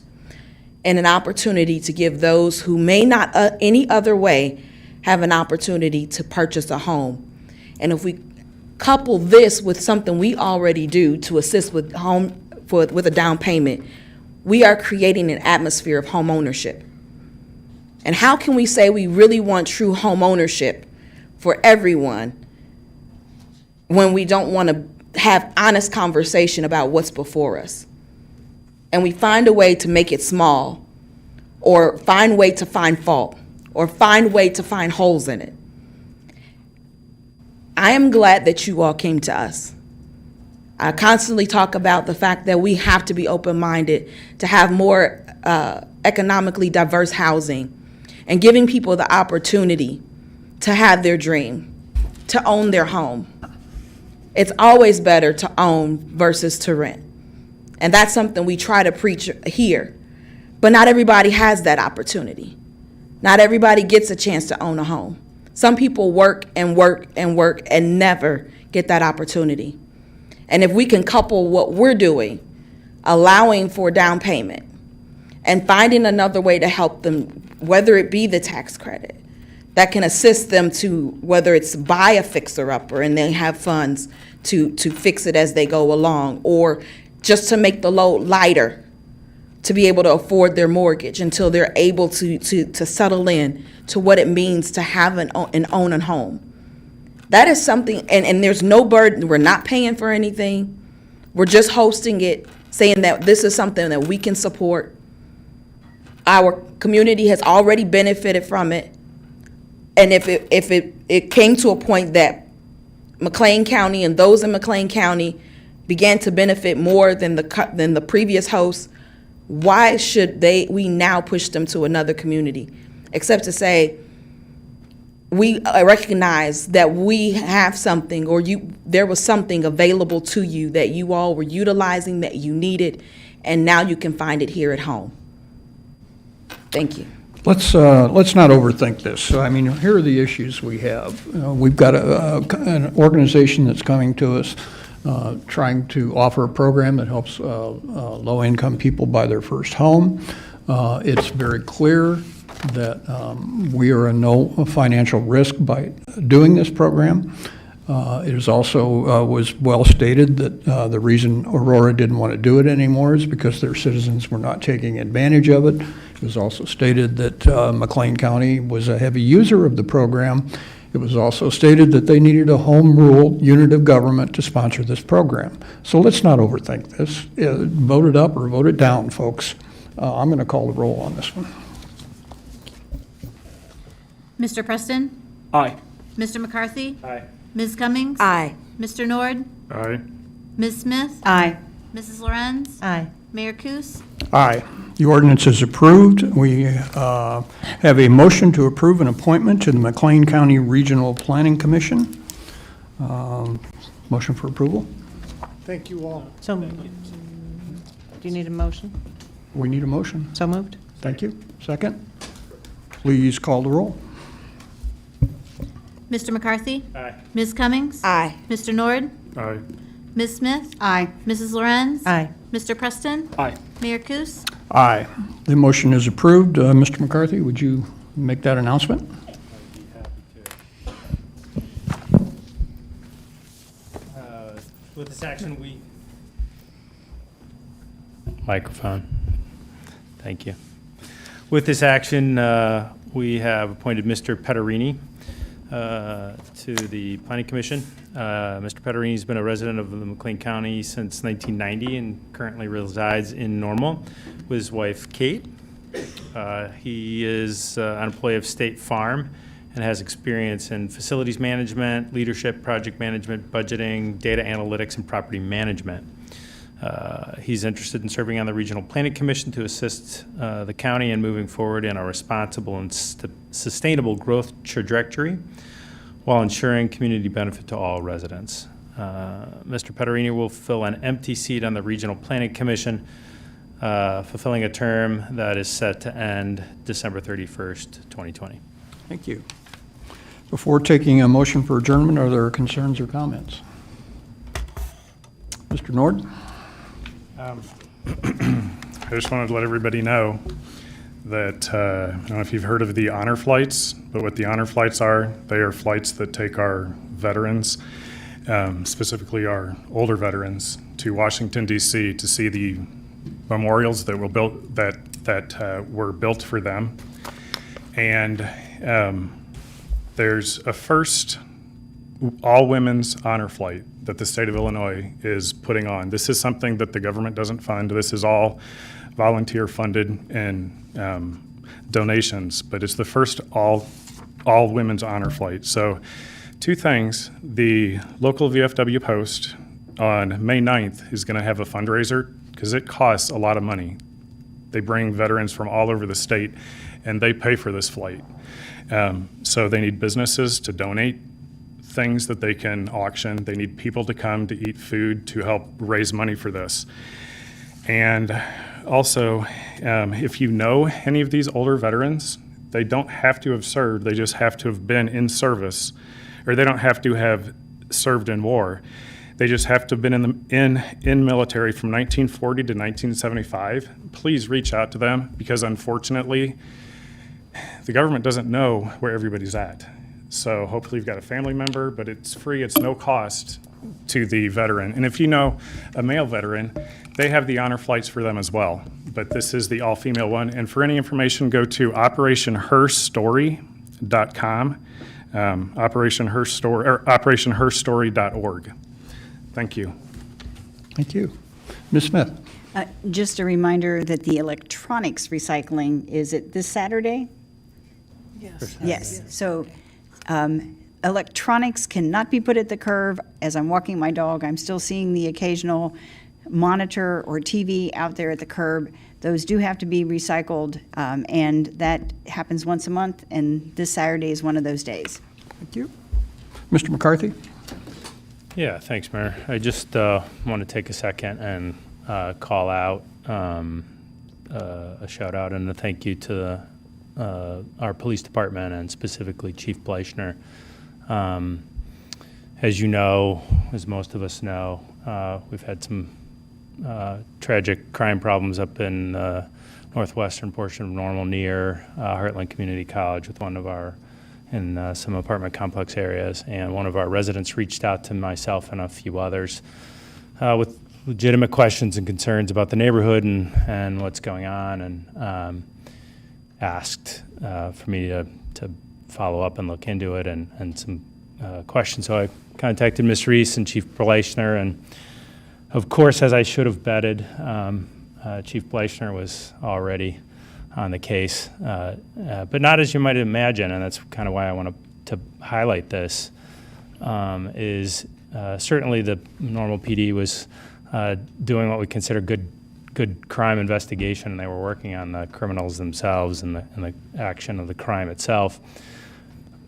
and an opportunity to give those who may not any other way have an opportunity to purchase a home. And if we couple this with something we already do to assist with with a down payment, we are creating an atmosphere of home ownership. And how can we say we really want true home ownership for everyone when we don't want to have honest conversation about what's before us? And we find a way to make it small, or find a way to find fault, or find a way to find holes in it. I am glad that you all came to us. I constantly talk about the fact that we have to be open-minded to have more economically diverse housing and giving people the opportunity to have their dream, to own their home. It's always better to own versus to rent. And that's something we try to preach here. But not everybody has that opportunity. Not everybody gets a chance to own a home. Some people work and work and work and never get that opportunity. And if we can couple what we're doing, allowing for down payment, and finding another way to help them, whether it be the tax credit, that can assist them to, whether it's buy a fixer-upper and they have funds to fix it as they go along, or just to make the load lighter to be able to afford their mortgage until they're able to settle in to what it means to have and own a home. That is something, and there's no burden. We're not paying for anything. We're just hosting it, saying that this is something that we can support. Our community has already benefited from it. And if it came to a point that McLean County and those in McLean County began to benefit more than the previous hosts, why should we now push them to another community? Except to say, we recognize that we have something, or there was something available to you that you all were utilizing, that you needed, and now you can find it here at home. Thank you. Let's not overthink this. So, I mean, here are the issues we have. We've got an organization that's coming to us trying to offer a program that helps low-income people buy their first home. It's very clear that we are in no financial risk by doing this program. It is also was well stated that the reason Aurora didn't want to do it anymore is because their citizens were not taking advantage of it. It was also stated that McLean County was a heavy user of the program. It was also stated that they needed a home rule unit of government to sponsor this program. So let's not overthink this. Vote it up or vote it down, folks. I'm going to call the roll on this one. Mr. Preston? Aye. Mr. McCarthy? Aye. Ms. Cummings? Aye. Mr. Nord? Aye. Ms. Smith? Aye. Mrs. Lorenz? Aye. Mayor Kus? Aye. The ordinance is approved. We have a motion to approve an appointment to the McLean County Regional Planning Commission. Motion for approval? Thank you all. So, do you need a motion? We need a motion. So moved. Thank you. Second? Please call the roll. Mr. McCarthy? Aye. Ms. Cummings? Aye. Mr. Nord? Aye. Ms. Smith? Aye. Mrs. Lorenz? Aye. Mr. Preston? Aye. Mayor Kus? Aye. The motion is approved. Mr. McCarthy, would you make that announcement? With this action, Microphone. Thank you. With this action, we have appointed Mr. Petarini to the Planning Commission. Mr. Petarini has been a resident of McLean County since 1990 and currently resides in Normal with his wife, Kate. He is an employee of State Farm and has experience in facilities management, leadership, project management, budgeting, data analytics, and property management. He's interested in serving on the Regional Planning Commission to assist the county in moving forward in a responsible and sustainable growth trajectory while ensuring community benefit to all residents. Mr. Petarini will fill an empty seat on the Regional Planning Commission, fulfilling a term that is set to end December 31st, 2020. Thank you. Before taking a motion for adjournment, are there concerns or comments? Mr. Nord? I just wanted to let everybody know that, I don't know if you've heard of the honor flights, but what the honor flights are, they are flights that take our veterans, specifically our older veterans, to Washington, D.C. to see the memorials that were built, that were built for them. And there's a first all-women's honor flight that the state of Illinois is putting on. This is something that the government doesn't fund. This is all volunteer-funded and donations, but it's the first all-women's honor flight. So 2 things. The local VFW Post on May 9th is going to have a fundraiser because it costs a lot of money. They bring veterans from all over the state, and they pay for this flight. So they need businesses to donate things that they can auction. They need people to come to eat food to help raise money for this. And also, if you know any of these older veterans, they don't have to have served, they just have to have been in service, or they don't have to have served in war. They just have to have been in military from 1940 to 1975. Please reach out to them because unfortunately, the government doesn't know where everybody's at. So hopefully you've got a family member, but it's free, it's no cost to the veteran. And if you know a male veteran, they have the honor flights for them as well. But this is the all-female one. And for any information, go to operationherstory.com, operationherstory.org. Thank you. Thank you. Ms. Smith? Just a reminder that the electronics recycling, is it this Saturday? Yes. Yes. So electronics cannot be put at the curb. As I'm walking my dog, I'm still seeing the occasional monitor or TV out there at the curb. Those do have to be recycled, and that happens once a month, and this Saturday is one of those days. Thank you. Mr. McCarthy? Yeah, thanks, Mayor. I just want to take a second and call out a shout out and a thank you to our police department and specifically Chief Bleichner. As you know, as most of us know, we've had some tragic crime problems up in the northwestern portion of Normal near Heartland Community College with one of our, in some apartment complex areas. And one of our residents reached out to myself and a few others with legitimate questions and concerns about the neighborhood and what's going on, and asked for me to follow up and look into it and some questions. So I contacted Ms. Reese and Chief Bleichner, and of course, as I should have betted, Chief Bleichner was already on the case, but not as you might imagine, and that's kind of why I want to highlight this, is certainly the Normal PD was doing what we consider good crime investigation, and they were working on the criminals themselves and the action of the crime itself.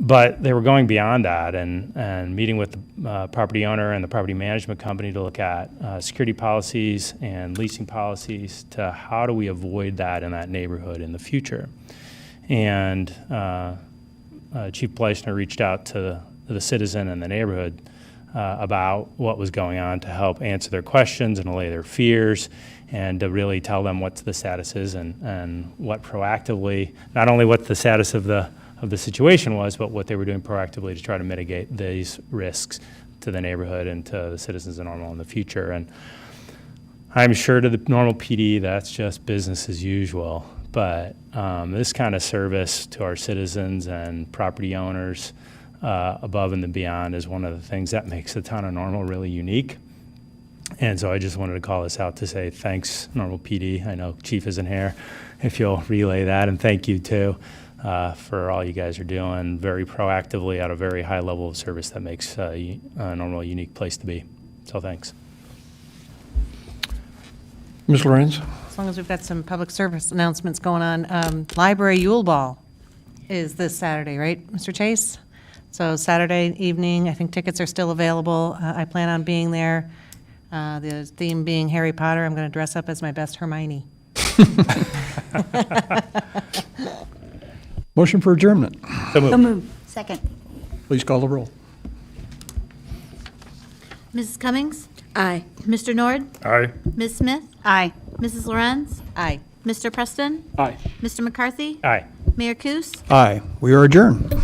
But they were going beyond that and meeting with the property owner and the property management company to look at security policies and leasing policies to how do we avoid that in that neighborhood in the future. And Chief Bleichner reached out to the citizen in the neighborhood about what was going on to help answer their questions and allay their fears, and to really tell them what the status is and what proactively, not only what the status of the situation was, but what they were doing proactively to try to mitigate these risks to the neighborhood and to the citizens of Normal in the future. And I'm sure to the Normal PD, that's just business as usual. But this kind of service to our citizens and property owners above and beyond is one of the things that makes the town of Normal really unique. And so I just wanted to call this out to say thanks, Normal PD. I know Chief isn't here, if you'll relay that, and thank you too for all you guys are doing very proactively at a very high level of service that makes Normal a unique place to be. So thanks. Ms. Lorenz? As long as we've got some public service announcements going on, Library Yule Ball is this Saturday, right, Mr. Chase? So Saturday evening, I think tickets are still available. I plan on being there. The theme being Harry Potter. I'm going to dress up as my best Hermione. Motion for adjournment. So moved. Second. Please call the roll. Mrs. Cummings? Aye. Mr. Nord? Aye. Ms. Smith? Aye. Mrs. Lorenz? Aye. Mr. Preston? Aye. Mr. McCarthy? Aye. Mayor Kus? Aye. We are adjourned.